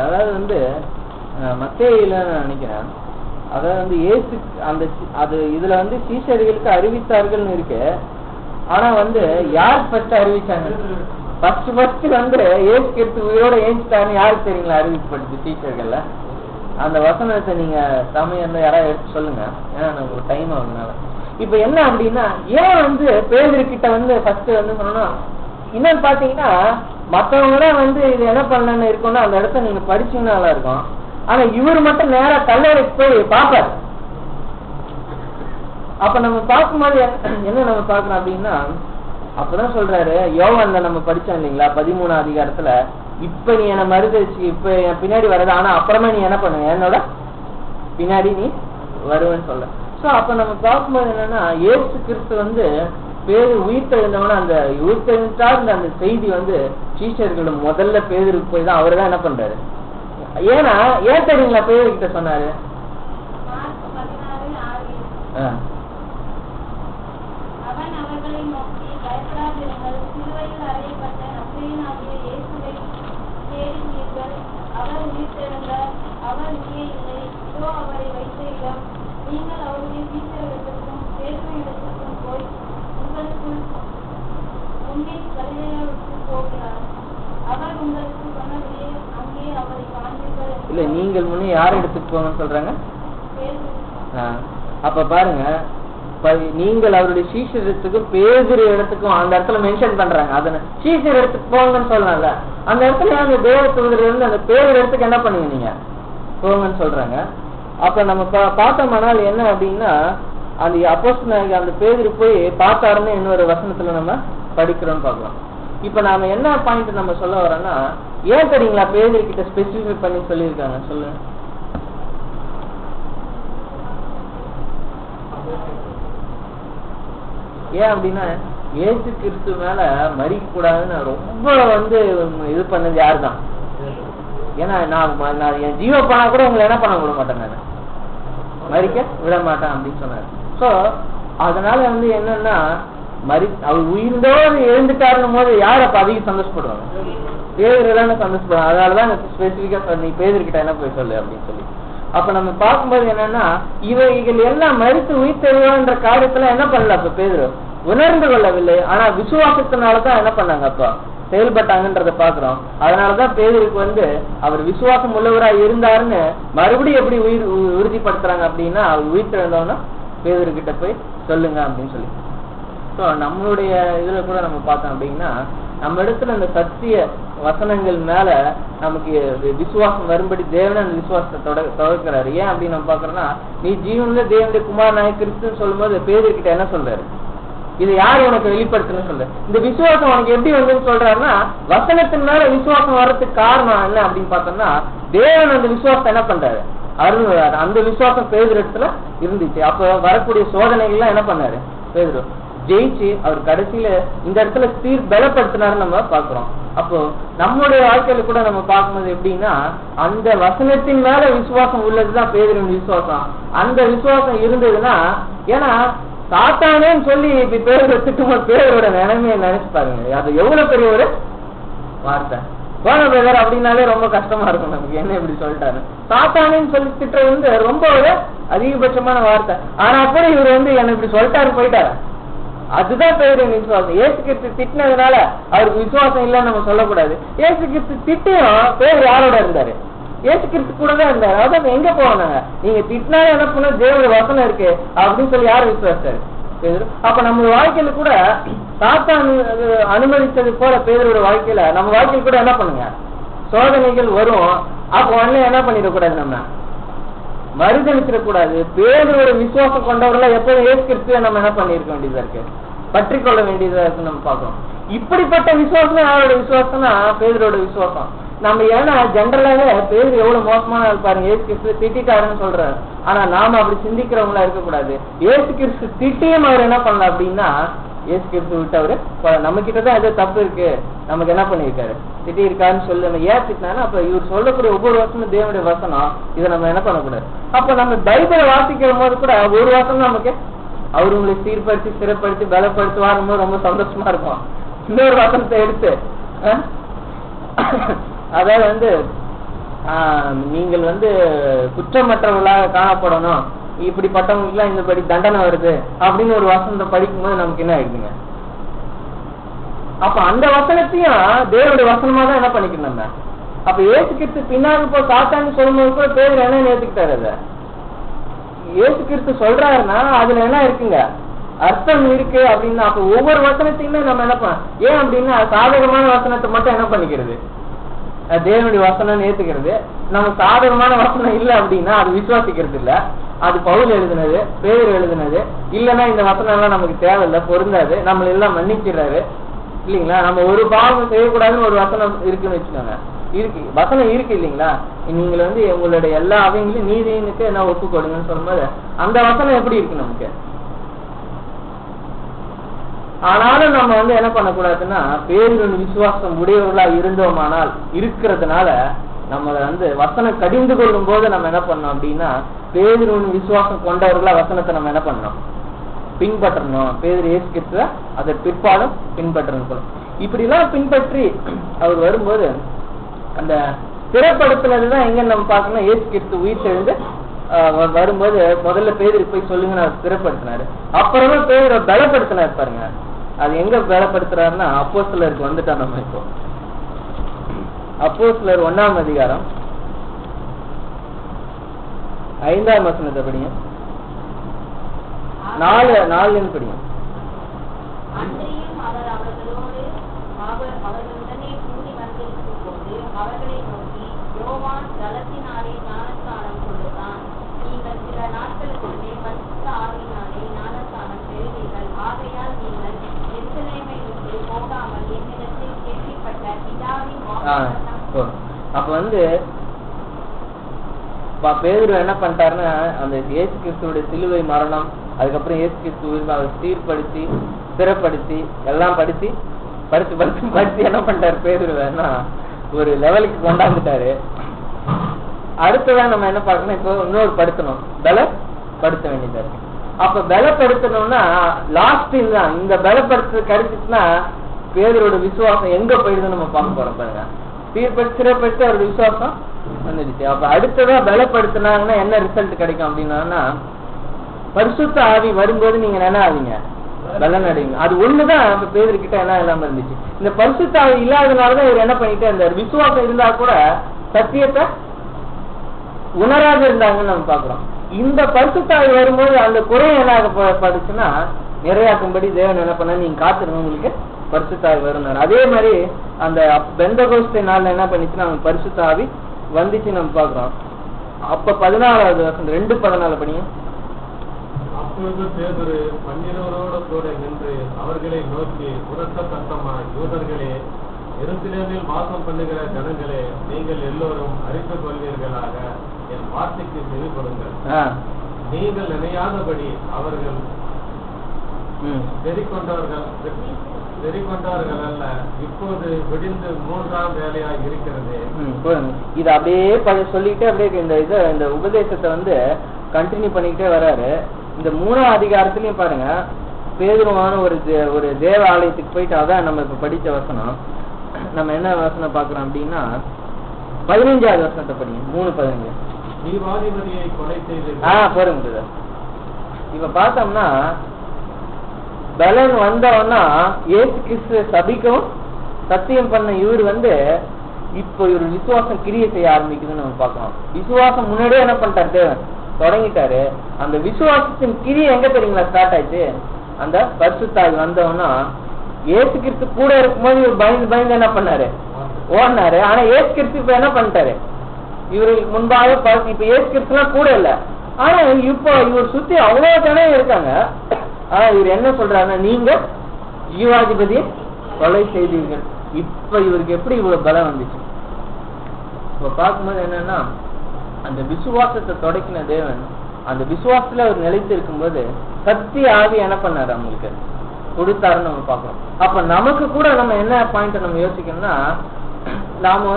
அதாவது வந்து மத்தேயில நினைக்கிறேன், அதாவது வந்து இயேசு அந்த அது இதுல வந்து சீஷர்களுக்கு அறிவித்தார்கள்னு இருக்கு. ஆனா வந்து யார் ஃபர்ஸ்ட் அறிவிச்சாங்க, ஃபர்ஸ்ட் வந்து இயேசு கிறிஸ்து உயிரோட ஏஞ்சிட்டாருன்னு யாருக்கு தெரியுங்களா அறிவிக்கப்பட்டுச்சு சீஷர்கள்ல. அந்த வசனத்தை நீங்க தமிழ் யாராவது எடுத்து சொல்லுங்க, ஏன்னா நமக்கு டைம் ஆகுதுனால. இப்ப என்ன அப்படின்னா ஏன் வந்து பேதுருக்கிட்ட வந்து ஃபர்ஸ்ட் வந்து சொன்னோம்னா, இன்னொன்னு பாத்தீங்கன்னா மற்றவங்க வந்து இது என்ன பண்ணலன்னு இருக்கும்னா அந்த இடத்த நீங்க படிச்சீங்கன்னால இருக்கும். ஆனா இவர் மட்டும் நேரா கல்லறைக்கு போய் பாப்பாரு. அப்ப நம்ம பார்க்கும்போது என்ன நம்ம பார்க்கணும் அப்படின்னா, அப்பதான் சொல்றாரு யோவான்ல நம்ம படிச்சோம் இல்லைங்களா 13ஆம் அதிகாரத்துல, இப்ப நீ என்ன மறுதளிச்சு இப்ப என் பின்னாடி வர்றது, ஆனா அப்புறமா நீ என்ன பண்ணுவ, என்னோட பின்னாடி நீ வருவேன்னு சொல்ல. சோ அப்ப நம்ம பார்க்கும்போது என்னன்னா, இயேசு கிறிஸ்து பேரு உயிர்த்தெழுந்தவன அந்த உயிர்த்தெழுந்தார் அந்த செய்தி சீஷர்களும் முதல்ல பேருக்கு போய் தான் அவரு தான் என்ன பண்றாரு. ஏன்னா ஏன் தெரியுங்களா பேரு கிட்ட சொன்னாரு, அவன் அவர்களை நோக்கி, பயப்படாதிருங்கள், சிலுவையில் அறையப்பட்ட நசரேயனாகிய இயேசுவை தேடுகிறீர்கள். அவர் உயிர்த்தெழுந்தார், அவர் இங்கே இல்லை, இதோ அவரை வைத்த இடம். நீங்கள் அவருடைய சீஷரிடத்திற்கும் பேதுருவிடத்திற்கும் போய் உங்களுக்குள் முன்பின் கலிலேயாவுக்கு போகிறார். அவர் உங்களுக்கு சொன்னபடியே அங்கே அவரை காண்பீர்கள். இல்ல நீங்கள் முன்னே யார் எடுத்துட்டு போங்கன்னு சொல்றாங்க. பேதுரு. அப்ப பாருங்க, நீங்கள் அவருடைய சீஷர் இடத்துக்கும் பேதுரு இடத்துக்கும் அந்த இடத்துல மென்ஷன் பண்றாங்க. அதனை சீஷர் இடத்துக்கு போங்கன்னு சொல்லலாம்ல, அந்த இடத்துல அந்த தேவ தூதர் அந்த பேர் இடத்துக்கு என்ன பண்ணுங்க நீங்க போங்கன்னு சொல்றாங்க. அப்ப நம்ம பார்த்தோம்னால் என்ன அப்படின்னா, அந்த அப்போஸ்தலனாகிய அந்த பேதுரு போய் பார்த்தாருன்னு இன்னொரு வசனத்துல நம்ம படிக்கிறோம்னு பார்க்கலாம். இப்ப நாம என்ன பாயிண்ட் நம்ம சொல்ல வரோம்னா, ஏன் தெரியுங்களா பேதுரு கிட்ட ஸ்பெசிஃபை பண்ணி சொல்லியிருக்காங்க சொல்லுங்க. ஏன் அப்படின்னா, இயேசு கிறிஸ்து மேல மறிக்க கூடாதுன்னு ரொம்ப இது பண்ணது யாருதான். ஏன்னா நான் என் ஜீவ போனா கூட உங்களை என்ன பண்ண விட மாட்டேன், நான் மறிக்க விட மாட்டேன் அப்படின்னு சொன்னாரு. சோ அதனால என்னன்னா, அவர் உயிர்ந்தோடு எழுந்துட்டாருன்னும் போது யார் அப்ப அதிகம் சந்தோஷப்படுவாங்க, பேதுரு தானே சந்தோஷப்படுவாங்க. அதனாலதான் ஸ்பெசிபிக்கா நீ பேதுரு கிட்ட என்ன போய் சொல்லு அப்படின்னு சொல்லி. அப்ப நம்ம பார்க்கும்போது என்னன்னா, இவைகள் எல்லாம் மறித்து உயிர்த்தெழுவான்ற காரியத்துல என்ன பண்ணல அப்ப பேதுரு உணர்ந்து கொள்ளவில்லை. ஆனா விசுவாசத்தினாலதான் என்ன பண்ணாங்க அப்ப செயல்பட்டாங்கன்றத பாக்குறோம். அதனாலதான் பேதுருக்கு அவர் விசுவாசம் உள்ளவராய் இருந்தாருன்னு மறுபடியும் எப்படி உறுதிப்படுத்துறாங்க அப்படின்னா, அவர் உயிர்த்தெழுந்தோன்னா பேதுரு கிட்ட போய் சொல்லுங்க அப்படின்னு சொல்லி. ஸோ நம்மளுடைய இதுல கூட நம்ம பார்த்தோம் அப்படின்னா, நம்ம இடத்துல அந்த சத்திய வசனங்கள் மேல நமக்கு விசுவாசம் வரும்படி தேவன் அந்த விசுவாசத்தை தொடர்க்கிறாரு. ஏன் அப்படின்னு நம்ம பாக்குறோம்னா, நீ ஜீவன்ல தேவனுடைய குமாரனாய் கிறிஸ்துன்னு சொல்லும் போது பேதுரு கிட்ட என்ன சொல்றாரு, இது யாரு உனக்கு வெளிப்படுத்துன்னு சொல்ற, இந்த விசுவாசம் உனக்கு எப்படி வந்துன்னு சொல்றாருன்னா, வசனத்தின் மேல விசுவாசம் வர்றதுக்கு காரணம் என்ன அப்படின்னு பார்த்தோம்னா, தேவன் அந்த விசுவாசத்தை என்ன பண்றாரு அருள்வாரு. அந்த விசுவாசம் பேதுரு இடத்துல இருந்துச்சு. அப்ப வரக்கூடிய சோதனைகள்லாம் என்ன பண்ணாரு பேதுரு ஜெயிச்சு அவர் கடைசியில இந்த இடத்துல பலப்படுத்தினாருன்னு நம்ம பாக்குறோம். அப்போ நம்மளுடைய வாழ்க்கையில கூட நம்ம பார்க்கும்போது எப்படின்னா, அந்த வசனத்தின் மேல விசுவாசம் உள்ளதுதான் பேதுருவின் விசுவாசம். அந்த விசுவாசம் இருந்ததுன்னா, ஏன்னா சாத்தானேன்னு சொல்லி இப்ப பேர் திட்டும்போது பேரோட நிலைமையை நினைச்சு பாருங்க, அது எவ்வளவு பெரிய ஒரு வார்த்தை. போன பேர் அப்படின்னாலே ரொம்ப கஷ்டமா இருக்கும் நமக்கு, என்ன இப்படி சொல்லிட்டாரு சாத்தானேன்னு சொல்லி திட்டுறது ரொம்ப ஒரு அதிகபட்சமான வார்த்தை. ஆனா கூட இவர் என்ன இப்படி சொல்லிட்டாரு போயிட்டாரு, அதுதான் பேரு விசுவாசம். ஏசு கிறிஸ்து திட்டினதுனால அவருக்கு விசுவாசம் இல்லைன்னு நம்ம சொல்லக்கூடாது. ஏசு கிறிஸ்து திட்டியும் பேர் யாரோட இருந்தாரு, ஏசு கிறிஸ்து கூட தான் இருந்தாரு. அதான் எங்க போனாங்க, நீங்க திட்டினாலும் என்ன பண்ண தேவனுடைய வசனம் இருக்கு அப்படின்னு சொல்லி யாரும் விசுவாசாரு பேதுரு. அப்ப நம்ம வாழ்க்கையில கூட சாத்தான் அனுமதிச்சது போல பேதுருவோட வாழ்க்கையில நம்ம வாழ்க்கையில கூட என்ன பண்ணுங்க சோதனைகள் வரும். அப்ப என்ன பண்ணிடக்கூடாது, நம்ம மறுதளிச்சிடக்கூடாது. பேதுருவோட விசுவாசம் கொண்டவர்கள் எப்போதும் இயேசு கிறிஸ்துவை நம்ம என்ன பண்ணிருக்க வேண்டியதா இருக்கு, பற்றி கொள்ள வேண்டியதா இருக்கு நம்ம பார்க்கணும். இப்படிப்பட்ட விசுவாசம் யாரோட விசுவாசம்னா பேதுருவோட விசுவாசம். நம்ம ஏன்னா ஜென்ரலாவே பேரு எவ்வளவு மோசமான பாருங்க, ஏசு கிறிஸ்து திட்டாருன்னு சொல்றாரு. ஆனா நாம அப்படி சிந்திக்கிறவங்களா இருக்கக்கூடாது. ஏசு கிறிஸ்து திட்டியும் அவர் என்ன பண்ணல அப்படின்னா, ஏசு கிறிஸ்து விட்டு அவரு நம்ம கிட்டதான் ஏதோ தப்பு இருக்கு, நமக்கு என்ன பண்ணிருக்காரு திட்டி இருக்காருன்னு சொல்லி நம்ம ஏன் திட்டினாலும், அப்ப இவர் சொல்லக்கூடிய ஒவ்வொரு வருஷமும் தேவனுடைய வசனம், இதை நம்ம என்ன பண்ணக்கூடாது. அப்ப நம்ம பைபிளை வாசிக்கிற போது கூட ஒரு வருஷம் நமக்கு அவரு உங்களை சீர்படுத்தி சிறப்படுத்தி பலப்படுத்துவாரும் போது ரொம்ப சந்தோஷமா இருக்கும். இன்னொரு வசனத்தை எடுத்து அதாவது நீங்கள் குற்றமற்றவர்களாக காணப்படணும், இப்படிப்பட்டவங்களுக்கு எல்லாம் இந்தபடி தண்டனை வருது அப்படின்னு ஒரு வசனத்தை படிக்கும் போது நமக்கு என்ன ஆயிடுதுங்க. அப்ப அந்த வசனத்தையும் தேவனுடைய வசனமா தான் என்ன பண்ணிக்கணும் நம்ம. அப்ப ஏசு கிறிஸ்து பின்னாடி இப்போ சாத்தான்னு சொல்லும்போது கூட பேர் என்ன ஏத்துக்கிட்டாரு, அத ஏசு கிறிஸ்து சொல்றாருன்னா அதுல என்ன இருக்குங்க அர்த்தம் இருக்கு அப்படின்னா. அப்ப ஒவ்வொரு வசனத்தையுமே நம்ம என்ன பண்ண, ஏன் அப்படின்னா சாதகமான வசனத்தை மட்டும் என்ன பண்ணிக்கிறது தேவனுடைய வசனம் ஏத்துக்கிறது. நம்ம சாதகமான வசனம் இல்லை அப்படின்னா அது விசுவாசிக்கிறது இல்ல. அது பவுல் எழுதுனது, பேர் எழுதுனது இல்லைன்னா இந்த வசனம் எல்லாம் நமக்கு தேவையில்லை, பொருந்தாது, நம்மள எல்லாம் மன்னிக்கிறாரு இல்லைங்களா. நம்ம ஒரு பாவம் செய்யக்கூடாதுன்னு ஒரு வசனம் இருக்குன்னு வச்சுக்கோங்க, இருக்கு வசனம் இருக்கு இல்லைங்களா. நீங்கள் உங்களுடைய எல்லா அவைங்களையும் நீதினுக்கு என்ன ஒப்பு கொடுங்கன்னு சொல்லும்போது அந்த வசனம் எப்படி இருக்கு நமக்கு. ஆனாலும் நம்ம என்ன பண்ணக்கூடாதுன்னா பேரின் விசுவாசம் உடையவர்களா இருந்தோமானால் இருக்கிறதுனால நம்ம வசனம் கடிந்து கொள்ளும் போது நம்ம என்ன பண்ணோம் அப்படின்னா பேரின் விசுவாசம் கொண்டவர்களா வசனத்தை நம்ம என்ன பண்ணணும், பின்பற்றணும். பேர் இயேசு கிறிஸ்துவ அதை பிற்பாடும் பின்பற்றணும். இப்படி எல்லாம் பின்பற்றி அவர் வரும்போது அந்த திறப்படுத்தினதுதான் எங்க நம்ம பார்க்கணும். இயேசு கிறிஸ்து உயிர் தெழுந்து வரும்போது முதல்ல பேருக்கு போய் சொல்லுங்க நான் திறப்படுத்தினாரு. அப்புறமா பேரை பலப்படுத்தினாரு பாருங்க. அது எங்க பலப்படுத்துறாருன்னா அப்போஸ்தலருக்கு வந்துட்டோம் நம்ம. இப்போ அப்போஸ்தலர் 1ஆம் அதிகாரம் 5ஆம் வசனத்தை படிங்க, 4 படிங்க. அவர்களுடனே கூடி வந்திருக்கும் போது அவர்களை நோக்கி யோவான் ஜலத்தினாலே ஞானஸ்நானம் கொடுத்தான். நீங்கள் சில நாட்களுக்கு முன்னே பரிசுத்த ஆவியினாலே ஞானஸ்நானம் பெறுவீர்கள். ஆகையால் நீங்கள் எருசலேமை விட்டு போகாமல் என்னிடத்தில் கேள்விப்பட்ட பிதாவின் வாக்குத்தத்தம். அப்ப பேதுரு என்ன பண்ணிட்டாருன்னா அந்த இயேசு கிறிஸ்துவோட சிலுவை மரணம், அதுக்கப்புறம் இயேசு கிறிஸ்துவ அவர் சீர்படுத்தி ஸ்திரப்படுத்தி எல்லாம் படிச்சு என்ன பண்ணிட்டாரு பேதுருவேன்னா ஒரு லெவலுக்கு கொண்டாந்துட்டாரு. அடுத்ததான் நம்ம என்ன பார்க்கணும், இப்போ இன்னொரு படுத்தணும், பலப்படுத்த வேண்டியதா இருக்கு. அப்ப பலப்படுத்தணும்னா லாஸ்ட் தான் இந்த பலப்படுத்த கிடைச்சிச்சுன்னா பேதரோட விசுவாசம் எங்க போயிடுதுன்னு நம்ம பார்க்க போறோம் பாருங்க. சீர்படுத்தி அவரோட விசுவாசம் வந்துடுச்சு. அப்ப அடுத்ததா பலப்படுத்தினாங்கன்னா என்ன ரிசல்ட் கிடைக்கும் அப்படின்னா பரிசுத்த ஆவி வரும்போது நீங்க என்ன ஆவீங்க, பலன் அடைவீங்க. அது ஒண்ணுதான் பேதர்கிட்ட என்ன இல்லாம இருந்துச்சு. இந்த பரிசுத்த ஆவி இல்லாதனாலதான் இவர் என்ன பண்ணிட்டு அந்த விசுவாசம் இருந்தா கூட சத்தியத்தை உணராத இருந்தாங்கன்னு நம்ம பாக்குறோம். இந்த பரிசுத்த ஆவி வரும்போது அந்த குறை என்ன படுச்சுன்னா நிறையாக்கும்படி தேவன் என்ன பண்ண, நீங்க காத்துருங்க உங்களுக்கு பரிசுத்த ஆவி வரும்னாரு. அதே மாதிரி அந்த பெந்தகோஸ்தே நாள்ல என்ன பண்ணிச்சுன்னா அவங்க பரிசுத்த ஆவி வந்துச்சு நம்ம பாக்குறோம். அப்ப 14வது வசனம் 2:14 படிங்க. அப்பொழுது பேதுரு 12 கூட நின்று அவர்களை நோக்கி உரத்த சத்தமாய், யூதர்களே, எருசலேமில் வாசம் பண்ணுகிற ஜனங்களே, நீங்கள் எல்லோரும் அறிந்து கொள்வீர்களாக என் வார்த்தைக்கு செவி கொடுங்கள். நீங்கள் நினையாதபடி அவர்கள் வெறிக்கொண்டவர்கள் அல்ல, இப்போது விடிந்து 3ஆம் வேலையாய் இருக்கிறது. இது அப்படியே சொல்லிட்டு அப்படியே இந்த உபதேசத்தை கண்டினியூ பண்ணிக்கிட்டே வர்றாரு. இந்த 3ஆம் அதிகாரத்திலயும் பாருங்க பேதுருவான ஒரு தேவ ஆலயத்துக்கு போயிட்டு, அதான் நம்ம இப்ப படிச்ச வசனம். நம்ம என்ன வசனம் பாக்குறோம் அப்படின்னா 15வது வசனத்தை படிங்க, 3:15. நீதிபதியை கொலை செய்து போருங்க. இப்ப பார்த்தோம்னா பலன் வந்தவன்னா இயேசு கிறிஸ்துவ சபிக்கவும் சத்தியம் பண்ண இவர் இப்போ இவர் விசுவாசம் கிரியை செய்ய ஆரம்பிக்குதுன்னு நம்ம பார்க்கலாம். விசுவாசம் முன்னாடியே என்ன பண்ணிட்டாரு, தேவன் தொடங்கிட்டாரு. அந்த விசுவாசத்தின் கிரியை எங்க தெரியுங்களா ஸ்டார்ட் ஆயிடுச்சு, அந்த பரிசுத்த ஆவி வந்தவனா இயேசு கிறிஸ்து கூட இருக்கும்போது இவர் பயந்து என்ன பண்ணாரு, ஓடினாரு. ஆனா இயேசு கிறிஸ்து இப்ப என்ன பண்ணிட்டாரு, இவருக்கு முன்பாக இப்ப இயேசு கிறிஸ்துலாம் கூட இல்ல, ஆனா இப்போ இவர் சுத்தி அவ்வளவு தானே இருக்காங்க. ஆனா இவர் என்ன சொல்றாருன்னா நீங்க ஜீவாதிபதியை கொலை செய்தீர்கள். இப்ப இவருக்கு எப்படி இவ்வளவு பலம் வந்துச்சு இப்ப பார்க்கும்போது என்னன்னா அந்த விசுவாசத்தை தொடக்கின தேவன் அந்த விசுவாசத்துல அவர் நிலைத்து இருக்கும்போது சத்திய ஆவி என்ன பண்ணாரு அவங்களுக்கு கொடுத்தாருன்னு நம்ம பார்க்கிறோம். அப்ப நமக்கு கூட நம்ம என்ன பாயிண்ட் நம்ம யோசிக்கணும்னா, நாம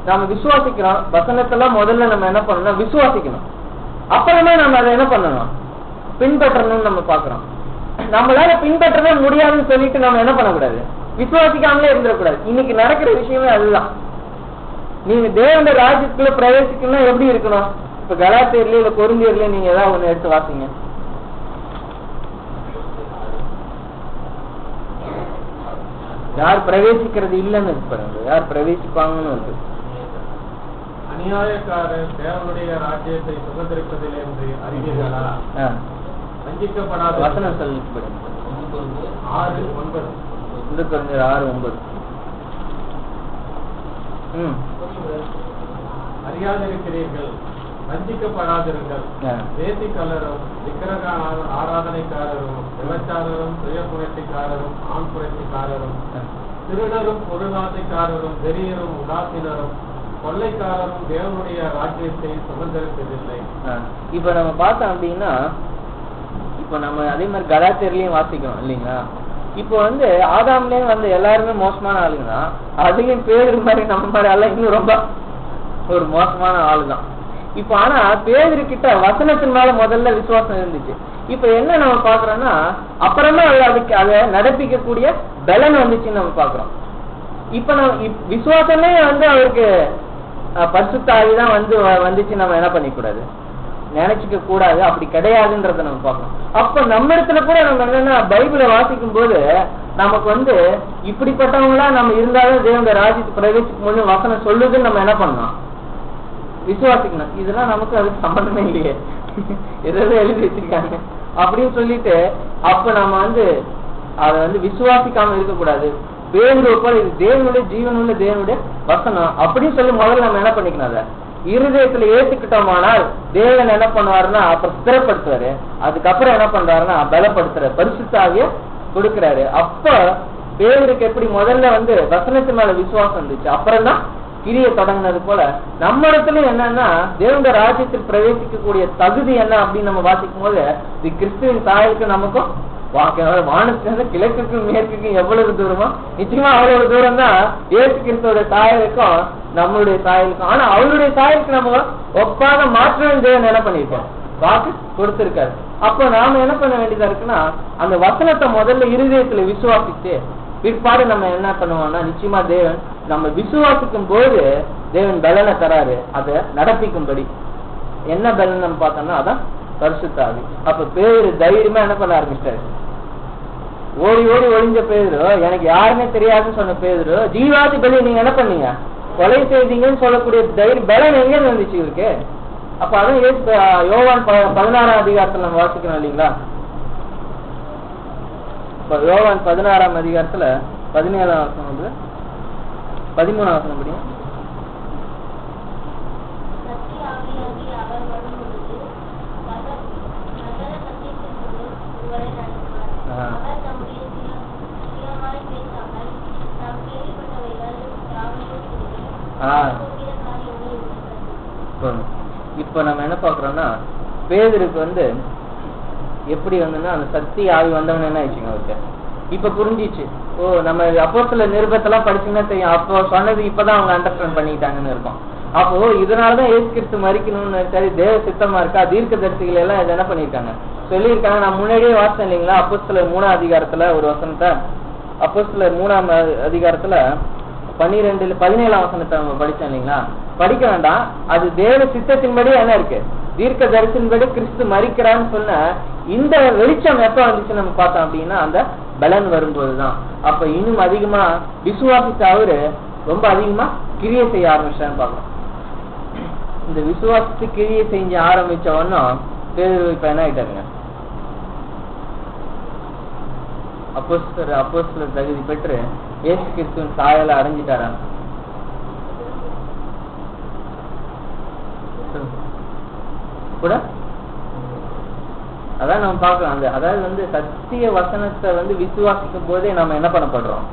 நாம விசுவாசிக்கிறோம், வசனத்தெல்லாம் முதல்ல நம்ம என்ன பண்ணணும், விசுவாசிக்கணும். அப்புறமே நம்ம அதை என்ன பண்ணணும், பின்பற்றணும்னு நம்ம பாக்குறோம். நம்மளால பின்பற்றவே முடியாதுன்னு சொல்லிட்டு நம்ம என்ன பண்ணக்கூடாது, விசுவாசிக்காமலே இருந்துடக்கூடாது. இன்னைக்கு நடக்கிற விஷயமே அதுதான். நீங்க தேவனுடைய ராஜ்யத்துக்குள்ள பிரவேசிக்கணும்னா எப்படி இருக்கணும், இப்ப கலாத்தியர்லயே இல்ல கொரிந்தியர்லயே நீங்க ஏதாவது ஒண்ணு எடுத்து வாசிங்க. யார் பிரவேசிக்கிறது இல்லைன்னு இருக்கு, யார் பிரவேசிப்பாங்கன்னு இருக்கு. அநியாயக்காரர் தேவனுடைய ராஜ்யத்தை சுதந்திரிப்பதில் என்று அறிவீர்களா? வஞ்சிக்கப்படாத வசனம் சொல்லி 6:9. 6:9. அறியாதிருக்கிறீர்கள், வஞ்சிக்கப்படாதிருங்கள். வேசிக்கல்லரும் விக்கிரக ஆராதனைக்காரரும் விபச்சாரரும் சுய புரட்சிக்காரரும் ஆண் புரட்சிக்காரரும் திருடரும் பொருளாசைக்காரரும் வெறியரும் உதாசீனரும் கொள்ளைக்காரரும் தேவனுடைய ராஜ்யத்தை சுதந்திரிப்பதில்லை. இப்ப நம்ம பார்த்தோம் அப்படின்னா, இப்ப நம்ம அதே மாதிரி கலாச்சாரலையும் வாசிக்கிறோம் இல்லைங்களா. இப்போ ஆதாம்லயும் எல்லாருமே மோசமான ஆளுங்கன்னா, அதுலயும் பேரு மாதிரி நம்ம மாதிரி எல்லாம் இன்னும் ரொம்ப ஒரு மோசமான ஆளுதான். இப்ப ஆனா பேரு கிட்ட வசனத்தின் மேல முதல்ல விசுவாசம் இருந்துச்சு. இப்ப என்ன நம்ம பாக்குறோம்னா, அப்புறமா அதுக்கு அதை நடப்பிக்க கூடிய பலன் வந்துச்சுன்னு நம்ம பாக்குறோம். இப்ப நம்ம விசுவாசமே அவருக்கு பரிசுத்த ஆவிதான் வந்துச்சு நம்ம என்ன பண்ணிக்கூடாது, நினைச்சுக்க கூடாது. அப்படி கிடையாதுன்றத நம்ம பார்க்கணும். அப்ப நம்ம இடத்துல கூட நம்ம என்னன்னா, பைபிளை வாசிக்கும் போது நமக்கு இப்படிப்பட்டவங்களா நம்ம இருந்தாலும் தேவனுடைய ராஜ்யத்துக்கு பிரவேசிக்கும் போது வசனம் சொல்லுதுன்னு நம்ம என்ன பண்ணணும், விசுவாசிக்கணும். இதெல்லாம் நமக்கு அதுக்கு சம்பந்தமே இல்லையே, எதாவது எழுதி வச்சிருக்காங்க அப்படின்னு சொல்லிட்டு அப்ப நம்ம அதை விசுவாசிக்காம இருக்கக்கூடாது. பேதுருவை போல இது தேவனுடைய ஜீவனுள்ள தேவனுடைய வசனம் அப்படின்னு சொல்லி முதல்ல நம்ம என்ன பண்ணிக்கணும், அதை இருதயத்துல ஏத்துக்கிட்டோமானால் தேவன் என்ன பண்ணுவாருன்னா அப்புறம் ஸ்திரப்படுத்துவாரு. அதுக்கப்புறம் என்ன பண்றாருன்னா பலப்படுத்துற பரிசுத்த ஆவியை கொடுக்கிறாரு. அப்ப பேதுருக்கு எப்படி முதல்ல வசனத்து மேல விசுவாசம் இருந்துச்சு, அப்புறம் தான் கிரியை தொடங்கினது போல நம்ம இடத்துல என்னன்னா தேவனுடைய ராஜ்யத்தில் பிரவேசிக்க கூடிய தகுதி என்ன அப்படின்னு நம்ம வாசிக்கும் போது, இது கிறிஸ்துவின் சாயலுக்கு நமக்கும் வானத்திலிருந்து கிழக்குக்கும் மேற்குக்கும் எவ்வளவு தூரமோ நிச்சயமா அவ்வளவு தூரம் தான் ஏசு கிறிஸ்துவோட சாயலுக்கும் நம்மளுடைய சாயலுக்கும். ஆனா அவருடைய சாயலுக்கு நம்ம ஒப்பாக மாற்றம் தேவன் என்ன பண்ணிருக்கோம், வாக்கு கொடுத்திருக்காரு. அப்ப நாம என்ன பண்ண வேண்டியதா இருக்குன்னா, அந்த வசனத்தை முதல்ல இருதயத்துல விசுவாசிச்சு பிற்பாடு நம்ம என்ன பண்ணுவோம்னா, நிச்சயமா தேவன் நம்ம விசுவாசிக்கும் போது தேவன் பலனை தராரு அதை நடப்பிக்கும்படி. என்ன பலன் நம்ம பார்த்தோம்னா அதான் பரிசுத்த ஆவி. அப்ப பேரு தைரியமா என்ன பண்ண ஆரம்பிச்சாரு, ஓடி ஓடி ஒளிஞ்ச பேதுரு, எனக்கு யாருமே தெரியாதுன்னு சொன்ன பேதுரு ஜீவாதி பலி நீங்க என்ன பண்ணீங்க, கொலை செய்தீங்கன்னு சொல்லக்கூடிய தைரியம் பலன் எங்க வந்துச்சு இருக்கு. அப்ப அதான் யோவான் 16ஆம் அதிகாரத்துல நம்ம வாசிக்கணும் இல்லைங்களா. இப்ப யோவான் 16ஆம் அதிகாரத்துல 17ஆம் வசனம் 13ஆம் வசனம் படிங்க. இப்ப நம்ம என்ன பாக்குறோம்னா, பேதுருக்கு எப்படி அந்த சக்தி ஆவி வந்தவன் என்ன ஆயிடுச்சுங்க அவருக்கு இப்ப புரிஞ்சிச்சு. ஓ நம்ம அப்போஸ்தலர் நிருபத்தெல்லாம் படிச்சீங்கன்னா தெரியும், அப்போ சொன்னது இப்பதான் அவங்க அண்டர்ஸ்டாண்ட் பண்ணிக்கிட்டாங்கன்னு இருக்கும். அப்போ இதனாலதான் இயேசு கிறிஸ்து மரிக்கணும்னு சரி தேவ சித்தமா இருக்கா, தீர்க்க தரிசிகள் எல்லாம் இதை என்ன பண்ணிருக்காங்க சொல்லியிருக்காங்க. நான் முன்னாடியே வாசிச்சேன் இல்லைங்களா, அப்போஸ்தலர் 3ஆம் அதிகாரத்துல ஒரு வசனத்தை, அப்போஸ்தலர் 3ஆம் அதிகாரத்துல 17ஆம் வசனத்தை நம்ம படிச்சோம் இல்லைங்களா. படிக்க வேண்டாம், அது தேவ சித்தத்தின்படி என்ன இருக்கு, தீர்க்க தரிசனப்படி கிறிஸ்து மரிக்கிறான்னு சொன்ன இந்த வெளிச்சம் எப்ப வந்துச்சு நம்ம பார்த்தோம் அப்படின்னா அந்த பலன் வரும்போதுதான். அப்ப இன்னும் அதிகமா விசுவாசிச்ச அவரு ரொம்ப அதிகமா கிரியை செய்ய ஆரம்பிச்சான்னு பார்க்கலாம். இந்த விசுவாசித்து கிரியை செஞ்ச ஆரம்பிச்சவன்னா பேதுரு இப்ப என்ன ஆயிட்டாருங்க, அப்போஸ்தலர் தகுதி பெற்று இயேசு கிறிஸ்துவின் சாயலை அடைஞ்சிட்டாரா. கூட அதான் நம்ம பார்க்கலாம். அதாவது சத்திய வசனத்தை விசுவாசிக்கும் போதே நம்ம என்ன பண்ணப்படுறோம்,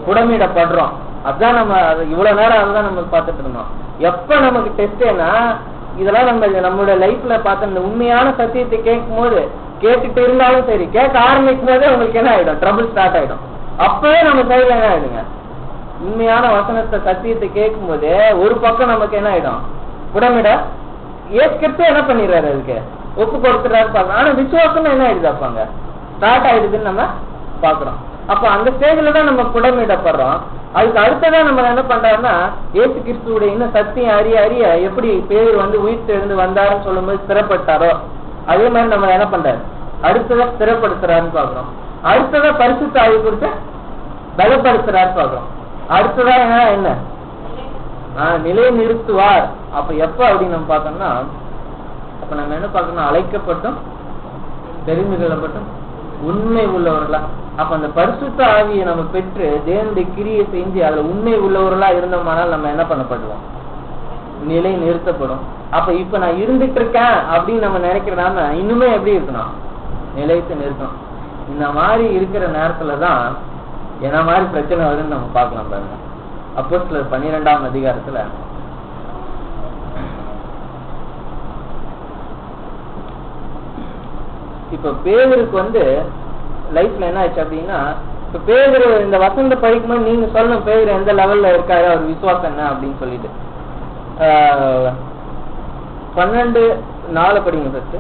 புடமிடப்படுறோம். அதான் நம்ம இவ்வளவு நேரம் அதுதான் நம்ம பார்த்துட்டு இருந்தோம். எப்ப நமக்கு டெஸ்ட்னா இதெல்லாம் நம்மளுடைய லைஃப்ல பார்த்த இந்த உண்மையான சத்தியத்தை கேட்கும் போது, கேட்டுட்டு இருந்தாலும் சரி கேட்க ஆரம்பிக்கும் போதே உங்களுக்கு என்ன ஆயிடும், ட்ரபிள் ஸ்டார்ட் ஆயிடும். அப்பவே நம்ம சைடுல என்ன ஆயிடுங்க, உண்மையான வசனத்தை சத்தியத்தை கேட்கும் போது ஒரு பக்கம் நமக்கு என்ன ஆயிடும், புடமிட ஏற்கனவே என்ன பண்ணிடுறாரு, அதுக்கு ஒப்பு கொடுத்துறாரு பாக்கலாம். ஆனா விசுவாசம் என்ன ஆயிடுது, அப்பாங்க ஸ்டார்ட் ஆயிடுதுன்னு நம்ம பாக்குறோம். அப்ப அந்த ஸ்டேஜ்ல தான் நம்ம புடமிடப்படுறோம். அதுக்கு அடுத்ததான் நம்ம என்ன பண்றோம்னா, இயேசு கிறிஸ்துவோட இன்னும் சத்தியம் அறிய அறிய எப்படி பேர் உயிர் எழுந்து வந்தாருன்னு சொல்லும் போது ஸ்திரப்பட்டாரோ அதே மாதிரி நம்ம என்ன பண்றாரு, அடுத்ததா ஸ்திரப்படுத்துறாருன்னு பாக்குறோம். அடுத்ததா பரிசுத்த ஆவி கொடுத்து பலப்படுத்துறாரு பாக்குறோம். அடுத்ததா என்ன நிலை நிறுத்துவார். அப்ப எப்ப அப்படின்னு நம்ம பார்த்தோம்னா, அப்ப நம்ம என்ன பார்க்கணும், அழைக்கப்பட்டும் தெரிந்து கொள்ளப்பட்டும் உண்மை உள்ளவர்களா. அப்ப அந்த பரிசுத்த ஆவியை நம்ம பெற்று தேவனுடைய கிரியை செஞ்சு அதுல உண்மை உள்ளவர்களா இருந்தோம்னால் நம்ம என்ன பண்ணப்படுவோம்? நிலை நிறுத்தப்படும். அப்ப இப்ப நான் இருந்துட்டு இருக்கேன் அப்படின்னு நம்ம நினைக்கிறதாம இன்னுமே எப்படி இருக்கணும்? நிலைத்து நிறுத்தணும். இந்த மாதிரி இருக்கிற நேரத்துலதான் என்ன மாதிரி பிரச்சனை வருதுன்னு நம்ம பார்க்கலாம் பாருங்க. அப்போஸ்தலர் 12ஆம் அதிகாரத்துல இப்ப பேதுருக்கு லைஃப்ல என்ன ஆச்சு அப்படின்னா, இப்ப பேதுரு இந்த வசந்த படிக்கும்போது நீங்க சொல்லணும் பேதுரு எந்த லெவல்ல இருக்காரு, அவர் விசுவாசம் என்ன அப்படின்னு சொல்லிட்டு 12:4 படிங்க ஃபர்ஸ்ட்.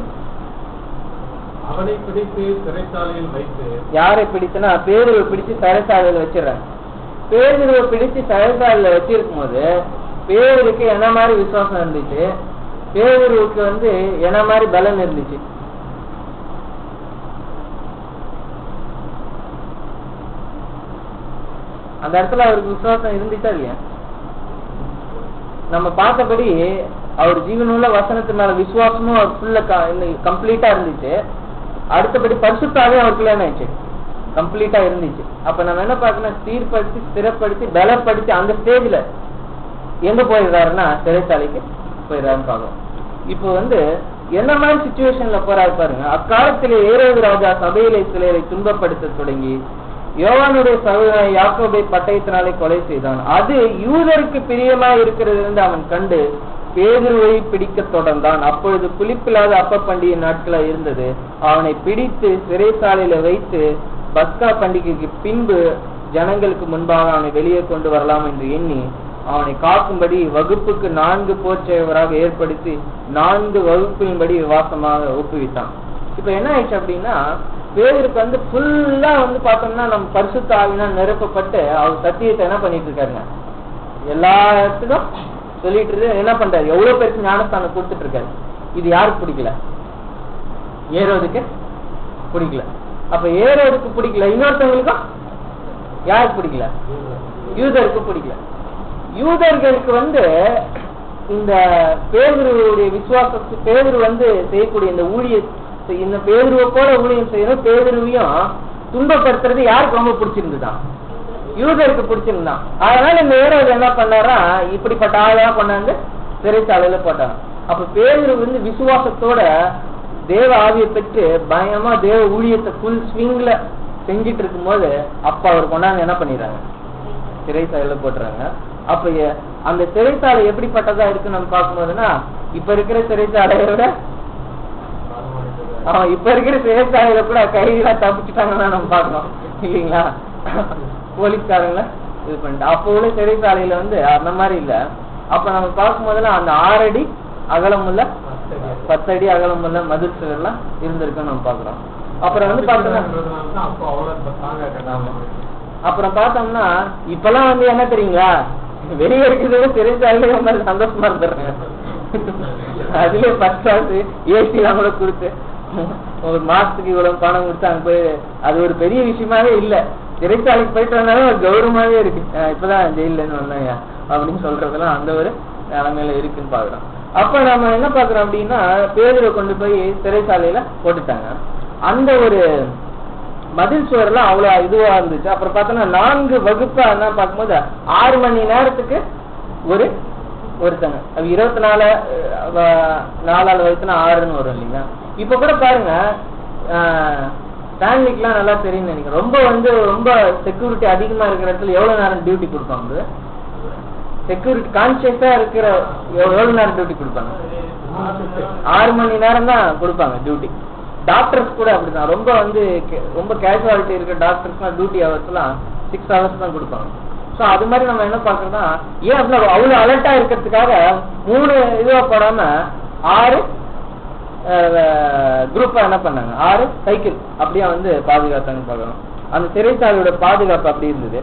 அவனை பிடித்து சிறைச்சாலையில் வைத்து. யாரை பிடிச்சுன்னா பேதுருவை பிடிச்சு சிறைச்சாலையில வச்சிடறாங்க. பேதுருவை பிடிச்சு சிறைச்சாலையில வச்சிருக்கும் போது பேதுருக்கு என்ன மாதிரி விசுவாசம் இருந்துச்சு, பேதுருக்கு என்ன மாதிரி பலன் இருந்துச்சு? அந்த இடத்துல அவருக்கு விசுவாசம் இருந்துச்சா இல்லையா? நம்ம பார்த்தபடி அவர் ஜீவனுள்ள வசனத்து மேல விசுவாசமும் அவர் ஃபுல்லா கம்ப்ளீட்டா இருந்துச்சு. அடுத்தபடி பரிசுத்தாவே அவருக்குள்ள என்ன ஆயிடுச்சு? கம்ப்ளீட்டா இருந்துச்சு. அப்ப நம்ம என்ன பார்க்கணும், சீர்படுத்தி ஸ்திரப்படுத்தி பலப்படுத்தி அந்த ஸ்டேஜ்ல எங்க போயிடுறாருன்னா சிறைச்சாலைக்கு போயிடுறாருன்னு பார்க்கணும். இப்போ என்ன மாதிரி சிச்சுவேஷன்ல போறாரு பாருங்க. அக்காலத்திலே ஏரோது ராஜா சபையிலே சிலரை துன்பப்படுத்த தொடங்கி யோவானுடைய சகோதரன் யாக்கோபை பட்டயத்தினாலே கொலை செய்தான். அது யூதருக்கு பிரியமா இருக்கிறது அவன் கண்டு பேதுருவை பிடிக்க தொடர்ந்தான். அப்பொழுது புளிப்பில்லாத அப்ப பண்டிகை நாட்களா இருந்தது. அவனை பிடித்து சிறைச்சாலையில வைத்து பஸ்கா பண்டிகைக்கு பின்பு ஜனங்களுக்கு முன்பாக அவனை வெளியே கொண்டு வரலாம் என்று எண்ணி அவனை காக்கும்படி வகுப்புக்கு 4 போர்ச்சேவராக ஏற்படுத்தி 4 வகுப்பின்படி வாசமாக ஒப்புவித்தான். இப்ப என்ன ஆயிடுச்சு அப்படின்னா, பேதுருக்கு ஃபுல்லா பார்த்தோம்னா நம்ம பரிசுத்த ஆவியினால் நிரப்பப்பட்டு அவர் சத்தியத்தை என்ன பண்ணிட்டு இருக்காருங்க, எல்லா இடத்துக்கும் சொல்லிட்டு இருக்கு. என்ன பண்றாரு, எவ்வளவு பேருக்கு ஞானஸ்தானம் கொடுத்துட்டு இருக்காரு. இது யாருக்கு பிடிக்கல? ஏரோதுக்கு பிடிக்கல. அப்ப ஏரோதுக்கு பிடிக்கல, இன்னொருத்தவங்களுக்கும் யாருக்கு பிடிக்கல? யூதருக்கு பிடிக்கல. யூதர்களுக்கு இந்த பேதுருவுடைய விசுவாசத்து பேதுரு செய்யக்கூடிய இந்த ஊழியத்தை, இந்த பேதுருவை போல ஊழியம் செய்யணும், பேதுருவையும் துன்பப்படுத்துறது யாருக்கு ரொம்ப பிடிச்சிருந்துதான்? யூதருக்கு பிடிச்சிருந்தான். அதனால இந்த ஏரோது என்ன பண்ணாரா, இப்படிப்பட்ட ஆளா கொண்டாந்து சிறைச்சாலையில போட்டாங்க. அப்ப பேதுரு விசுவாசத்தோட தேவ ஆவியை பெற்று பயமா தேவ ஊழியத்தை ஃபுல் ஸ்விங்ல செஞ்சிட்டு இருக்கும் போது அப்ப அவர் கொண்டாந்து என்ன பண்ணிடுறாங்க, சிறைச்சாலையில போட்டுறாங்க. அப்ப அந்த சிறைச்சாலை எப்படிப்பட்டதா இருக்குன்னு நம்ம பார்க்கும்போதுன்னா, இப்ப இருக்கிற சிறைச்சாலையை விட இப்ப இருக்கிற சிறைச்சாலையில கூட கையெல்லாம் தப்பிச்சுட்டாங்கன்னா நம்ம பார்க்கணும் இல்லைங்களா? போலீஸ்காரங்கள இது பண்ணிட்டு அப்ப உள்ள சிறைச்சாலையில அந்த மாதிரி இல்ல. அப்ப நம்ம பார்க்கும் போதெல்லாம் அந்த 6 அடி அகலமுள்ள 10 அடி அகலமுள்ள மதில் சுவர்லாம் இருந்திருக்குன்னு நம்ம பாக்குறோம். அப்புறம் பார்த்தோம்னா இப்பெல்லாம் என்ன தெரியுங்களா, வெளியே இருக்கிறத சிறைச்சாலையில ரொம்ப சந்தோஷமா இருந்துடுறாங்க. அதுலயே ஃபர்ஸ்ட் கிளாஸ் ஏசி எல்லாம் கூட கொடுத்து ஒரு மாசத்துக்கு இவ்வளவு பணம் கொடுத்து அங்க போய் அது ஒரு பெரிய விஷயமாவே இல்ல. சிறைச்சாலைக்கு போயிட்டு வந்தாலும் ஒரு கௌரவமாவே இருக்கு. இப்பதான் ஜெயிலன்னு வந்தாங்க அப்படின்னு சொல்றதெல்லாம் அந்த ஒரு நிலைமையில இருக்குன்னு பாக்குறோம். அப்ப நம்ம என்ன பாக்குறோம் அப்படின்னா, பேதுருவை கொண்டு போய் சிறைச்சாலையில போட்டுட்டாங்க. அந்த ஒரு மதில் சுவர்லாம் அவ்வளவு இதுவா இருந்துச்சு. அப்புறம் பார்த்தோம்னா 4 வகுப்பா என்ன பார்க்கும்போது 6 மணி நேரத்துக்கு ஒருத்தங்க 24 4ஆல் வகுத்துனா 6ன்னு வரும் இல்லைங்களா? இப்ப கூட பாருங்க, ஸ்டான்லிக்லாம் நல்லா தெரியும் நினைக்கிறேன். ரொம்ப செக்யூரிட்டி அதிகமா இருக்கிற இடத்துல எவ்வளவு நேரம் டியூட்டி கொடுப்பாங்க? செக்யூரிட்டி கான்சியஸா இருக்கிற எவ்வளவு நேரம் டியூட்டி கொடுப்பாங்க? 6 மணி நேரம் தான் கொடுப்பாங்க டியூட்டி. டாக்டர்ஸ் கூட அப்படிதான். ரொம்ப கேஷுவாலிட்டி இருக்கிற டாக்டர்ஸ்லாம் டியூட்டி ஹவர்ஸ்லாம் 6 ஹவர்ஸ் தான் கொடுப்பாங்க. ஸோ அது மாதிரி நம்ம என்ன பார்க்கறோம்னா, ஏன் அவ்வளவு அலர்ட்டா இருக்கிறதுக்காக 3 இதுவா போடாம 6 குரூப்பா என்ன பண்ணாங்க, 6 சைக்கிள் அப்படியே பாதுகாத்தாங்கன்னு பார்க்கணும். அந்த சிறைச்சாலையோட பாதுகாப்பு அப்படி இருந்தது.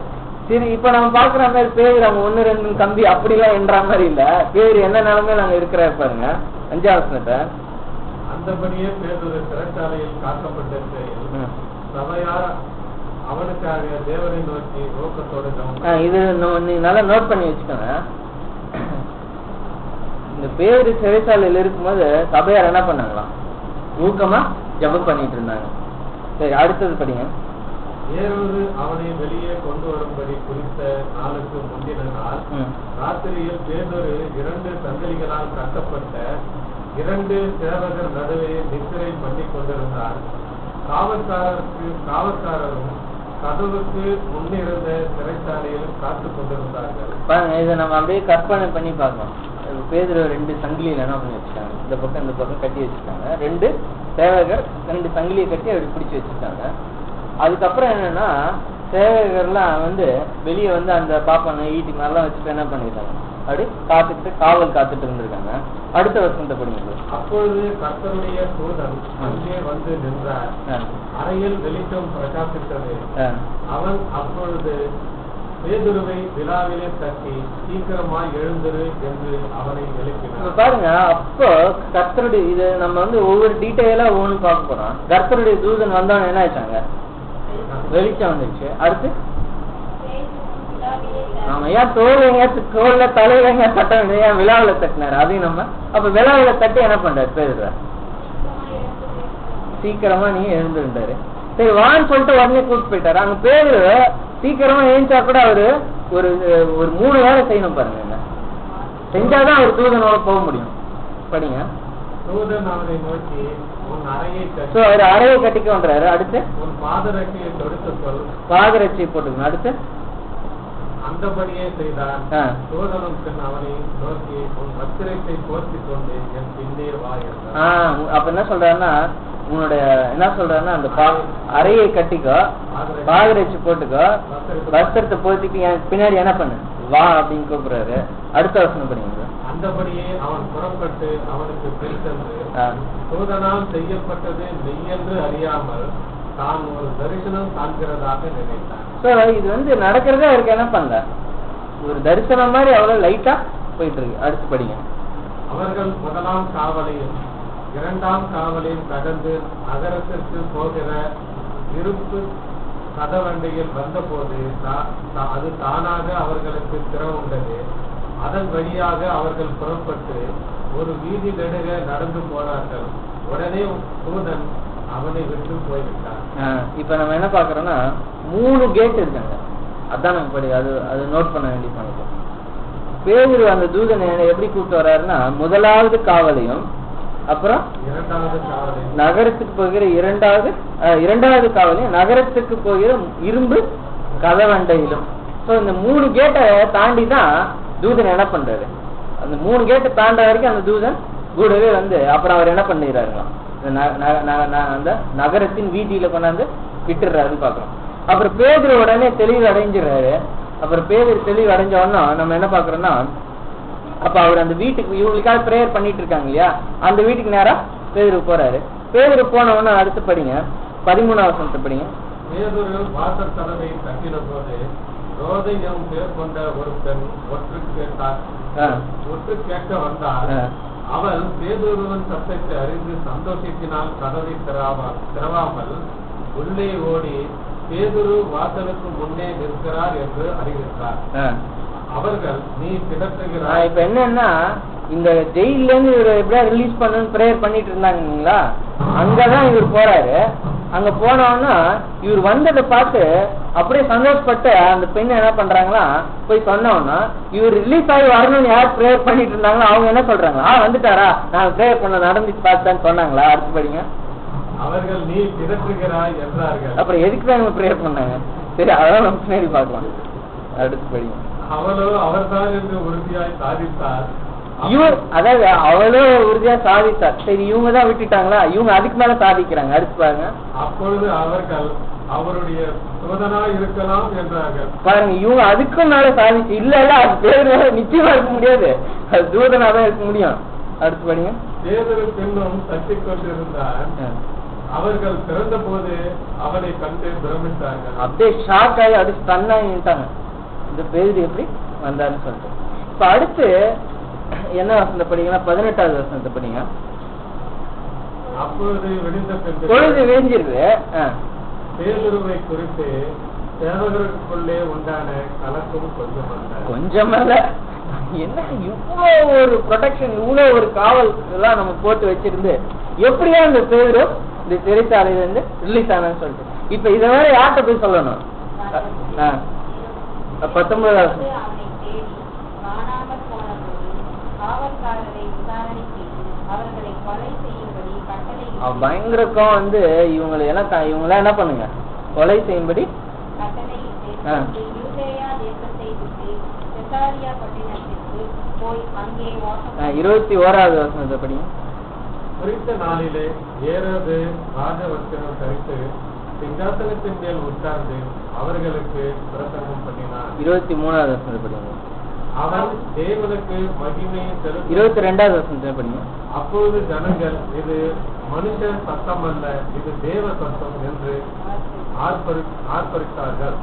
சரி, இப்ப நம்ம பாக்குற மாதிரி பேர் அவங்க 1 2 கம்பி அப்படிலாம் என்ற மாதிரி இல்ல. பேர் என்ன நிலைமையில அங்க இருக்கிறாரு பாருங்க. 5ஆம் வசனத்தை, அந்தபடியே பேதுரு சிறைச்சாலையில் காக்கப்பட்டிருக்கையில் சபையார் அவனுக்காக தேவனை நோக்கி நோக்கத்தோடு இது நல்லா நோட் பண்ணி வச்சுக்கோங்க. இந்த பேரு சிறைச்சாலையில் இருக்கும்போது சபையார் என்ன பண்ணாங்களாம், ஊக்கமா ஜெபம் பண்ணிட்டு இருந்தாங்க. சரி, அடுத்தது படிங்க. ஏரோது அவனை வெளியே கொண்டு வரும்படி குறித்த நாளுக்கு முந்தின நாள் ராத்திரியில் பேதுரு 2 சங்கிலிகளால் கட்டப்பட்ட 2 சேவகர் நடுவே நித்திரை பண்ணி கொண்டிருந்தார். காவற்காரரும் கதவுக்கு முன்னிருந்த சிறைச்சாலையில் காத்து கொண்டிருந்தார்கள். பாருங்க, இதை நம்ம அப்படியே கற்பனை பண்ணி பார்க்கலாம். பேதுரு 2 சங்கிலியில என்ன பண்ணி வச்சுட்டாங்க, இந்த பக்கம் கட்டி வச்சுட்டாங்க. 2 சேவகர் 2 சங்கிலியை கட்டி அப்படி பிடிச்சி வச்சுட்டாங்க. அதுக்கப்புறம் என்னன்னா, சேவகர்லாம் வந்து வெளியே வந்து அந்த பாப்பான ஈட்டி மாதிரிலாம் வச்சுட்டு என்ன பண்ணிருக்காங்க, அப்படி காவல் காத்துட்டு இருந்திருக்காங்க. அடுத்த வசனத்தை படிங்க. அப்பொழுது கர்த்தருடைய தூதன் அங்கே வந்து நின்றார். அறையில் வெளிச்சம் பிரகாசித்தது. அவன் அப்பொழுது பேதுருவை விழாவிலே தட்டி சீக்கிரமாய் எழுந்திரு என்று அவனை எழுப்பினார். பாருங்க, அப்போ கர்த்தருடைய இது நம்ம வந்து ஒவ்வொரு டீட்டெயிலா ஒவ்வொன்று பார்க்க போறோம். கர்த்தருடைய தூதன் வந்தவன் என்ன ஆயிட்டாங்க, வெளிச்சம் வந்துருச்சு. அடுத்து நம்ம ஏன் தோல்ல தலையில தட்ட வேண்டிய, ஏன் விழாவில தட்டினாரு, அதையும் நம்ம அப்ப விழாவில தட்டி என்ன பண்றாரு, பேசுற சீக்கிரமா நீங்க எழுந்துருந்தாரு. சரி வான்னு சொல்லிட்டு உடனே கூப்பிட்டு போயிட்டாரு. அங்க பேரு சீக்கிரமா எழுந்தா கூட அவரு ஒரு 3 வேலை செய்யணும் பாருங்க. என்ன செஞ்சாதான் அவர் தூதனோட போக முடியும். படிங்க. தூதன் அவனை நோக்கி உன் அறையை கட்டி, அவர் அறையை கட்டிக்க வந்தாரு. அடுத்து உன் பாதரட்சியை தொடுத்துக் கொள். பாதரட்சியை போட்டுக்கணும். அடுத்து அந்தபடியே செய்தான். தூதனும் பின் அவனை நோக்கி உன் வஸ்திரத்தை போர்த்திக் கொண்டு என் பின்னே வா என்றார். அப்ப என்ன சொல்றாருன்னா, அந்த அறையை கட்டிக்கோ, பாதரட்சி போட்டுக்கோ, வஸ்திரத்தை போர்த்திக்கு என் பின்னாடி என்ன பண்ணு வா அப்படின்னு கூப்பிடுறாரு. அடுத்த வசனம் படிங்க. அந்தபடியே அவன் புறப்பட்டு அவனுக்கு பிடித்தது. தூதனால் செய்யப்பட்டது மெய்யென்று அறியாமல் தான் ஒரு தரிசனம் காண்கிறதாக நினைத்தான். இது வந்து நடக்கிறதா இருக்கு. என்ன பண்ணல, ஒரு தரிசனம் மாதிரி அவ்வளவு லைட்டா போயிட்டு இருக்கு. அடுத்து படிங்க. அவர்கள் முதலாம் காவலையும் 2ஆம் காவலையும் கடந்து நகரத்திற்கு போகிற இருப்பு கதவண்டையில் வந்தபோது அது தானாக அவர்களுக்கு திறவுண்டது. அதன் வழியாக அவர்கள் புறப்பட்டு ஒரு வீதி நெடுக நடந்து போனார்கள். உடனே தூதன் அவனை விட்டு போய்விட்டான். இப்ப நம்ம என்ன பாக்குறோம்னா, 3 கேட் இருக்காங்க. அதான் நம்ம படி அது நோட் பண்ண வேண்டிய பாயிண்ட். பேதுரு அந்த தூதனை எப்படி கூப்பிட்டு வர்றாருன்னா, முதலாவது காவலையும், அப்புறம் 2வது காவலையும், நகரத்துக்கு போகிற 2வது காவலையும், நகரத்துக்கு போகிற இரும்பு கதவண்டையிலும். இந்த 3 கேட்டை தாண்டி தான் தூதன் என்ன பண்றாரு. அந்த 3 கேட்டை தாண்ட வரைக்கும் அந்த தூதன் கூடவே வந்து அப்புறம் அவர் என்ன பண்ணிடுறாருங்களா, அந்த நகரத்தின் வீதியில கொண்டாந்து விட்டுறாருன்னு பாக்குறோம். அப்புறம் பேதுரு உடனே தெளிவு அடைஞ்சிடறாரு. அப்புறம் பேதுரு தெளிவு அடைஞ்ச உடனே நம்ம என்ன பாக்குறோம்னா, அப்ப அவர் அந்த வீட்டுக்கு இவங்களுக்காக பிரேயர் பண்ணிட்டு இருக்காங்க இல்லையா, அந்த வீட்டுக்கு நேரா பேதுரு போறாரு. பேதுரு போன உடனே அடுத்து படிங்க, 13ஆம் வசனத்தை படிங்க. பேதுரு வாசல் கதவை தட்டின போது ரோதையும் பேர் கொண்ட ஒரு பெண் ஒற்று கேட்க வந்தார். அவள் பேதுருவின் சத்தத்தை அறிந்து சந்தோஷத்தினால் கதவை திறவாமல் உள்ளே ஓடி பேதுரு வாசலுக்கு முன்னே நிற்கிறார் என்று அறிவித்தார். அவர்கள் நீ கிடத்துகிறாய். இப்ப என்னன்னா, இந்த ஜெயில இருந்து இவர் எப்படியா ரிலீஸ் பண்ணணும்னு பிரேயர் பண்ணிட்டு இருந்தாங்களா, அங்கதான் இவர் போறாரு. அங்க போனோம்னா இவர் வந்ததை பார்த்து அப்படியே சந்தோஷப்பட்டு அந்த பெண்ணை என்ன பண்றாங்களா, போய் சொன்னோம்னா இவர் ரிலீஸ் ஆகி வரணும்னு யார் பிரேயர் பண்ணிட்டு இருந்தாங்களோ அவங்க என்ன சொல்றாங்களா, வந்துட்டாரா, நான் பிரேயர் பண்ண நடந்துச்சு பார்த்தான்னு சொன்னாங்களா. அடுத்து படிங்க. அவர்கள் நீ கிடத்துகிறாய் என்றார்கள். அப்புறம் எதுக்கு தான் இவங்க பிரேயர் பண்ணாங்க, சரி அதான் நம்ம பின்னாடி பார்க்கலாம். அடுத்து படிங்க. அவளோ அவர்தான் என்று உறுதியாய் சாதித்தார். அதாவது அவளோ உறுதியா சாதித்தார். சரி இவங்க தான் விட்டுட்டாங்களா, இவங்க அதுக்கு மேல சாதிக்கிறாங்க. அடுத்து பாருங்க. அப்பொழுது அவர்கள் அவருடைய தூதனாய் இருக்கலாம் என்றார்கள். பாருங்க, இவங்க அதுக்கும் மேல சாதிச்சு இல்ல அது பேரு நிச்சயமா இருக்க முடியாது, அது தூதனாதான் இருக்க முடியும். அடுத்து படிங்க. பேதுரு பின்னும் தட்டிக் கொண்டிருந்தார். அவர்கள் பிறந்த போது அவனை கண்டு பிரமித்தார்கள். அப்படியே ஷாக் ஆகி அது ஸ்டன் ஆகிட்டாங்க, இந்த பேரு எப்படி வந்தாருன்னு சொல்லிட்டு. இப்ப அடுத்து என்ன வசனத்தை படிங்கன்னா, 18வது வசனத்தை படிங்க. அப்பொழுது பொழுது விழிஞ்சிருக்கு. பேதுருவை குறித்து சேவகருக்குள்ளே உண்டான கலக்கம் கொஞ்சமல்ல. என்ன இவ்வளவு ஒரு ப்ரொடெக்ஷன், இவ்வளவு ஒரு காவல் எல்லாம் நம்ம போட்டு வச்சிருந்து எப்படியா இந்த பேரு இந்த சிறைச்சாலையில இருந்து ரிலீஸ் ஆனான்னு சொல்லிட்டு. இப்ப இதை வேற யார்கிட்ட போய் சொல்லணும்? 19வது அவனை தேடி காணாமற் போனபோது காவல்காரரை விசாரணை செய்து அவர்களை கொலை செய்யும்படி கட்டளை பயங்கரக்கம் வந்து இவங்களை இவங்கள என்ன பண்ணுங்க, கொலை செய்யும்படி கட்டளையிட்டு யூதேயா தேசத்தை விட்டு செசாரியா பட்டணத்திற்கு போய் அங்கே 21வது வசனத்தை படிங்க. குறித்த நாளிலே ஏரோது ராஜவஸ்திரம் தரித்து சிங்காசனத்தின் மேல் உட்கார்ந்து அவர்களுக்கு பிரசங்கம் பண்ணினார். 23வது வசனத்தை படிங்க. அவன் தேவனுக்கு மகிமையை செலுத்த 22வது வசனத்தை படிங்க. அப்போது ஜனங்கள் இது மனுஷன் சத்தம் அல்ல, இது தேவ சத்தம் என்று ஆர்ப்பரித்தார்கள்.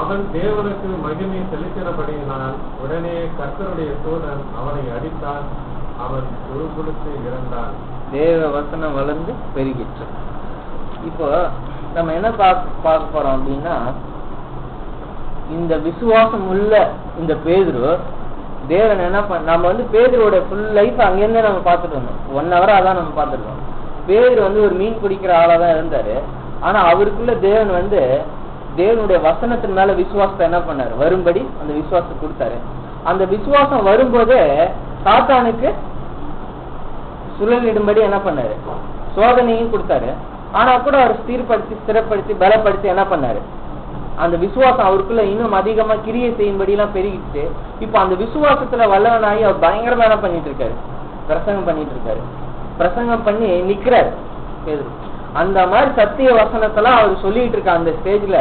அவன் தேவனுக்கு மகிமை செலுத்தினபடியினால் உடனே கர்த்தருடைய தூதன் அவனை அடித்தான், அவன் குறுகுறுத்து இறந்தான். தேவ வசனம் வளர்ந்து பெருகிற்று. இப்போ நம்ம என்ன பார்க்க போறோம் அப்படின்னா, இந்த விசுவாசம் உள்ள இந்த பேதுரு தேவன் என்ன நம்ம வந்து பேதுருவோட ஃபுல் லைஃப் அங்கிருந்தே நம்ம பார்த்துட்டு வந்தோம். 1 hour அதான் நம்ம பார்த்துருக்கோம். பேதுரு வந்து ஒரு மீன் பிடிக்கிற ஆளா தான் இருந்தாரு. ஆனா அவருக்குள்ள தேவன் வந்து தேவனுடைய வசனத்தின் மேல விசுவாசத்தை என்ன பண்ணாரு, வரும்படி அந்த விசுவாசத்தை கொடுத்தாரு. அந்த விசுவாசம் வரும்போதே சாத்தானுக்கு சுழலிடும்படி என்ன பண்ணாரு, சோதனையும் கொடுத்தாரு. ஆனா கூட அவர் ஸ்திரப்படுத்தி பலப்படுத்தி என்ன பண்ணாரு, அந்த விசுவாசம் அவருக்குள்ள இன்னும் அதிகமா கிரியை செய்யும்படி எல்லாம் பெருகிட்டு, இப்ப அந்த விசுவாசத்துல வல்லவனாகி அவர் பயங்கரமா என்ன பண்ணிட்டு இருக்காரு, பிரசங்கம் பண்ணிட்டு இருக்காரு. பிரசங்கம் பண்ணி நிக்கிறாரு பேதுரு. அந்த மாதிரி சத்திய வசனத்தெல்லாம் அவர் சொல்லிட்டு இருக்க அந்த ஸ்டேஜ்ல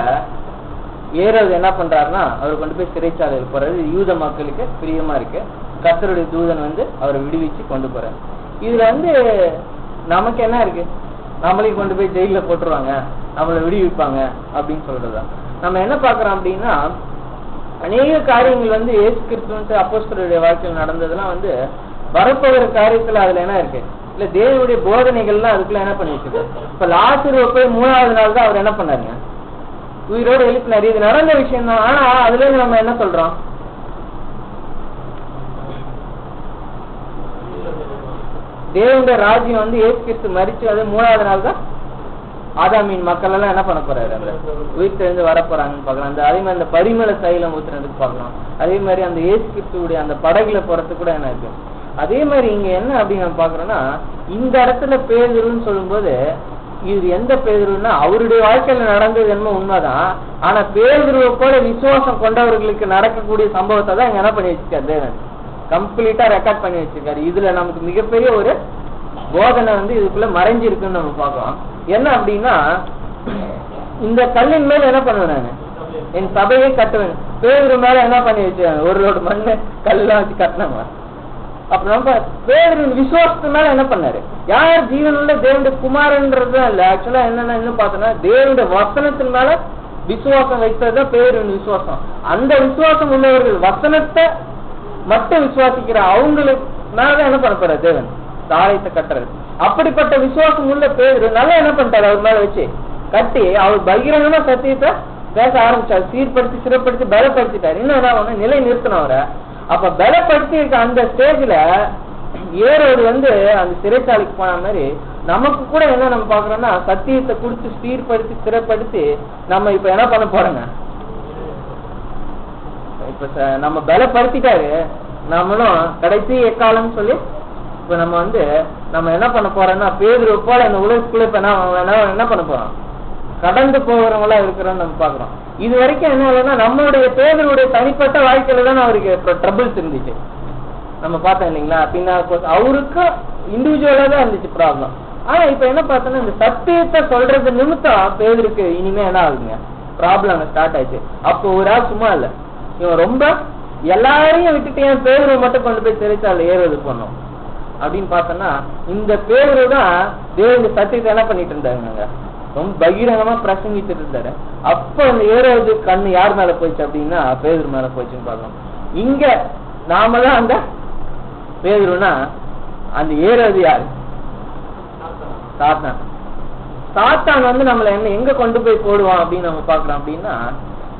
ஏரோது என்ன பண்றாருன்னா, அவர் கொண்டு போய் சிறைச்சாலையில் போறாரு. யூத மக்களுக்கு பிரியமா இருக்கு. கர்த்தருடைய தூதன் வந்து அவரை விடுவிச்சு கொண்டு போறாரு. இதுல வந்து நமக்கு என்ன இருக்கு, நம்மளையும் கொண்டு போய் ஜெயில போட்டுருவாங்க, நம்மளை விடுவிப்பாங்க அப்படின்னு சொல்றதுதான். நம்ம என்ன பாக்குறோம் அப்படின்னா, அநேக காரியங்கள் வந்து இயேசு கிறிஸ்துவ அப்போஸ்தலருடைய வாழ்க்கையில் நடந்ததெல்லாம் வந்து வரப்போகிற காரியத்துல அதுல என்ன இருக்கு, இல்ல தேவனுடைய போதனைகள்லாம் அதுக்குள்ள என்ன பண்ணி வச்சிருக்கு. இப்ப லாசருவை போய் 3வது நாள் தான் அவர் என்ன பண்ணாருங்க, உயிரோடு எழுப்பினாரு. இது நடந்த விஷயம் தான். ஆனா அதுல இருந்து நம்ம என்ன சொல்றோம், தேவனுடைய ராஜ்யம் வந்து இயேசு கிறிஸ்து மரிச்சு அது 3வது நாள் தான் ஆதாமின் மக்கள் எல்லாம் என்ன பண்ண போறாரு, அந்த உயிர் தெரிந்து வர போறாங்கன்னு பாக்கலாம். அந்த அதே மாதிரி அந்த பரிமள தைலம் ஊத்துறதுக்கு பாக்கலாம். அதே மாதிரி அந்த இயேசு கிறிஸ்துடைய அந்த படகுல போறதுக்கு கூட என்ன இருக்கு. அதே மாதிரி இங்க என்ன அப்படின்னு நம்ம பாக்குறோம்னா, இந்த இடத்துல பேதுருன்னு சொல்லும்போது இது எந்த பேதுருன்னா, அவருடைய வாழ்க்கையில நடந்தது என்னமோ உண்மைதான். ஆனா பேதுருவை போல விசுவாசம் கொண்டவர்களுக்கு நடக்கக்கூடிய சம்பவத்தை தான் இங்க என்ன பண்ணி வச்சிருக்காரு, தேவன் கம்ப்ளீட்டா ரெக்கார்ட் பண்ணி வச்சிருக்காரு. இதுல நமக்கு மிகப்பெரிய ஒரு போதனை வந்து இதுக்குள்ள மறைஞ்சிருக்குன்னு நம்ம பார்க்கலாம். என்ன அப்படின்னா, இந்த கல்லின் மேல என்ன பண்ணுவேன் நான், என் சபையை கட்டுவேன். பேதுரு மேல என்ன பண்ணி வச்சிருக்காங்க, ஒரு லோடு மண்ணு கல்லாம் வச்சு கட்டினாங்க. அப்ப நம்ம பேதுரு விசுவாசத்து மேல என்ன பண்ணாரு, யார் ஜீவனுள்ள தேவனுடைய குமாரன்றது இல்ல, ஆக்சுவலா என்னன்னா இன்னும் பார்த்தோம்னா தேவனுடைய வசனத்தின் மேல விசுவாசம் வைத்ததுதான் பேதுருவின் விசுவாசம். அந்த விசுவாசம் உள்ளவர்கள் வசனத்தை மட்டும் விசுவாசிக்கிற அவங்களுக்கு மேலதான் என்ன பண்ண போறாரு தேவன், ஆலயத்தை கட்டுறது. அப்படிப்பட்ட விசுவாசம் உள்ள பேதுரு நல்லா என்ன பண்ணிட்டாரு, அவர் மேல வச்சு கட்டி அவர் பகிரங்கமா சத்தியத்தை பேச ஆரம்பிச்சாரு. சீர்படுத்தி சிறப்படுத்தி பலப்படுத்திட்டாரு. இன்னும் என்ன நிலை நிறுத்தணும் அவரை. அப்ப பலப்படுத்தி இருக்க அந்த ஸ்டேஜ்ல ஏரோது வந்து அந்த சிறைச்சாலைக்கு போன மாதிரி நமக்கு கூட என்ன நம்ம பாக்குறோம்னா, சத்தியத்தை குடிச்சு சீர்படுத்தி சிறப்படுத்தி நம்ம இப்ப என்ன பண்ண போறோங்க, இப்ப நம்ம பலப்படுத்திட்டாரு. நம்மளும் கடைசி எக்காலம்னு சொல்லி இப்ப நம்ம வந்து நம்ம என்ன பண்ண போறோம்னா, பேதுரு போல இந்த உலகத்துக்குள்ள இப்ப என்ன பண்ண போறோம், கடந்து போகிறவங்களா இருக்கிறோம்னு நம்ம பாக்குறோம். இது வரைக்கும் என்ன இல்லைன்னா, நம்மளுடைய பேதுருடைய தனிப்பட்ட வாழ்க்கையில தான் அவருக்கு ட்ரபிள்ஸ் இருந்துச்சு நம்ம பார்த்தோம் இல்லைங்களா. பின்னா அவருக்கு இண்டிவிஜுவலா தான் இருந்துச்சு ப்ராப்ளம். ஆனா இப்ப என்ன பார்த்தோம்னா, இந்த சத்தியத்தை சொல்றது நிமித்தம் பேதுருக்கு இனிமே என்ன ஆகுதுங்க, ப்ராப்ளம் ஸ்டார்ட் ஆயிடுச்சு. அப்போ ஒரு ஆள் சும்மா இல்ல, இவன் ரொம்ப எல்லாரையும் விட்டுட்டு என் பேதுருவை மட்டும் கொண்டு போய் சிறைச்சாலை ஏறுவது பண்ணோம் அப்படின்னு பார்த்தோம்னா, இந்த பேதுரு தான் தேவனுடைய சத்தியத்தை என்ன பண்ணிட்டு இருந்தாங்க, ரொம்ப பகிரங்கமா பிரசங்கிட்டு இருந்தாரு. அப்ப அந்த ஏறுவது கண்ணு யார் மேல போயிடுச்சு அப்படின்னா, பேதுரு மேல போயிடுச்சுன்னு பார்க்கணும். இங்க நாம தான் அந்த பேதுருனா, அந்த ஏறுவது யாரு, சாத்தான். சாத்தான் வந்து நம்மள என்ன எங்க கொண்டு போய் போடுவான் அப்படின்னு நம்ம பாக்குறோம் அப்படின்னா,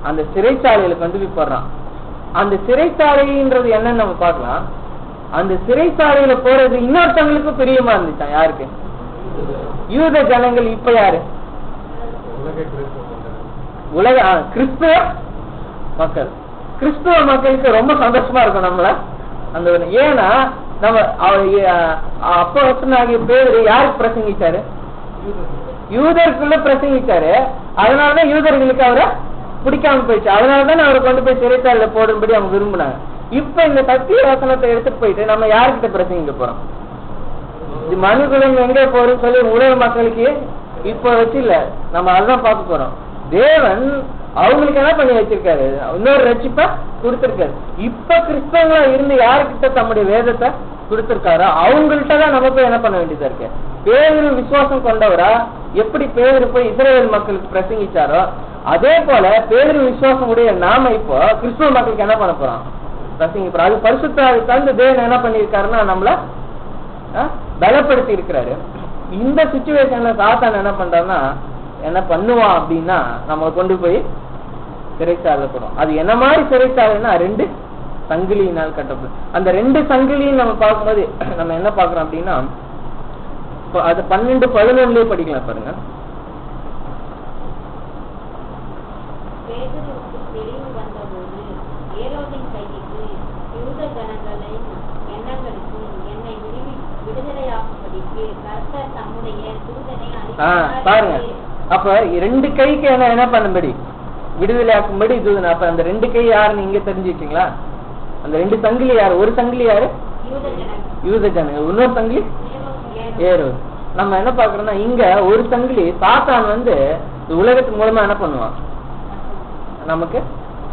அந்த சிறைச்சாலையில கொண்டு போய் போடுறான். அந்த சிறைச்சாலைன்றது என்னன்னு நம்ம பார்க்கலாம். அந்த சிறைச்சாலையில போறது இன்னொருத்தவங்களுக்கு பிரியமா இருந்துச்சான். யாருக்கு, யூத ஜனங்கள் இப்ப யாரு? உலக கிறிஸ்துவ மக்கள். கிறிஸ்துவ மக்களுக்கு ரொம்ப சந்தோஷமா இருக்கும் நம்மள அந்த. ஏன்னா நம்ம அப்போஸ்தலனாகிய பேதுரு யாருக்கு பிரசங்கிச்சாரு? யூதருக்குள்ள பிரசங்கிச்சாரு. அதனாலதான் யூதர்களுக்கு அவரை பிடிக்காம போயிடுச்சு. அதனாலதான் அவரை கொண்டு போய் சிறைச்சாலையில போடும்படி அவங்க விரும்பினாங்க. இப்ப இந்த சத்திய வசனத்தை எடுத்துட்டு போயிட்டு நம்ம யாருக்கிட்ட பிரசங்கிக்க போறோம்? மனுக்குலம் எங்க போறோம்னு சொல்லி உலக மக்களுக்கு இப்ப வச்சு இல்ல, நம்ம அதுதான் பார்க்க போறோம். தேவன் அவங்களுக்கு என்ன பண்ணி வச்சிருக்காரு? இன்னொரு ரட்சிப்ப கொடுத்திருக்காரு. இப்ப கிறிஸ்தவங்களா இருந்து யாருக்கிட்ட தம்முடைய வேதத்தை கொடுத்திருக்காரோ அவங்கள்ட்ட தான் நம்ம போய் என்ன பண்ண வேண்டியதா இருக்கு. பேதுரு விசுவாசம் கொண்டவரா எப்படி பேதுரு போய் இஸ்ரவேல் மக்களுக்கு பிரசங்கிச்சாரோ அதே போல பேதுரு விசுவாசம் உடைய நாம இப்போ கிறிஸ்துவ மக்களுக்கு என்ன பண்ண போறோம்? பிரசங்கிப்போம். அது பரிசுத்த தந்து தேவன் என்ன பண்ணிருக்காருன்னா நம்மள பலப்படுத்தி இருக்கிறாரு. இந்த சிச்சுவேஷன்ல சாத்தான் என்ன பண்றாருன்னா என்ன பண்ணுவான் அப்படின்னா நம்மளை கொண்டு போய் சிறைச்சாலை போடும். அது என்ன மாதிரி சிறைச்சாலைன்னா 2 சங்கிலியினால் கட்டப்படும். அந்த 2 சங்கிலியும் நம்ம பார்க்கும்போது நம்ம என்ன பாக்குறோம் அப்படின்னா அது 12-11 படிக்கலாம் பாருங்க. பாருங்க, அப்ப 2 கைக்கு என்ன பண்ணும்படி விடுதலை ஆக்கும்படி தூதன். அப்ப அந்த 2 கை யாருன்னு நீங்க தெரிஞ்சுக்கிட்டீங்களா? அந்த 2 சங்கிலி யாரு? ஒரு சங்கிலி யாரு? யூத ஜனங்கள். இன்னொரு சங்கிலி ஏரோது. நம்ம என்ன பாக்குறோம்னா இங்க ஒரு சங்கிலி சாத்தான் உலகத்து மூலமா என்ன பண்ணுவான்? நமக்கு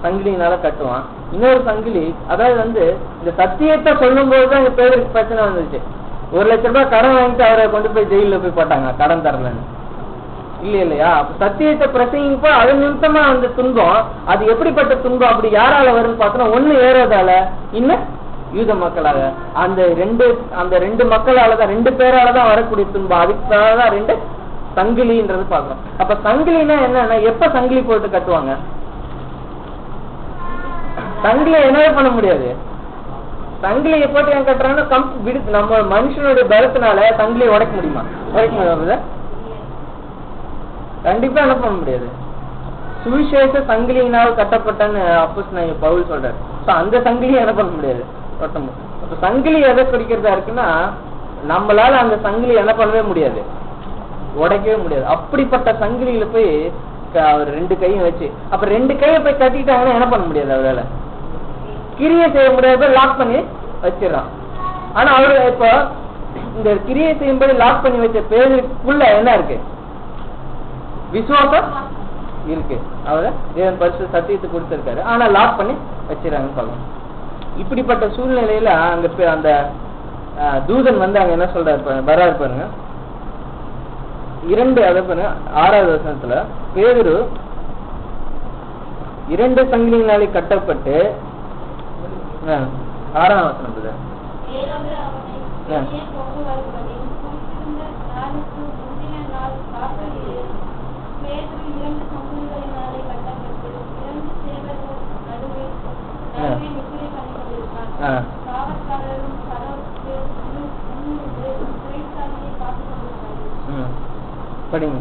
சங்கிலினால கட்டுவான். இன்னொரு சங்கிலி அதாவது இந்த சத்தியத்தை சொல்லும் போதுதான் இந்த பேருக்கு பிரச்சனை வந்துச்சு. 1 லட்சம் ரூபாய் கடன் வாங்கிட்டு அவரை கொண்டு போய் ஜெயில போய் போட்டாங்க கடன் தரலன்னு. இல்லையா? சத்தியத்தை பிரசங்கிப்போ அது நிமித்தமா அந்த துன்பம். அது எப்படிப்பட்ட துன்பம்? அப்படி யாரால வரும்னு பார்த்தோம்னா ஒண்ணு ஏரோதால, இன்னும் யூத மக்களால. அந்த ரெண்டு மக்களாலதான் 2 பேராலதான் வரக்கூடிய துன்பம். அதுக்காகதான் 2 சங்கிலின்றது பாக்குறோம். அப்ப சங்கிலினா என்னன்னா எப்ப சங்கிலி போட்டு கட்டுவாங்க? சங்கிலியை என்னவே பண்ண முடியாது. சங்கிலியை போட்டு ஏன் கட்டுறாங்கன்னா நம்ம மனுஷனுடைய பலத்தினால சங்கிலியை உடைக்க முடியுமா? உடைக்க முடியாது. கண்டிப்பா என்ன பண்ண முடியாது. சுவிசேஷ சங்கிலியினால் கட்டப்பட்டன்னு அப்போஸ்தலனாகிய பவுல் சொல்றாரு. அந்த சங்கிலியை என்ன பண்ண முடியாது, ஒட்ட முடியும். அப்ப சங்கிலி எதை குறிக்கிறதா இருக்குன்னா நம்மளால அந்த சங்கிலி என்ன பண்ணவே முடியாது, உடைக்கவே முடியாது. அப்படிப்பட்ட சங்கிலியில போய் அவர் 2 கையும் வச்சு, அப்ப 2 கையை போய் கட்டிட்டாங்கன்னா என்ன பண்ண முடியாது, அவரால் கிரியை செய்ய முடியாது, லாக் பண்ணி வச்சிடறான். ஆனா அவரு இப்போ இந்த கிரியை செய்யும்போது லாக் பண்ணி வச்ச பேருக்குள்ள என்ன இருக்கு? விசுவாசம் இருக்கு. அவரை தேவன் பரிசுத்த சத்தியத்தை கொடுத்திருக்காரு, ஆனா லாக் பண்ணி வச்சிடறாங்கன்னு சொல்லணும். இப்படிப்பட்ட சூழ்நிலையில அங்க அந்த தூதன் அங்க என்ன சொல்றாரு வராரு பாருங்க. 2 அதை பாருங்க 6வது வசனத்துல பேதுரு 2 சங்கிலியினாலே கட்டப்பட்டு 6ஆம் வசனம் படிங்க.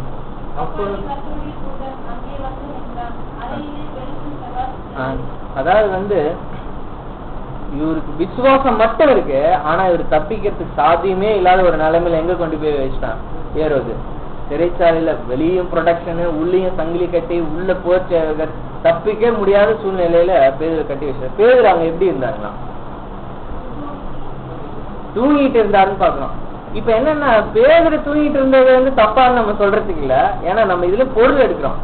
அதாவது இவருக்கு விசுவாசம் மட்டும் இருக்கு, ஆனா இவர் தப்பிக்கிறதுக்கு சாத்தியமே இல்லாத ஒரு நிலைமையில எங்க கொண்டு போய் வச்சுட்டான் ஏரோது. சிறைச்சாலையில வெளியும் ப்ரொடக்ஷனு, உள்ளேயும் சங்கிலி கட்டி, உள்ள போர் தப்பிக்க முடியாத சூழ்நிலையில பேதுரு கட்டி வச்சார். பேதுரு அங்க எப்படி இருந்தாருன்னா தூங்கிட்டு இருந்தாருன்னு பாக்குறோம். இப்ப என்னன்னா பேதுரு தூங்கிட்டு இருந்தது தப்பான்னு நம்ம சொல்றதுக்கு இல்ல, ஏன்னா நம்ம இதுல பொருள் எடுக்கிறோம்,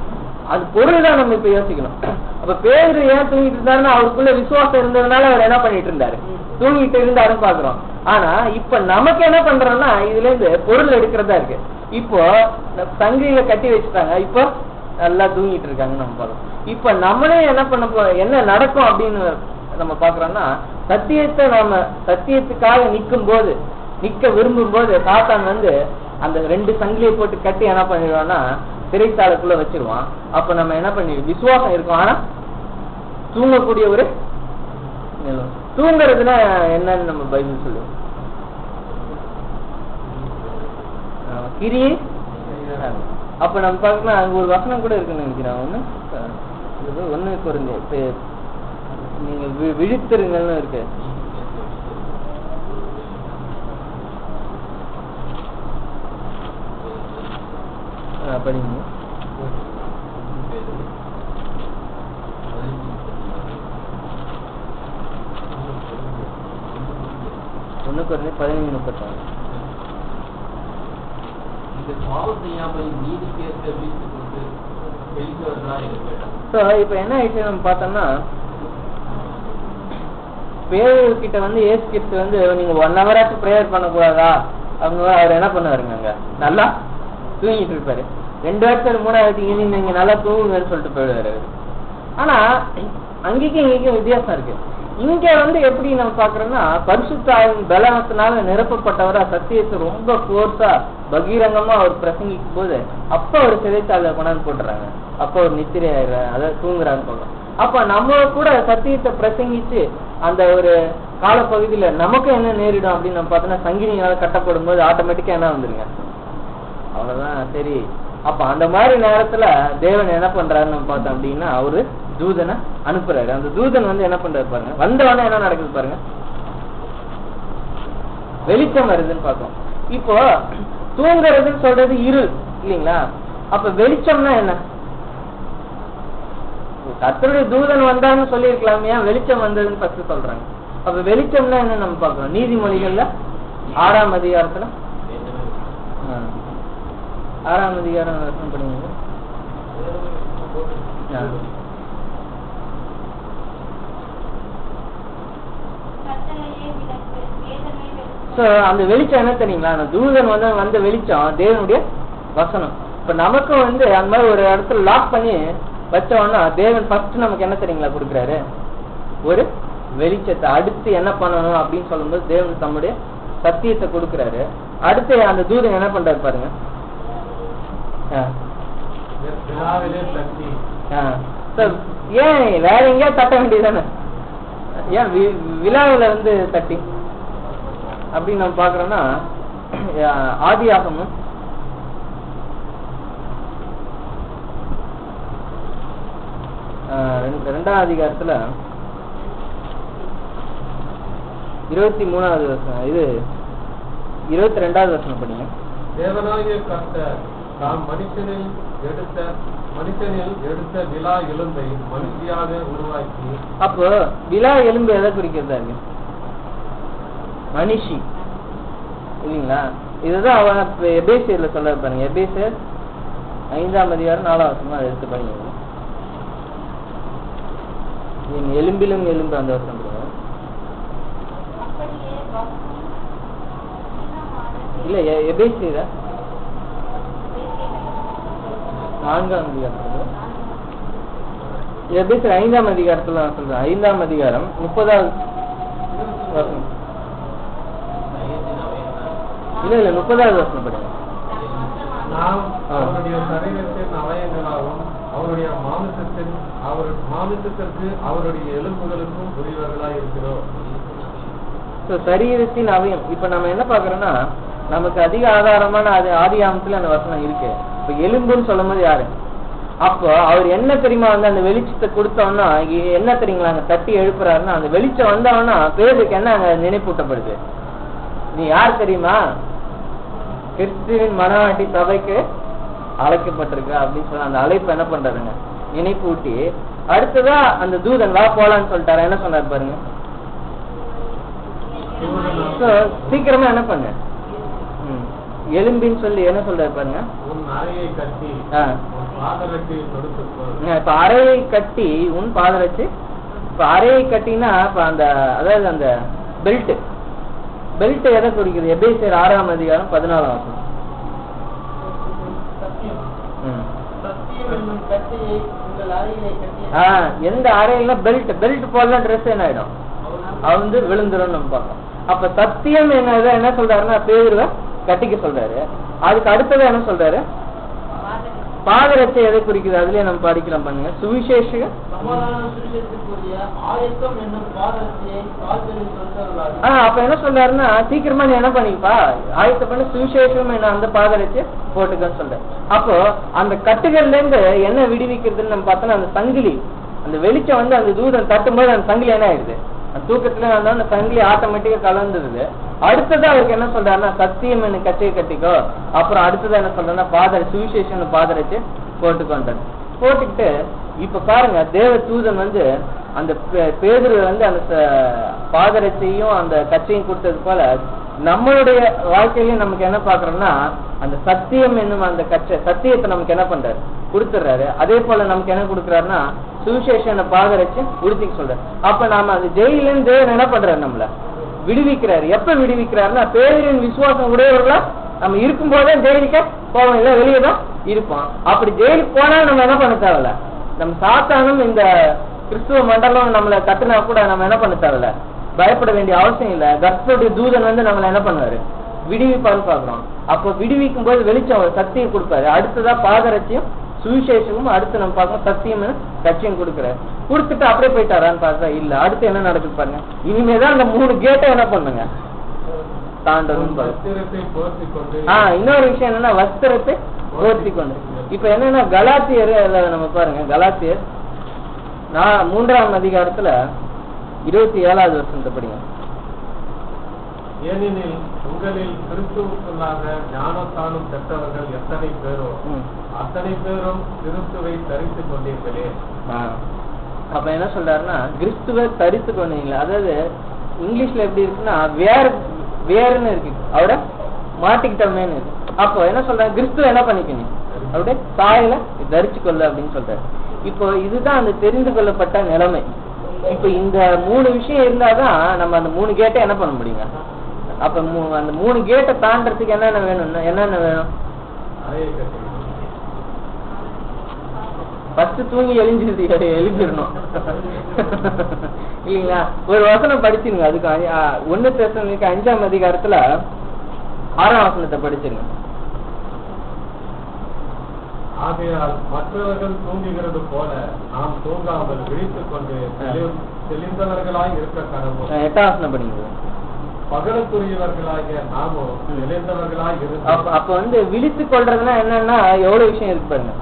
அது பொருள் தான் நம்ம இப்ப யோசிக்கணும். அப்ப பேதுரு ஏன் தூங்கிட்டு இருந்தாருன்னா அவருக்குள்ள விசுவாசம் இருந்ததுனால அவர் என்ன பண்ணிட்டு இருந்தாரு, தூங்கிட்டு இருந்தாருன்னு பாக்குறோம். ஆனா இப்ப நமக்கு என்ன பண்றோம்னா இதுல இருந்து பொருள் எடுக்கிறதா இருக்கு. இப்போ சங்கிலியில கட்டி வச்சுட்டாங்க, இப்போ நல்லா தூங்கிட்டு இருக்காங்கன்னு நம்ம பாக்குறோம். இப்ப நம்மளே என்ன பண்ண போறோம், என்ன நடக்கும் அப்படின்னு நம்ம பாக்குறோம்னா சத்தியத்துக்காக நிக்க விரும்பும் போது சாத்தான் அந்த 2 சங்கிலியை போட்டு கட்டி என்ன பண்ணிடுவான்னா சிறைச்சாலைக்குள்ள வச்சிருவான். அப்ப நம்ம என்ன பண்ணி விசுவாசம் இருக்கும், ஆனா தூங்கக்கூடிய ஒரு தூங்குறதுன்னா என்னன்னு நம்ம பைபிள் சொல்லுவோம். கிரியை அப்ப நம்ம பார்க்கலாம் அங்க ஒரு வசனம் கூட இருக்குன்னு நினைக்கிறேன். ஒண்ணு குறைஞ்ச நீங்க விழித்திருங்கன்னு இருக்கு. படிங்க. ஒண்ணு குறைஞ்ச 15:36. இப்ப என்ன ஆயிடுச்சு நம்ம பார்த்தோம்னா பேர்கிட்ட வந்து ஏசு கிறிஸ்து வந்து நீங்க 1 hour ஆச்சு பிரேயர் பண்ணக்கூடாதா அவங்க அவர் என்ன பண்ணுவாருங்க அங்க நல்லா தூங்கிட்டு இருப்பாரு. 2 வருஷம் 3வது ஈவினிங் நீங்க நல்லா தூங்குங்கன்னு சொல்லிட்டு போயிடுவாரு. ஆனா அங்கேயும் இங்கேயும் வித்தியாசம் இருக்கு. இங்க வந்து எப்படி நம்ம பாக்குறோம்னா பரிசுத்த ஆவியின் பலவத்தினால நிரப்பப்பட்டவரா சத்தியத்தை ரொம்ப கோர்ஸா பகிரங்கமா அவர் பிரசங்கிக்கும் போது அப்ப ஒரு சிறைச்சாலை கொண்டாந்து போட்டுறாங்க. அப்ப ஒரு நித்திரை ஆயிடுறாங்க, அதாவது தூங்குறான்னு சொல்றோம். அப்ப நம்ம கூட சத்தியத்தை பிரசங்கிச்சு அந்த ஒரு காலப்பகுதியில நமக்கு என்ன நேரிடும் அப்படின்னு நம்ம பார்த்தோம்னா சங்கினியால கட்டப்படும் போது ஆட்டோமேட்டிக்கா என்ன வந்துருங்க, அவ்வளவுதான் சரி. அப்ப அந்த மாதிரி நேரத்துல தேவன் என்ன பண்றாருன்னு நம்ம பார்த்தோம் அப்படின்னா அவரு தூதனை அனுப்புறாரு. அந்த தூதன் வந்து என்ன பண்றாரு பாருங்க, வந்தவொடனே என்ன நடக்குது பாருங்க, வெளிச்சம் வருதுன்னு பார்த்தோம். இப்போ தூங்குறதுன்னு சொல்றது இருள் இல்லைங்களா? அப்ப வெளிச்சம்னா என்ன? கர்த்தருடைய தூதன் வந்தான்னு சொல்லியிருக்கலாமே, வெளிச்சம் வந்ததுன்னு ஃபர்ஸ்ட் சொல்றாங்க. அப்ப வெளிச்சம்னா என்ன நம்ம பார்க்கிறோம் நீதிமொழிகள்ல 6ஆம் அதிகாரத்துல 6ஆம் அதிகாரம் வசனம் பண்ணுங்க. அந்த வெளிச்சம் என்ன தெரியுங்களா, அந்த தூதன் வந்த வெளிச்சம் தேவனுடைய வசனம். இப்ப நமக்கும் வந்து அந்த மாதிரி ஒரு இடத்துல லாக் பண்ணி வச்சோம்னா தேவன் ஃபர்ஸ்ட் நமக்கு என்ன தெரியுங்களா கொடுக்குறாரு, ஒரு வெளிச்சத்தை. அடுத்து என்ன பண்ணணும் அப்படின்னு சொல்லும்போது தேவன் தம்முடைய சத்தியத்தை கொடுக்குறாரு. அடுத்து அந்த தூதன் என்ன பண்றாரு பாருங்க, ஏன் வேற எங்கேயா தட்ட வேண்டியதானே, ஏன் விழாவில வந்து தட்டி அப்படின்னு நம்ம பாக்குறோம்னா ஆதியாகமும் 2ஆம் அதிகாரத்துல 23வது வசனம், இது 22வது வசனம் படிங்க. தேவனாகிய கர்த்தர் தாம் மனுஷனில் எடுத்த விலா எலும்பை மனுஷியாக உருவாக்கி. அப்போ விலா எலும்பு எதை குறிக்கிறதா இருக்கு, மனுஷி இல்லைங்களா? இதுதான் அவன் எபேசியர்ல சொல்ல பாருங்க. எபேசியர் 5ஆம் அதிகாரம் 4ஆம் வசனம் அதை எடுத்து படிங்க. எலும்பிலும் எலும்பு அந்த வருஷம் இல்ல எபேசியர 4ஆம் அதிகாரத்துல எபேசியர் 5ஆம் அதிகாரத்துல நான் சொல்றேன். 5ஆம் அதிகாரம் 30வது வசனம். இல்ல 30வது வசனம் படிங்க. நாம் அவருடைய சரீரத்தின் அவயங்களாகவும் அவருடைய மாமிசத்திற்கு அவருடைய எலும்புகளுக்கும் உரியவர்களாய் இருக்கிறோம். சரீரத்தின் அவயம். இப்ப நம்ம என்ன பாக்குறோம்னா நமக்கு அதிக ஆதாரமான அது ஆதியாகமத்துல அந்த வசனம் இருக்கு. இப்ப எலும்புன்னு சொல்லும் போது யாரு, அப்போ அவர் என்ன தெரியுமா வந்து அந்த வெளிச்சத்தை கொடுத்தோம்னா என்ன தெரியுங்களா, அங்க தட்டி எழுப்புறாருன்னா அந்த வெளிச்சம் வந்தவொன்னா பேருக்கு என்ன அங்க நினைப்பூட்டப்படுது, நீ யார் தெரியுமா, கிறிஸ்துவின் மனவாட்டி சபைக்கு அழைக்கப்பட்டிருக்க அப்படின்னு சொல்ல அந்த அழைப்பு என்ன பண்றாருங்க நினைப்பூட்டி. அடுத்ததா அந்த தூதன் வா போலான்னு சொல்லிட்டாரு. என்ன சொன்னாரு பாருங்க, சீக்கிரமா என்ன பண்ண எலும்பின்னு சொல்லி என்ன சொல்றாரு பாருங்க, இப்ப அறையை கட்டி உன் பாதரட்சி. இப்ப அறையை கட்டினா இப்ப அந்த அதாவது அந்த பெல்ட் எதை குறிக்குது, எபேசியர் 6ஆம் அதிகாரம் 14ஆம் வசனம். எந்த அறையில பெல்ட் போல ட்ரெஸ் என்ன ஆயிடும், வந்து விழுந்துரும் நம்ம பார்க்கலாம். அப்ப சத்தியம் என்ன சொல்றாருன்னா பேருவ கட்டிக்க சொல்றாரு. அதுக்கு அடுத்தது என்ன சொல்றாரு, பாதரட்சை எதை குறிக்குது? அதுலயே நம்ம படிக்கலாம் பண்ணுங்க. சுவிசேஷ சமாதான சுவிசேஷத்துக்குரிய ஆயத்தம் என்னும் பாதரட்சையை கால்களில் சொல்கிறார்கள். அப்ப என்ன சொல்றாருன்னா, சீக்கிரமா நீ என்ன பண்ணிப்பா, ஆயத்த பண்ண சுவிசேஷம் என்ன அந்த பாதரட்சை போட்டுக்கன்னு சொல்ற. அப்போ அந்த கட்டுகள்ல இருந்து என்ன விடுவிக்கிறதுன்னு நம்ம பார்த்தோம்னா, அந்த சங்கிலி, அந்த வெளிச்சம் வந்து அந்த தூதன் தட்டும்போது அந்த சங்கிலி என்ன ஆயிடுது, தூக்கத்துல அந்த சங்கிலி ஆட்டோமேட்டிக்கா கலந்துருது. அடுத்ததா அவருக்கு என்ன சொல்றாருன்னா, சத்தியம் என்ன கச்சையை கட்டிக்கோ. அப்புறம் அடுத்ததா என்ன சொல்றாருன்னா, சுவிசேஷன் பாதரட்சை போட்டுக்கொண்டார். போட்டுக்கிட்டு இப்ப பாருங்க, தேவ தூதன் வந்து அந்த பேதுரு வந்து அந்த பாதரட்சையும் அந்த கச்சையும் கொடுத்தது போல நம்மளுடைய வாழ்க்கையிலயும் நமக்கு என்ன பாக்குறோம்னா, அந்த சத்தியம் என்னும் அந்த கச்சை சத்தியத்தை நமக்கு என்ன பண்றாரு, கொடுத்துறாரு. அதே போல நமக்கு என்ன கொடுக்குறாருன்னா, சுவிசேஷனை பாதரட்சை உடுத்திக்க சொல்றாரு. அப்ப நாம அந்த ஜெயில இருந்து என்ன பண்றாரு, நம்மள விடுவிக்கிறாரு. எப்ப விடுவிக்கிறாருன்னா, பேரின் விசுவாசம் உடையவர்களா நம்ம இருக்கும் போதே ஜெயிலுக்கு போவோம், இல்ல வெளியே தான் இருப்போம். அப்படி ஜெயிலுக்கு போனா நம்ம என்ன பண்ண தேவையில்ல, நம்ம சாத்தானும் இந்த கிறிஸ்துவ மண்டலம் நம்மளை தட்டுனா கூட நம்ம என்ன பண்ண தேவையில்ல, பயப்பட வேண்டிய அவசியம் இல்ல. கர்த்தருடைய தூதன் வந்து நம்மள என்ன பண்ணுவாரு, விடுவிப்பான்னு பாக்குறோம். அப்போ விடுவிக்கும் போது வெளிச்சம் சத்தியம் கொடுப்பாரு. அடுத்ததா பாதரட்சியும் சுவிசேஷமும், அடுத்து நம்ம பார்க்கணும் சத்தியம் கட்சியும் கொடுக்குறாரு. கொடுத்துட்டு அப்படியே போயிட்டாரான்னு பார்த்தா இல்ல. அடுத்து என்ன நடக்குது பாருங்க, இனிமேதான் அந்த 3 கேட்டை என்ன பண்ணுங்க தாண்டணும். இன்னொரு விஷயம் என்னன்னா, வஸ்திரத்தை போர்த்தி கொண்டு. இப்ப என்னன்னா, கலாத்தியர் நம்ம பாருங்க, கலாத்தியர் 3ஆம் அதிகாரத்துல 27வது வசனத்தை படிங்க. ஏனெனில் உங்களில் கிறிஸ்துவுக்குள்ளாக ஞானத்தாலும் பெற்றவர்கள் எத்தனை பேரோ அத்தனை பேரும் கிறிஸ்துவை தரித்து கொண்டீர்களே. அப்ப என்ன சொல்றாருன்னா, கிறிஸ்துவை தரித்து கொண்டீங்களா. அதாவது இங்கிலீஷ்ல எப்படி இருக்குன்னா, வேறுன்னு இருக்கு, அவட மாட்டிக்கிட்டோமேன்னு இருக்கு. அப்போ என்ன சொல்றாங்க, கிறிஸ்துவ என்ன பண்ணிக்கணும், அவருடைய சாயல தரிச்சு கொள்ள அப்படின்னு சொல்றாரு. இப்போ இதுதான் அந்த தெரிந்து கொள்ளப்பட்ட நிலைமை. இப்ப இந்த 3 விஷயம் இருந்தாதான் நம்ம அந்த 3 கேட்டை என்ன பண்ண முடியுங்க. அப்ப அந்த 3 கேட்டை தாண்டறதுக்கு என்னென்ன வேணும்னா, என்னென்ன வேணும், ஃபர்ஸ்ட் தூங்கி எழுந்திரணும் இல்லைங்களா. ஒரு வசனம் படிச்சிருங்க, அதுக்கு 1 தெசலோனிக்கேயர் 5ஆம் அதிகாரத்துல 6ஆம் வசனத்தை படிச்சிருங்க. ஆகையால் மற்றவர்கள் தூங்குகிறது போல நாம் தூங்காமல் விழித்துக் கொண்டு தெளிந்தவர்களாய் இருக்க கடவுள். 8ஆம் வசனம் படிங்க. பகலுக்குரியவர்களாகிய நாமோ தெளிந்தவர்களாய் இருக்க. அப்ப வந்து விழித்துக் கொள்றதுன்னா என்னன்னா, எவ்வளவு விஷயம் இருக்கு பாருங்க.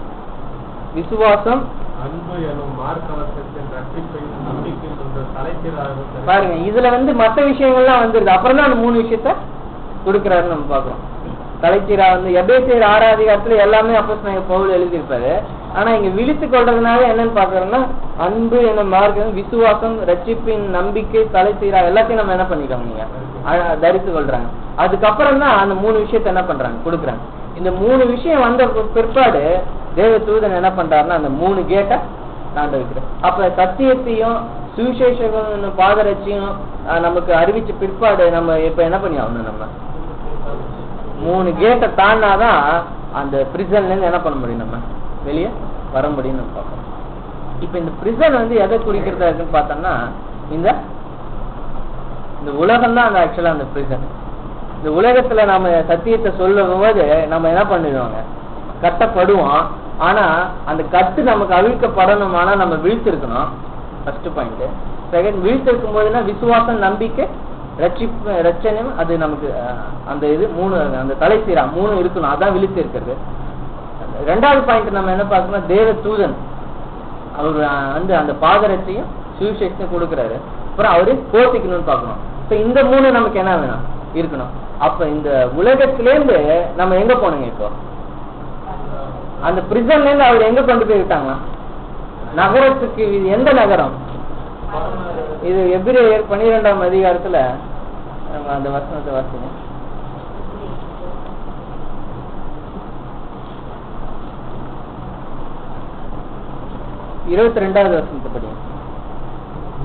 விசுவாசம், அன்பு எனும் மார்க்கவசத்தின் ரட்சிப்பையும் நம்பிக்கையும் தலைக்கிறார்கள் பாருங்க. இதுல வந்து மற்ற விஷயங்கள்லாம் வந்துருது. அப்புறம் தான் அந்த 3 விஷயத்த கொடுக்கிறாருன்னு நம்ம பாக்குறோம். தலைச்சீரா வந்து எபேசியர் 6ஆம் அதிகாரத்துல எல்லாமே அப்போஸ்தலனாகிய பவுல் எழுதியிருப்பாரு. ஆனா இங்க விழித்துக் கொள்றதுனால என்னன்னு பாக்குறோம்னா, அன்பு என்ன மார்க்கம், விசுவாசம், ரட்சிப்பின் நம்பிக்கை, தலைச்சீரா எல்லாத்தையும் நம்ம என்ன பண்ணிக்கிறோம், நீங்க தரித்து கொள்றாங்க. அதுக்கப்புறம் தான் அந்த 3 விஷயத்த என்ன பண்றாங்க, கொடுக்குறாங்க. இந்த 3 விஷயம் வந்த பிற்பாடு தேவ தூதன் என்ன பண்றாருன்னா, அந்த 3 கேட்டை தாண்ட வைக்கிறார். அப்ப சத்தியத்தையும் சுவிசேஷம் பாதரட்சியும் நமக்கு அறிவிச்ச பிற்பாடு நம்ம இப்ப என்ன பண்ணி ஆகணும், நம்ம 3 கேட்டை தாண்டாதான் அந்த பிரிசன்ல இருந்து என்ன பண்ண முடியும், நம்ம வெளியே வர முடியும் நம்ம பார்க்கணும். இப்ப இந்த பிரிசன் வந்து எதை குறிக்கிறதா இருக்குன்னு பார்த்தோம்னா, இந்த உலகம் தான் அந்த ஆக்சுவலா அந்த பிரிசன். இந்த உலகத்துல நம்ம சத்தியத்தை சொல்லும் போது நம்ம என்ன பண்ணிடுவாங்க, கட்டப்படுவோம். ஆனா அந்த கட்டு நமக்கு அவிழ்க்கப்படணும், ஆனா நம்ம விழித்திருக்கணும். First point. செகண்ட், விழித்திருக்கும் போதுன்னா விசுவாசம், நம்பிக்கை, ரட்சணம், அது நமக்கு அந்த இது 3 அந்த தலைசீரா 3 இருக்கணும். அதான் விழித்து இருக்கிறது. 2வது பாயிண்ட் நம்ம என்ன பார்க்கணும், தேவ தூதன் அவர் வந்து அந்த பாதரட்சையும் சுவிசேஷத்தையும் கொடுக்குறாரு. அப்புறம் அவரு போர்த்திக்கணும்னு பார்க்கணும். இப்ப இந்த 3 நமக்கு என்ன வேணும், இருக்கணும். அப்ப இந்த உலகத்திலேருந்து நம்ம எங்க போனோங்க, இப்போ அந்த பிரிசன்ல இருந்து அவர் எங்க கொண்டு போய் விட்டாங்களா, நகரத்துக்கு. எந்த நகரம் இது? எபிரேயர் 12ஆம் அதிகாரத்துல அந்த வசனத்தை வாசிங்க. 22வது வசனத்தை படிங்க.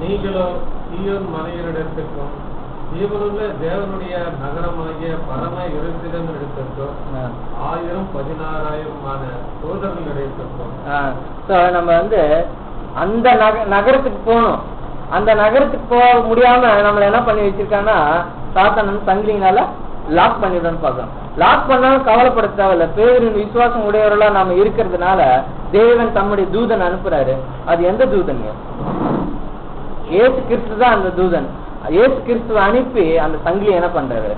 நீங்களோ சீயோன் மலையரிடத்திற்கும் ஜீவனுள்ள தேவனுடைய நகரமாகிய பரம இருப்பிடம் இடத்திற்கும் 1000-16,000 சோதரர்களிடத்திற்கும். நம்ம வந்து அந்த நகரத்துக்கு போகணும். அந்த நகரத்துக்கு போக முடியாம நம்மள என்ன பண்ணி வச்சிருக்காங்கன்னா, சாத்தான் சங்கிலினால லாக் பண்ணிடுன்னு பார்க்கணும். லாக் பண்ணாலும் கவலைப்பட தேவையில்ல. பேரின் விசுவாசம் உடையவர்களா நாம இருக்கிறதுனால தேவன் தம்முடைய தூதன் அனுப்புறாரு. அது எந்த தூதன்? இயேசு கிறிஸ்து தான் அந்த தூதன். இயேசு கிறிஸ்துவ அனுப்பி அந்த சங்கிலி என்ன பண்றாரு,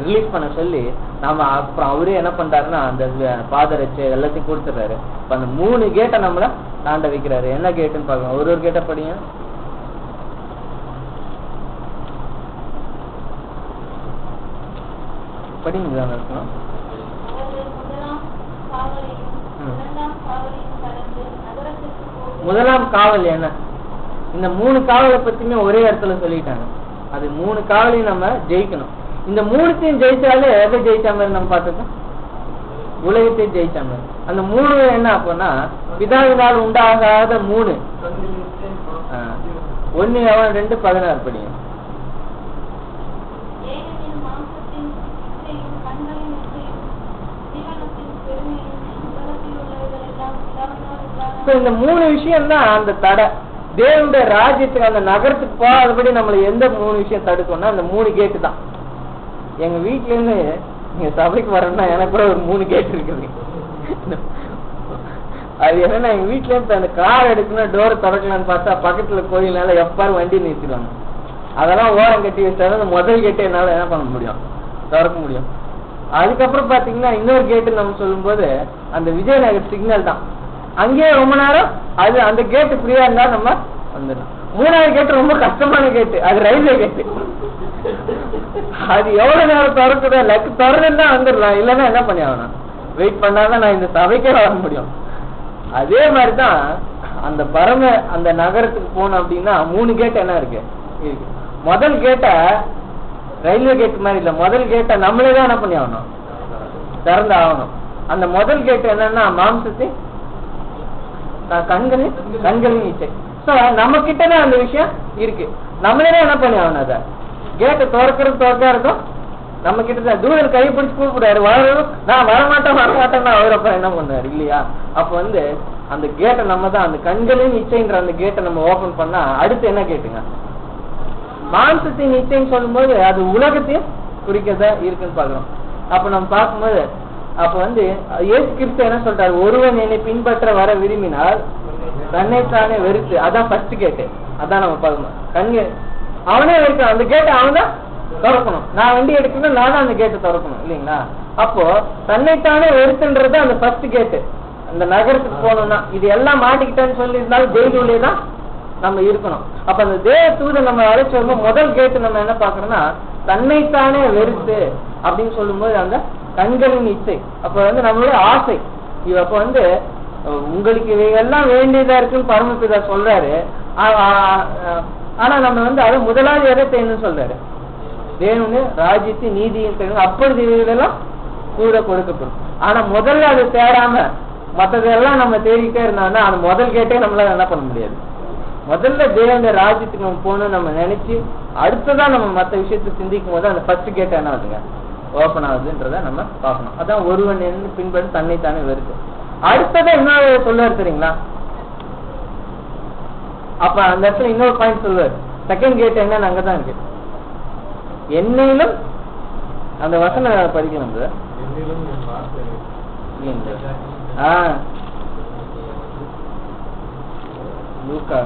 ரிலீஸ் பண்ண சொல்லி நாம அப்புறம் அவரே என்ன பண்றாருன்னா அந்த பாதரட்சை எல்லாத்தையும் கொடுத்துறாரு. இப்ப அந்த 3 கேட்டை நம்மள தாண்ட வைக்கிறாரு. என்ன கேட்டுன்னு பாக்கலாம். ஒரு கேட்ட படிங்க. படிங்களா? முதலாம் காவல் என்ன? இந்த 3 காவலை பத்தியுமே ஒரே இடத்துல சொல்லிட்டாங்க. அது 3 காவலையும் நம்ம ஜெயிக்கணும். இந்த 3த்தையும் ஜெயிச்சாலே எதை ஜெயிச்ச மாதிரி நம்ம பார்த்துக்கோம், உலகத்தையும் ஜெயிச்ச மாதிரி. அந்த 3 என்ன அப்போனா பிதாவினால் உண்டாகாத 3. 1 யோவான் 2:16 படிங்க. இந்த 3 விஷயம் தான் அந்த தடை. தேவனுடைய ராஜ்யத்துக்கு அந்த நகரத்துக்கு போகாதபடி நம்மள எந்த 3 விஷயம் தடுக்கணும்னா அந்த 3 கேட்டு தான். எங்க வீட்டுல இருந்து நீங்க சபைக்கு வரணும்னா எனக்கு கூட ஒரு 3 கேட் இருக்குது. அது என்னன்னா எங்க வீட்டுல இருந்து அந்த கார் எடுக்கணும், டோர் திறக்கலான்னு பார்த்தா பக்கத்துல கோயில்னால எப்பாரு வண்டி நிறுத்திடுவாங்க. அதெல்லாம் ஓரம் கட்டி வச்சாலும் அந்த முதல் கேட்டை என்னால என்ன பண்ண முடியும், திறக்க முடியும். அதுக்கப்புறம் பாத்தீங்கன்னா இன்னொரு கேட்டு நம்ம சொல்லும் போது அந்த விஜயநகர் சிக்னல் தான். அங்கேயே ரொம்ப நேரம் அது அந்த கேட்டு ஃப்ரீயா இருந்தா நம்ம வந்துடலாம். 3வது கேட்டு ரொம்ப கஷ்டமான கேட்டு, அது ரயில்வே கேட்டு. அது எவ்வளவு நேரம் திறக்குதோ லக்கு திறந்துன்னா வந்துடலாம், இல்லைன்னா என்ன பண்ணி ஆகணும், வெயிட் பண்ணாதான் நான் இந்த சபைக்கே வர முடியும். அதே மாதிரிதான் அந்த அந்த நகரத்துக்கு போனோம் அப்படின்னா 3 கேட் என்ன இருக்கு. முதல் கேட்ட ரயில்வே கேட் மாதிரி இல்ல, முதல் கேட்ட நம்மளே தான் என்ன பண்ணி ஆகணும், திறந்து ஆகணும். அந்த முதல் கேட்டு என்னன்னா மாம்சத்தை கண்களின் இச்சை. சோ நம்ம கிட்டதான் அந்த விஷயம் இருக்கு, நம்மளே என்ன பண்ணி ஆகணும். அதை கேட்டை திறக்கா இருக்கும் நம்ம கிட்டதான். தூதர் கை பிடிச்சு கூப்பிடுறாரு, நான் வரமாட்டேன் அவரப்ப என்ன பண்ணாரு இல்லையா. அப்ப அந்த கேட்டை நம்ம தான் அந்த கண்களின் இச்சைன்ற அந்த கேட்டை நம்ம ஓபன் பண்ணா அடுத்து என்ன கேட்டுங்க, மாம்சத்தின் இச்சைன்னு சொல்லும் போது அது உலகத்தையும் குறிக்கதா இருக்குன்னு பாக்குறோம். அப்ப நம்ம பார்க்கும்போது அப்ப இயேசு கிறிஸ்து என்ன சொல்றாரு, ஒருவன் என்னை பின்பற்ற வர விரும்பினால் தன்னைத்தானே வெறுத்து. அதான் ஃபர்ஸ்ட் கேட்டு. அதான் நம்ம பார்க்கணும். கண்ணு அவனே வெறுக்கணும், அந்த கேட்டை அவன் தான் திறக்கணும். நான் வண்டி எடுக்கணும், நான் தான் அந்த கேட்டை திறக்கணும் இல்லைங்களா. அப்போ தன்னைத்தானே வெறுத்துன்றது அந்த ஃபர்ஸ்ட் கேட்டு. அந்த நகரத்துக்கு போகணும்னா இது எல்லாம் மாட்டிக்கிட்டேன்னு சொல்லி இருந்தாலும் ஜெயிலுள்ளே தான் நம்ம இருக்கணும். அப்ப அந்த தேவ தூதன் நம்ம அழைச்சு வரும்போது முதல் கேட்டு நம்ம என்ன பாக்குறோம்னா தன்னைத்தானே வெறுத்து அப்படின்னு சொல்லும்போது அந்த கண்களின் இச்சை. அப்ப நம்மளுடைய ஆசை. அப்ப உங்களுக்கு இவையெல்லாம் வேண்டியதா இருக்குன்னு பரமபிதா சொல்றாரு. ஆனா நம்ம அதை முதலாவது எதை செய்யணும்னு சொல்றாரு, தேவனு ராஜ்யத்தை நீதியும் அப்பொழுது இவைகளெல்லாம் கூட கொடுக்கப்படும். ஆனா முதல்ல அதை தேடாம மற்றதெல்லாம் நம்ம தேடிட்டே இருந்தோம்னா அந்த முதல் கேட்டே நம்மளால என்ன பண்ண முடியாது. முதல்ல தேவனுடைய ராஜ்யத்துக்கு நம்ம போகணும்னு நம்ம நினைச்சு அடுத்ததான் நம்ம மற்ற விஷயத்தை சிந்திக்கும் போது அந்த ஃபர்ஸ்ட் கேட் என்ன ஆகுதுங்க, ஓபன் ஆகுதுன்றத நம்ம பார்க்கணும். அதான் ஒருவன் என்ன பின்பற்றி தன்னைத்தானே வருது. அடுத்ததான் இன்னொரு சொல்லுவார் தெரியுங்களா. அப்ப அந்த இடத்துல இன்னொரு பாயிண்ட் சொல்லுவார். செகண்ட் கேட் என்னன்னு அங்கதான் இருக்கு. என்னையிலும் அந்த வசனம் படிக்கணும் லூக்கா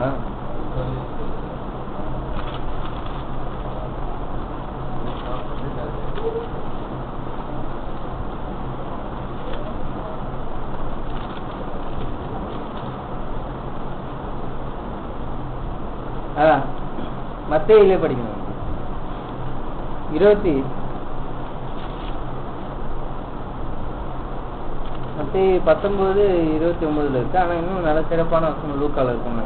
மத்தேயிலே படிக்கணும். 19:29 இருக்கு. ஆனா இன்னும் நல்ல சிறப்பான வசனம் லூக்கால இருக்கும்.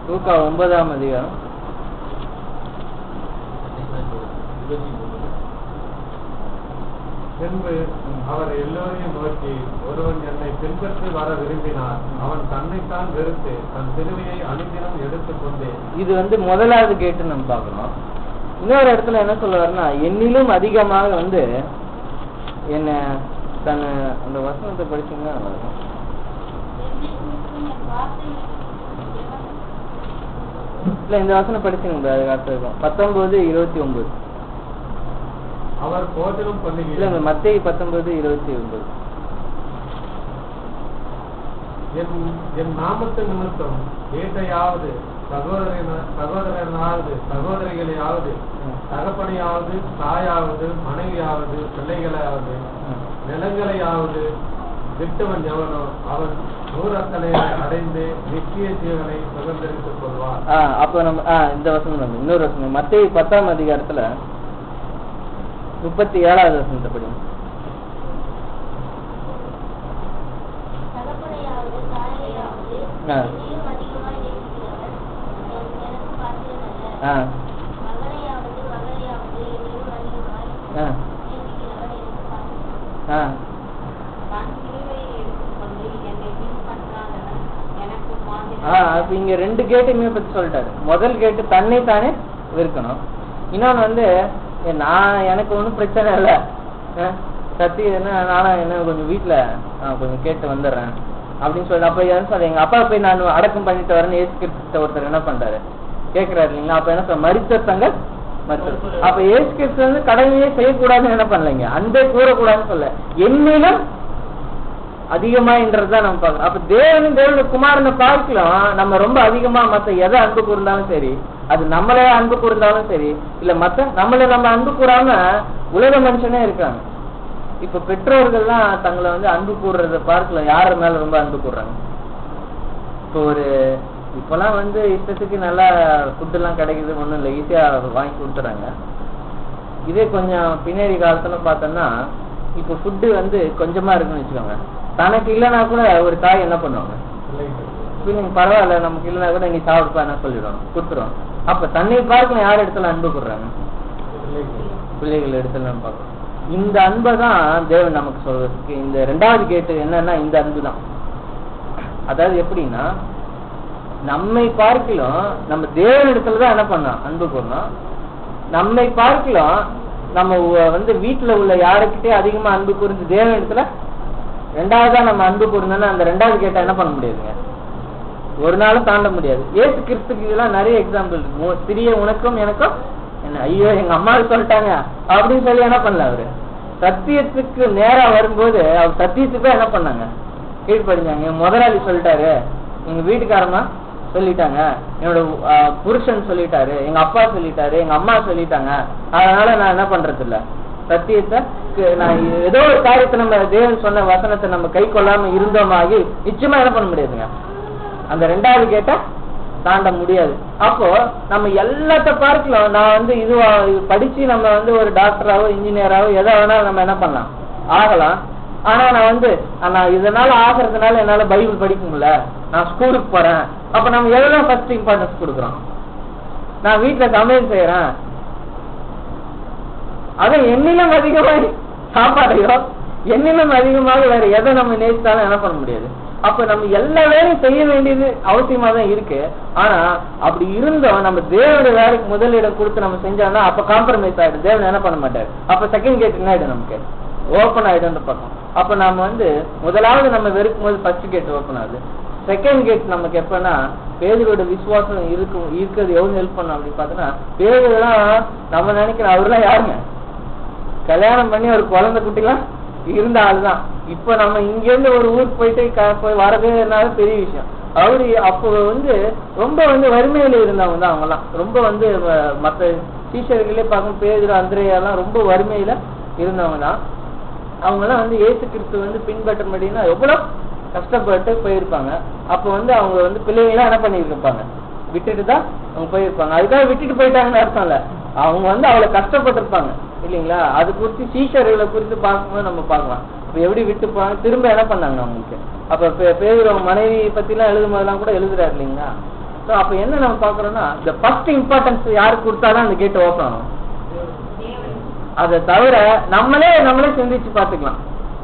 லூக்கா 9ஆம் அதிகாரம் பின்பு அவர் எல்லோரையும் நோக்கி, ஒருவன் என்னை பின்பற்றி வர விரும்பினார் அவன் தன்னைத்தான் வெறுத்து தன் சிலுவையை அனுதினம் எடுத்துக்கொண்டு. இது முதலாவது கேட்டு நம்ம பார்க்கணும். இன்னொரு இடத்துல என்ன சொல்லுவாருன்னா என்னிலும் அதிகமாக என்ன தன் அந்த வசனத்தை படிச்சீங்கன்னா நல்லா இருக்கும். இல்ல இந்த வசனம் படிச்சுங்க, அதுக்கு அர்த்தம் இருக்கும். 19:29. அவர் போஜனம் இல்ல பண்ணுகிறார். மத்தேயு 19:29. என் நாமத்து நிமித்தம் வீட்டையாவது சகோதரனாவது சகோதரிகளையாவது தகப்பனையாவது தாயாவது மனைவியாவது பிள்ளைகளையாவது நிலங்களையாவது விட்டவன் எவனோ அவன் 100 அடைந்து நித்திய ஜீவனை சுதந்திரித்துக் கொள்வான். அப்ப நம்ம இந்த வசனம் வந்து இன்னொரு வசனம் மத்தேயு 10ஆம் அதிகாரத்துல 37வது வசனத்தை படிங்க. தகப்பனையாவது தாயையாவது என்னையும் அதிகமாய் நேசிக்கிறவர் எனக்கு பாத்திரமல்ல. மகனையாவது மகளையாவது என்னையும் அதிகமாய் நேசிக்கிறவர் எனக்கு பாத்திரமல்ல. தன் சிலுவையை எடுத்துக்கொண்டு என்னை பின்பற்றாதவன் எனக்கு பாத்திரமல்ல. அப்ப இங்க 2 கேட்டையுமே பத்தி சொல்லிட்டாரு. முதல் கேட்டு தன்னை தானே இருக்கணும். இன்னொன்னு வந்து எனக்கு ஒன்றும் பிரச்சனை இல்லை, சத்தியம் நானும் என்ன கொஞ்சம் வீட்டுல கொஞ்சம் கேட்டு வந்துடுறேன் அப்படின்னு சொல்லி அப்ப சொல்ல எங்க அப்பா போய் நான் அடக்கம் பண்ணிட்டு வரேன்னு ஏசு கிறிஸ்து ஒருத்தர் என்ன பண்றாரு கேட்கிறாரு இல்லைங்களா? அப்ப என்ன சொல்ல மரித்தவங்க மருத்துவ. அப்ப ஏசு கிறிஸ்து வந்து கடமையே செய்யக்கூடாதுன்னு என்ன பண்ணலைங்க, அன்பே கூறக்கூடாதுன்னு சொல்ல என்னிலும் அதிகமான்றதுதான் நம்ம பார்க்கணும். அப்ப தேவனுடைய குமாரனை பார்க்கலாம் நம்ம ரொம்ப அதிகமா மத்த எதை அன்பு கூர்ந்தாலும் சரி, அது நம்மளே அன்பு கூர்ந்தாலும் சரி, இல்ல மத்த நம்மள நம்ம அன்பு கூறாம உலக மனுஷனே இருக்காங்க. இப்ப பெற்றோர்கள்லாம் தங்களை வந்து அன்பு கூறுறத பார்க்கலாம் யாரு மேல ரொம்ப அன்பு கூடுறாங்க. இப்போ இப்பெல்லாம் வந்து இஷ்டத்துக்கு நல்லா ஃபுட் எல்லாம் கிடைக்குது, ஒண்ணும் இல்லை, ஈஸியா வாங்கி கொடுத்துறாங்க. இதே கொஞ்சம் பின்னாடி காலத்துல பார்த்தோம்னா இப்போ ஃபுட்டு வந்து கொஞ்சமா இருக்குன்னு வச்சுக்கோங்க, தனக்கு இல்லைன்னா கூட ஒரு தாய் என்ன பண்ணுவாங்க, நீங்க பரவாயில்ல நமக்கு இல்லைன்னா கூட நீ சாப்பிடுப்பா என்ன சொல்லிடுவாங்க, கொடுத்துருவாங்க. அப்ப தன்னை பார்க்கணும் யார் இடத்துல அன்பு கூடுறாங்க, பிள்ளைகள் இடத்துல நம்ம பார்க்கணும். இந்த அன்பை தான் தேவன் நமக்கு சொல்றதுக்கு இந்த 2வது கேட்டு என்னன்னா இந்த அன்பு தான். அதாவது எப்படின்னா நம்மை பார்க்கலாம் நம்ம தேவன் இடத்துலதான் என்ன பண்ணோம் அன்பு கூறணும். நம்மை பார்க்கலாம் நம்ம வந்து வீட்டுல உள்ள யாருக்கிட்டே அதிகமா அன்பு கூர்ந்து தேவன் இடத்துல 2வதா நம்ம அன்பு கூர்ந்தோம்னா அந்த 2வது கேட்டா என்ன பண்ண முடியாதுங்க, ஒரு நாளும் தாண்ட முடியாது. ஏசு கிறிஸ்துக்கு இதெல்லாம் நிறைய எக்ஸாம்பிள் இருக்கு. சிறிய உனக்கும் எனக்கும் என்ன, ஐயோ எங்க அம்மாவுக்கு சொல்லிட்டாங்க அப்படின்னு சொல்லி என்ன பண்ணல, அவரு சத்தியத்துக்கு நேரா வரும்போது அவர் சத்தியத்துக்கு என்ன பண்ணாங்க, கீழ்படிஞ்சாங்க. என் முதலாளி சொல்லிட்டாரு, எங்க வீட்டுக்காரமா சொல்லிட்டாங்க, என்னோட புருஷன் சொல்லிட்டாரு, எங்க அப்பா சொல்லிட்டாரு, எங்க அம்மா சொல்லிட்டாங்க, அதனால நான் என்ன பண்றது இல்ல, சத்தியத்தை நான் ஏதோ ஒரு காரியத்தை நம்ம தேவன் சொன்ன வசனத்தை நம்ம கை கொள்ளாம இருந்தோமாகி நிச்சயமா என்ன பண்ண முடியாதுங்க, அந்த 2வது கேட்ட தாண்ட முடியாது. அப்போ நம்ம எல்லாத்த பார்க்கலாம் நான் வந்து இது படிச்சு நம்ம வந்து ஒரு டாக்டராவோ இன்ஜினியராவோ எதை வேணாலும் நம்ம என்ன பண்ணலாம் ஆகலாம். ஆனா நான் இதனால ஆகிறதுனால என்னால பைபிள் படிக்க முடியல, நான் ஸ்கூலுக்கு போறேன், அப்ப நம்ம எதெல்லாம் ஃபர்ஸ்ட் இம்பார்ட்டன்ஸ் கொடுக்குறோம், நான் வீட்டுல சமையல் செய்யறேன், அதை என்னிலும் அதிகமாக சாப்பாடையோ என்னிலும் அதிகமாக வேற எதை நம்ம நேசித்தாலும் என்ன பண்ண முடியாது. அப்ப நம்ம எல்லா வேலையும் செய்ய வேண்டியது அவசியமா தான் இருக்கு. ஆனா அப்படி இருந்தோம் நம்ம தேவனுடைய வேலைக்கு முதலிடம் கொடுத்து நம்ம செஞ்சோம்னா அப்ப காம்ப்ரமைஸ் ஆயிடும், தேவன் என்ன பண்ண மாட்டாரு. அப்ப செகண்ட் கேட் என்ன ஆயிடும், நமக்கு ஓப்பன் ஆயிடும் பக்கம். அப்ப நாம வந்து முதலாவது நம்ம வெறுக்கும் போது ஃபர்ஸ்ட் கேட் ஓப்பன் ஆகுது. செகண்ட் கேட் நமக்கு எப்பன்னா பேதுரோட விசுவாசம் இருக்கிறது எவ்வளவு ஹெல்ப் பண்ணும் அப்படின்னு பார்த்தோன்னா, பேதுலாம் நம்ம நினைக்கிறோம் அவர்லாம் யாருங்க, கல்யாணம் பண்ணி ஒரு குழந்தை குட்டிலாம் இருந்த ஆளுதான். இப்ப நம்ம இங்க இருந்து ஒரு ஊருக்கு போயிட்டு வரதுனால பெரிய விஷயம். அவரு அப்போ வந்து ரொம்ப வந்து வறுமையில இருந்தவங்க தான் அவங்கலாம். ரொம்ப வந்து மற்ற டீச்சர்களே பார்க்கும் பேதுரு அந்திரேயெல்லாம் ரொம்ப வறுமையில இருந்தவங்க தான். அவங்கெல்லாம் வந்து ஏசு கிறிஸ்து வந்து பின்பற்றும்படினா எவ்வளவு கஷ்டப்பட்டு போயிருப்பாங்க. அப்போ வந்து அவங்க வந்து பிள்ளைங்களாம் என்ன பண்ணிருப்பாங்க, விட்டுட்டு தான் அவங்க போயிருப்பாங்க. அதுக்காக விட்டுட்டு போயிட்டாங்கன்னு அர்த்தம் இல்ல, அவங்க வந்து அவ்வளவு கஷ்டப்பட்டிருப்பாங்க இல்லைங்களா. அது குறித்து சீஷர்களை குறித்து பார்க்கும்போது நம்ம பார்க்கலாம். இப்ப எப்படி விட்டு போனாங்க, திரும்ப என்ன பண்ணாங்க அவங்களுக்கு. அப்ப பேதுரு மனைவி பத்தி எல்லாம் எழுதும் போதெல்லாம் கூட எழுதுறாரு இல்லைங்களா. ஸோ அப்ப என்ன நம்ம பாக்குறோம்னா இந்த ஃபர்ஸ்ட் இம்பார்ட்டன்ஸ் யாருக்கு கொடுத்தாலும் அந்த கேட் ஓப்பன் ஆகும். அதை தவிர நம்மளே சிந்திச்சு பார்த்துக்கலாம்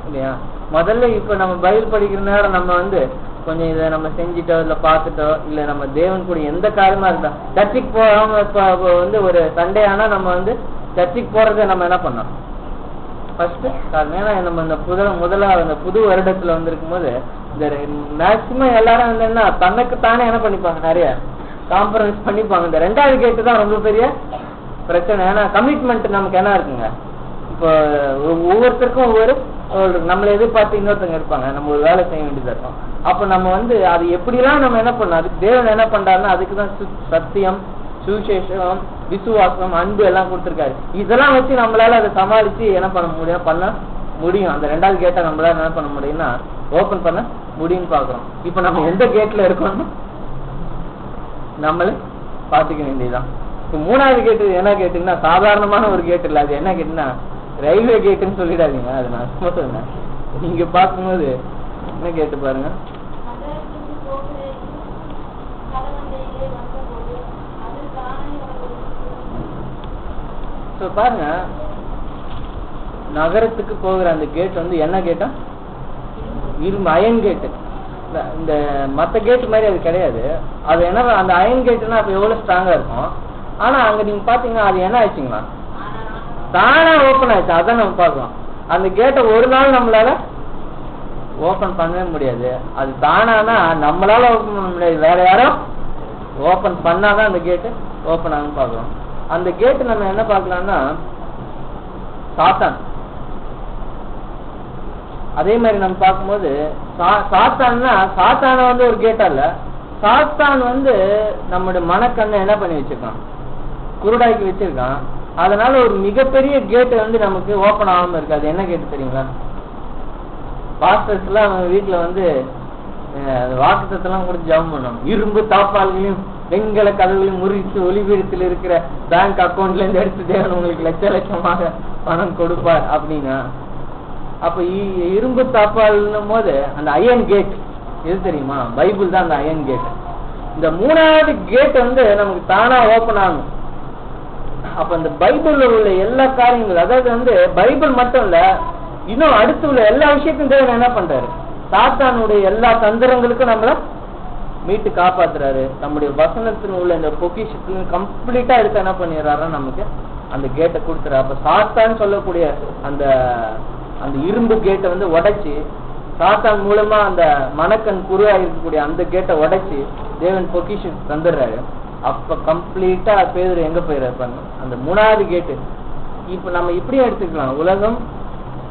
இல்லையா. முதல்ல இப்ப நம்ம பைபிள் படிக்கிற நேரம் நம்ம வந்து கொஞ்சம் இதை நம்ம செஞ்சுட்டோ இல்ல பார்த்துட்டோ இல்ல நம்ம தேவன் கூட எந்த காரியமா இருந்தா சர்ச்சுக்கு போகாம இப்ப வந்து ஒரு சண்டே ஆனா நம்ம வந்து சர்ச்சுக்கு போறதை நம்ம என்ன பண்ணோம் ஃபர்ஸ்ட். ஏன்னா நம்ம இந்த முதலாவது இந்த புது வருடத்துல வந்திருக்கும் போது இந்த மேக்சிமம் எல்லாரும் வந்து என்ன தனக்கு தானே என்ன பண்ணிப்பாங்க, நிறைய காம்ப்ரமைஸ் பண்ணிப்பாங்க. இந்த 2வது கேட்டு தான் ரொம்ப பெரிய பிரச்சனை. ஏன்னா கமிட்மெண்ட் நமக்கு என்ன இருக்குங்க, இப்போ ஒவ்வொருத்தருக்கும் நம்மளை எதிர்பார்த்து இன்னொருத்தங்க இருப்பாங்க, நம்ம ஒரு வேலை செய்ய வேண்டியதா இருக்கும். அப்ப நம்ம அது எப்படிலாம் நம்ம என்ன பண்ணோம், அதுக்கு தேவன் என்ன பண்றாருன்னா அதுக்குதான் சத்தியம், சுவிசேஷம், விசுவாசம், அன்பு எல்லாம் கொடுத்துருக்காரு. இதெல்லாம் வச்சு நம்மளால அதை சமாளிச்சு என்ன பண்ண முடியும். அந்த 2வது கேட்டை நம்மளால என்ன பண்ண முடியும்னா ஓபன் பண்ண முடியும்னு பாக்குறோம். இப்ப நம்ம எந்த கேட்ல இருக்கோம்னு நம்மளே பாத்துக்க வேண்டியதுதான். இப்ப 3வது கேட்டு என்ன கேட்டுன்னா சாதாரணமான ஒரு கேட்டு இல்ல. அது என்ன கேட்டுன்னா ரயில்வே கேட்டுன்னு சொல்லிடாதீங்க. அது நான் சும்மா சொன்னேன். நீங்க பார்க்கும்போது என்ன கேட்டு பாருங்க. பாருங்க, நகரத்துக்கு போகிற அந்த கேட் என்ன கேட்டா இரும்பு அயன் கேட்டு. இந்த மத்த கேட்டு மாதிரி அது கிடையாது. அது என்ன அந்த அயன் கேட்டுன்னா அப்ப எவ்வளவு ஸ்ட்ராங்கா இருக்கும். ஆனா அங்க நீங்க பாத்தீங்கன்னா அது என்ன ஆயிடுச்சுங்களா, தானா ஓபன் ஆயிடுச்சு. அதான் நம்ம பார்க்கலாம். அந்த கேட்டை ஒரு நாள் நம்மளால ஓபன் பண்ணவே முடியாது. அது தானானா நம்மளால ஓபன் பண்ண முடியாது, வேற யாரும் ஓபன் பண்ணாதான் அந்த கேட்டு ஓபன் ஆகுன்னு பார்க்கலாம். அந்த கேட்டு நம்ம என்ன பார்க்கலாம்னா சாத்தான். அதே மாதிரி நம்ம பார்க்கும்போது சாத்தான ஒரு கேட்டா இல்ல, சாத்தான் நம்முடைய மனக்கண்ணை என்ன பண்ணி வச்சிருக்கான், குருடாக்கி வச்சிருக்கான். அதனால ஒரு மிகப்பெரிய கேட்டு நமக்கு ஓபன் ஆகாம இருக்கு. அது என்ன கேட்டு தெரியுங்களா, பாஸ்டர்ஸ் எல்லாம் வீட்டுல வாக்குத்தத்தெல்லாம் கொடுத்து ஜெபம் பண்ணுவாங்க. இரும்பு தாப்பால்களையும் வெண்கல கதவுகளையும் முறித்து ஒளிபீடத்தில் இருக்கிற பேங்க் அக்கௌண்ட்ல இருந்து எடுத்து தேவன் உங்களுக்கு லட்ச லட்சமாக பணம் கொடுப்பார் அப்படின்னா, அப்ப இரும்பு தாப்பால்னும் போது அந்த அயன் கேட் எது தெரியுமா, பைபிள் தான் அந்த அயன் கேட். இந்த 3வது கேட் நமக்கு தானா ஓபன் ஆகும். அப்ப அந்த பைபிள்ல உள்ள எல்லா காரியங்களும், அதாவது பைபிள் மட்டும் இல்ல, இன்னும் அடுத்து உள்ள எல்லா விஷயத்தையும் தேவன் என்ன பண்றாரு, சாத்தானுடைய எல்லா தந்திரங்களுக்கும் நம்மள மீட்டு காப்பாத்துறாரு. நம்முடைய வசனத்தின் உள்ள இந்த பொக்கிஷத்தின் கம்ப்ளீட்டா எடுத்து என்ன பண்ணிடுறாருன்னா நமக்கு அந்த கேட்டை கொடுத்துறாரு. அப்ப சாத்தான் சொல்லக்கூடிய அந்த அந்த இரும்பு கேட்டை உடைச்சு, சாத்தான் மூலமா அந்த மனக்கண் குருவா இருக்கக்கூடிய அந்த கேட்டை உடைச்சு தேவன் பொக்கிஷன் தந்துடுறாரு. அப்ப கம்ப்ளீட்டா பேதுரு எங்க போயிடுறாரு, அந்த 3வது கேட்டு. இப்ப நம்ம இப்படியும் எடுத்துக்கலாம், உலகம்,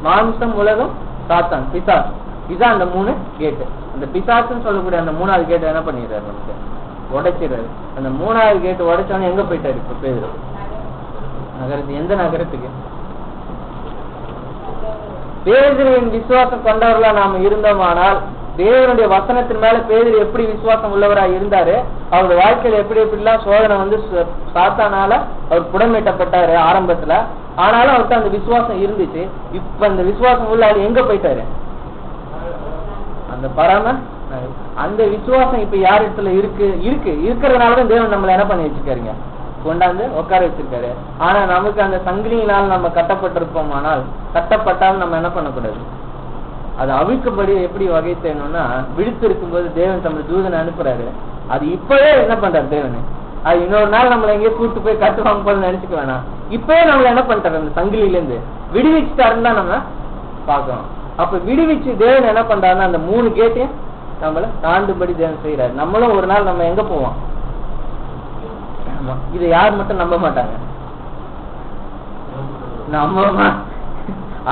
மாம்சம், உலகம், சாத்தான், பிசாஸ், இதுதான் அந்த 3 கேட்டு. அந்த பிசாசுன்னு சொல்லக்கூடிய அந்த 3வது கேட்டு என்ன பண்ணிடுறாரு, நமக்கு உடைச்சிடுறாரு. அந்த 3வது கேட்டு உடைச்சவனே எங்க போயிட்டாரு இப்ப பேதுரு, நகரத்துக்கு. எந்த நகரத்துக்கு? பேதுருவின் விசுவாசம் கொண்டவர்களா நாம இருந்தோமானால், தேவனுடைய வசனத்தின் மேல பேதுரு எப்படி விசுவாசம் உள்ளவராக இருந்தாரு, அவருடைய வாழ்க்கையில எப்படி எப்படிலாம் சோதனை சாத்தானால அவர் புடமிட்டப்பட்டாரு ஆரம்பத்துல. ஆனாலும் அவர்கிட்ட அந்த விசுவாசம் இருந்துச்சு. இப்ப அந்த விசுவாசம் உள்ள எங்க போயிட்டாரு, அந்த பராம. அந்த விசுவாசம் இப்ப யார் இடத்துல இருக்கிறதுனாலதான் தேவன் நம்மள என்ன பண்ணி வச்சிருக்காருங்க, கொண்டாந்து உட்கார வச்சிருக்காரு. ஆனா நமக்கு அந்த சங்கிலியினால் நம்ம கட்டப்பட்டிருப்போம். ஆனால் கட்டப்பட்டாலும் நம்ம என்ன பண்ணக்கூடாது, அது அவிழ்க்கப்படி எப்படி வகை செய்யணும்னா, விடுத்து இருக்கும்போது தேவன் தம்மளை தூதனை அனுப்புறாரு. அது இப்பவே என்ன பண்றாரு தேவன், அது இன்னொரு நாள் நம்மள எங்கேயே கூட்டு போய் கட்டுவாங்க போல நினைச்சுக்க வேணாம். இப்பவே நம்மள என்ன பண்றாரு, அந்த சங்கிலில இருந்து விடுவிச்சுட்டாருன்னு தான் நம்ம பாக்குறோம். அப்ப விடுவிச்சு தேவன் என்ன பண்றாருன்னா அந்த 3 கேட்டையும் நம்மள தாண்டுபடி தேவன் செய்யறாரு. நம்மளும் ஒரு நாள் நம்ம எங்க போவோம், இதை யார் மட்டும் நம்ப மாட்டாங்க, நம்ம.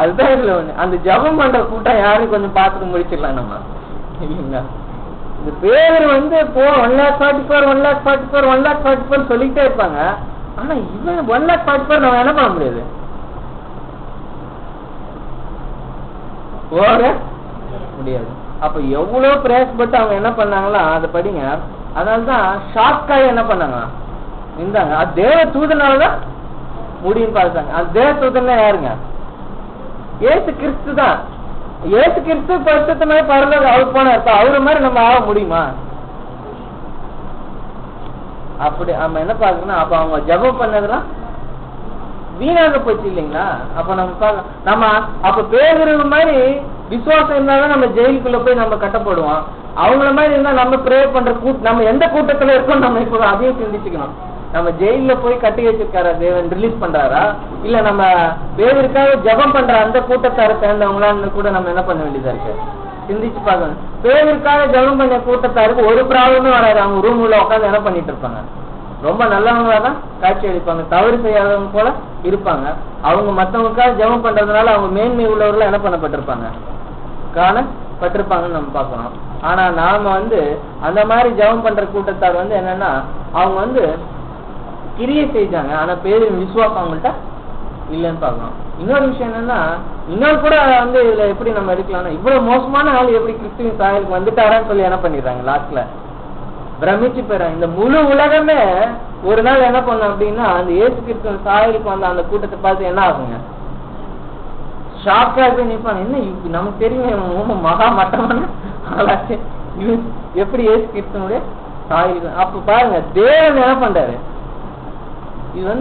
அதுதான் இதுல ஒண்ணு. அந்த ஜபம் பண்ற கூட்டம் யாரும் கொஞ்சம் பார்த்துட்டு முடிச்சிடலாம் நம்ம, இல்லைங்களா? இந்த பேர் 1,44,1,44,1,44 சொல்லிட்டே இருப்பாங்க. ஆனா இவன் 1,44,000 நம்ம என்ன பண்ண முடியாது, போக முடியாது. அப்ப எவ்வளவு பிரயாசப்பட்டு அவங்க என்ன பண்ணாங்களா அதை படிங்க. அதனாலதான் ஷாக்காய் என்ன பண்ணாங்க, இருந்தாங்க. அது தேவ தூதனாலதான் முடியும் பார்த்தாங்க. அது தேவ தூதன்னா யாருங்க, ஏசு கிறிஸ்து தான். ஏசு கிறிஸ்து பரிசுத்தமே பரலோகம் அவர் போன அர்த்தம். அவரு மாதிரி நம்ம ஆக முடியுமா? அப்படி நம்ம என்ன பாக்குறோம்னா, அப்ப அவங்க ஜபம் பண்ணதெல்லாம் வீணாக போச்சு இல்லைங்களா? அப்ப நம்ம அப்ப பேசுற மாதிரி விசுவாசம் இருந்தாலும் நம்ம ஜெயிலுக்குள்ள போய் நம்ம கட்டப்படுவோம். அவங்கள மாதிரி இருந்தா நம்ம ப்ரே பண்ற நம்ம எந்த கூட்டத்துல இருக்கோம் நம்ம இப்போ அதையும் சிந்திச்சுக்கணும். நம்ம ஜெயில போய் கட்டி வச்சிருக்காரா தேவன், ரிலீஸ் பண்றாரா, இல்ல நம்ம பேருக்காக ஜபம் பண்ற அந்த கூட்டத்தார சேர்ந்தவங்களான்னு கூட நம்ம என்ன பண்ண வேண்டியதா இருக்கு, சிந்திச்சு பார்க்கணும். பேருக்காக ஜெபம் பண்ண கூட்டத்தாருக்கு ஒரு ப்ராப்ளமும் வராது. அவங்க ரூம் உள்ள உட்காந்து என்ன பண்ணிட்டு இருப்பாங்க, ரொம்ப நல்லவங்களா தான் காட்சி அளிப்பாங்க, தவறு செய்யாதவங்க போல இருப்பாங்க. அவங்க மற்றவங்களுக்காக ஜெபம் பண்றதுனால அவங்க மேன்மை உள்ளவர்கள் என்ன பண்ணப்பட்டிருப்பாங்க, காணப்பட்டிருப்பாங்கன்னு நம்ம பார்க்கணும். ஆனா நாம அந்த மாதிரி ஜெபம் பண்ற கூட்டத்தார் என்னன்னா அவங்க கிரியை செஞ்சாங்க, ஆனா பேரின் விசுவாசம் அவங்கள்ட்ட இல்லைன்னு பார்க்கணும். இன்னொரு விஷயம் என்னன்னா, இன்னொரு கூட இதுல எப்படி நம்ம எடுக்கலாம்னா, இவ்வளவு மோசமான ஆள் எப்படி கிறிஸ்துவின் சாயலுக்கு வந்துட்டாரான்னு சொல்லி என்ன பண்ணிடுறாங்க, லாஸ்ட்ல பிரமிச்சு போயிறாங்க. இந்த முழு உலகமே ஒரு நாள் என்ன பண்ணும் அப்படின்னா, அந்த இயேசு கிறிஸ்துவின் சாயலுக்கு வந்த அந்த கூட்டத்தை பார்த்து என்ன ஆகுங்க, ஷாக்கா போய் நிற்பாங்க. என்ன நமக்கு தெரியும் மகா மட்டமான ஆளாச்சு, எப்படி இயேசு கிறிஸ்துவனுடைய சாயலுக்கு. அப்ப பாருங்க தேவன் என்ன பண்றாரு, இது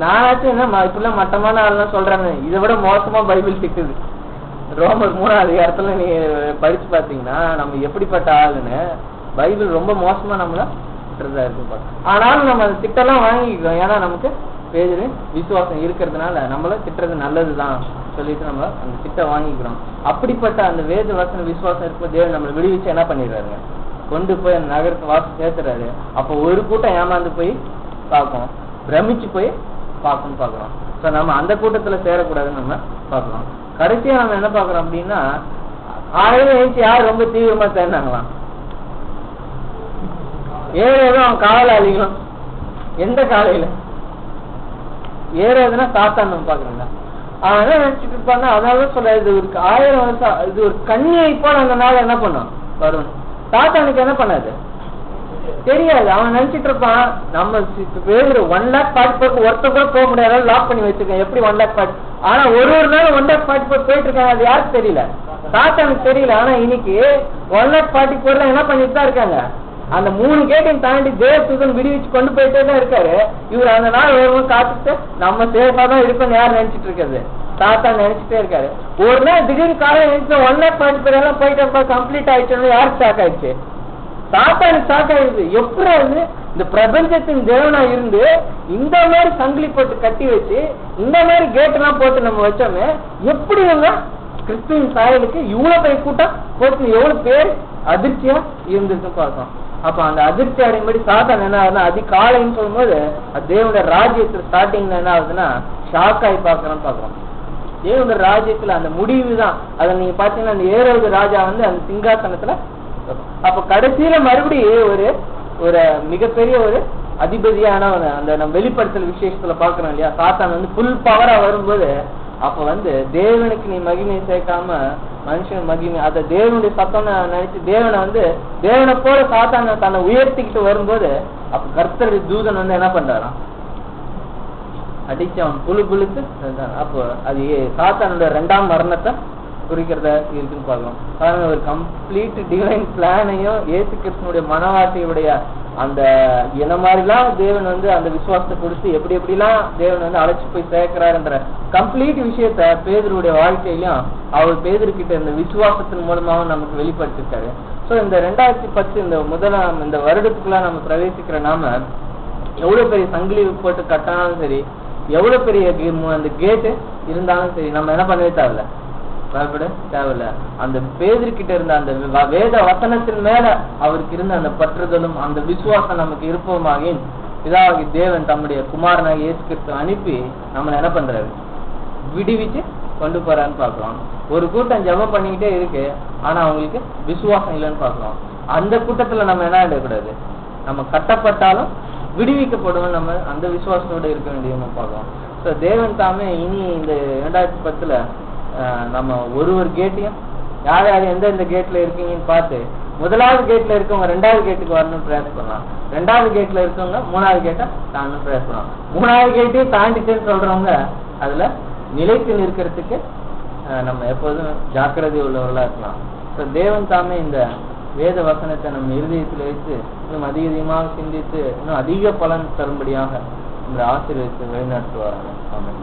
நானாச்சும் என்ன இப்பெல்லாம் மட்டமான ஆள்லாம் சொல்றாங்க, இதை விட மோசமா பைபிள் திக்குது. ரோமர் 3ஆம் அதிகாரத்துல நீங்க படிச்சு பாத்தீங்கன்னா நம்ம எப்படிப்பட்ட ஆளுன்னு பைபிள் ரொம்ப மோசமா நம்மள திட்டுறதா இருக்கு. ஆனாலும் நம்ம அந்த திட்டெல்லாம் வாங்கிக்கிறோம், ஏன்னா நமக்கு பேரு விசுவாசம் இருக்கிறதுனால நம்மள திட்டுறது நல்லதுதான் சொல்லிட்டு நம்ம அந்த திட்டம் வாங்கிக்கிறோம். அப்படிப்பட்ட அந்த வேத வசன விசுவாசம் இருக்கும் தேவன் நம்மளை விடுவிச்சு என்ன பண்ணிடுறாருங்க, கொண்டு போய் அந்த நகரத்தை வாசி சேர்த்துறாரு. அப்போ ஒரு கூட்டம் ஏமாந்து போய் பார்க்கும், பிரமிச்சு போய் பார்க்கணும் பார்க்கிறோம். ஸோ நம்ம அந்த கூட்டத்துல சேரக்கூடாதுன்னு நம்ம பார்க்கிறோம். கடைசியா நம்ம என்ன பார்க்கிறோம் அப்படின்னா, காலையில எழுச்சி யார் ரொம்ப தீவிரமா சேர்ந்தாங்களாம், ஏறதும் அவன் காவலாளிகளும். எந்த காலையில ஏறதுன்னா சாத்தான் நம்ம பாக்குறோங்க. அவன் என்ன நினைச்சிட்டு இருப்பான்னா, அதனாலதான் சொல்ல இது ஒரு 1000 வருஷம் இது ஒரு கண்ணியை போல அந்த நாள் என்ன பண்ணும் வரும். சாத்தானுக்கு என்ன பண்ணாது தெரியாது. அவன் நினைச்சிட்டு இருப்பான் நம்ம 1 lakh பார்ட்டி ஒருத்த கூட போக முடியாத லாக் பண்ணி வச்சிருக்கேன், எப்படி 1 lakh பார்ட்டி. ஆனா ஒரு நாள் 1 lakh பார்ட்டி போயிட்டு இருக்காங்க, அது யாருக்கு தெரியல, சாத்தானுக்கு தெரியல. ஆனா இன்னைக்கு 1 lakh பார்ட்டி போர்ல என்ன பண்ணிட்டு தான் இருக்காங்க, அந்த 3 கேட்டையும் தாண்டி தேவதூதன் விடுவிச்சு கொண்டு போயிட்டே தான் இருக்காரு. இவர் அந்த நாள் வேகமா காத்துட்டு நம்ம சேஃபா தான் இருக்கோம்னு யார் நினைச்சிட்டு இருக்காது, சாத்தான் நினைச்சிட்டே இருக்காரு. ஒரு நாள் திடீர்னு காலையில் நினைச்சு 1 lakh பார்ட்டி பேர் எல்லாம் போயிட்டு கம்ப்ளீட் ஆயிடுச்சு, யாருக்கு ஷாக் ஆயிடுச்சு, சாத்தானுக்கு ஷாக் ஆயிடுது. எப்படி இந்த பிரபஞ்சத்தின் தேவனா இருந்து இந்த மாதிரி சங்கிலி போட்டு கட்டி வச்சு இந்த மாதிரி கேட் எல்லாம் போட்டு நம்ம வச்சோமே, எப்படி நம்ம கிறிஸ்துவின் சாயலுக்கு இவ்வளவு பெரிய கூட்டம் போட்டு எவ்வளவு பேர் அதிர்ச்சியா இருந்துருக்கு பார்த்தோம். அப்ப அந்த அதிர்ச்சி அடையும்படி சாத்தான் என்ன ஆகுதுன்னா, அதிகாலைன்னு சொல்லும் போது தேவனுடைய ராஜ்யத்துல ஸ்டார்டிங்ல என்ன ஆகுதுன்னா ஷாக் ஆகி பாக்குறோம்னு பாக்குறோம். தேவனுடைய ராஜ்யத்துல அந்த முடிவு தான். அதை நீங்க பாத்தீங்கன்னா அந்த ஏரோது ராஜா அந்த சிங்காசனத்துல, அப்ப கடைசியில மறுபடியும் ஒரு மிகப்பெரிய ஒரு அதிபதியான அந்த நம்ம வெளிப்படுத்தல் விசேஷத்துல பாக்குறோம் இல்லையா, சாத்தான் ஃபுல் பவரா வரும்போது அப்ப தேவனுக்கு நீ மகிமையை சேர்க்காம மனுஷன் மகிமை, அத தேவனுடைய சத்தம் நினைச்சு தேவனை போல சாத்தான தன்னை உயர்த்திக்கிட்டு வரும்போது அப்ப கர்த்தர் தூதன் என்ன பண்றாராம், அடிச்சு அவன் புழுத்து. அப்போ அது சாத்தானுடைய 2ஆம் மரணத்தை குறிக்கிறத இருக்குன்னு பார்க்கலாம். பாருங்க, ஒரு கம்ப்ளீட் டிவைன் பிளானையும் இயேசு கிறிஸ்துனுடைய மனவாட்டியுடைய அந்த என்ன மாதிரிலாம் தேவன் அந்த விசுவாசத்தை கொடுத்து எப்படி எப்படிலாம் தேவன் அழைச்சு போய் சேர்க்கிறாருன்ற கம்ப்ளீட் விஷயத்த பேதுருடைய வாழ்க்கையிலும் அவர் பேதுருக்கிட்ட இந்த விசுவாசத்தின் மூலமாகவும் நமக்கு வெளிப்படுத்திருக்காரு. ஸோ இந்த 2010 இந்த வருடத்துக்குள்ள நம்ம பிரவேசிக்கிற நாம எவ்வளவு பெரிய சங்கிலி போட்டு கட்டினாலும் சரி, எவ்வளவு பெரிய அந்த கேட்டு இருந்தாலும் சரி, நம்ம என்ன பண்ணவே தேவையில்ல, பயப்பட தேவையில்ல. அந்த பேதுருக்கிட்ட இருந்த அந்த வேத வசனத்தின் மேல அவருக்கு இருந்த அந்த பற்றுதலும் அந்த விசுவாசம் நமக்கு இருப்போமாகி இதாகி தேவன் தம்முடைய குமாரனாக இயேசு கிறிஸ்து அனுப்பி நம்மளை என்ன பண்றாரு, விடுவிச்சு கொண்டு போறான்னு பாக்குறோம். ஒரு கூட்டம் ஜெபம் பண்ணிக்கிட்டே இருக்கு, ஆனா அவங்களுக்கு விசுவாசம் இல்லைன்னு பாக்குறோம். அந்த கூட்டத்துல நம்ம என்ன ஆயிடக்கூடாது, நம்ம கட்டப்பட்டாலும் விடுவிக்கப்படுவோம், நம்ம அந்த விசுவாசத்தோட இருக்க வேண்டியது பார்க்கலாம். ஸோ தேவன் தாமே இனி இந்த 2010 நம்ம ஒரு கேட்டையும் யார் யார் எந்தெந்த கேட்ல இருக்கீங்கன்னு பார்த்து, 1வது கேட்ல இருக்கவங்க 2வது கேட்டுக்கு வரணும்னு பிரயாசம் பண்ணலாம், 2வது கேட்ல இருக்கவங்க 3வது கேட்டை தாண்டணும் பிரயாசம் பண்ணலாம், 3வது கேட்டையும் தாண்டிட்டேன்னு சொல்றவங்க அதுல நிலைத்து நிற்கிறதுக்கு நம்ம எப்போதும் ஜாக்கிரதை உள்ளவர்களா இருக்கலாம். ஸோ தேவன் தாமே இந்த வேத வசனத்தை நம்ம இருதயத்தில் வைத்து இன்னும் அதிகமாக சிந்தித்து இன்னும் அதிக பலன் தரும்படியாக இந்த ஆசீர்வாதத்தை வழிநடத்துவார்கள். ஆமென்.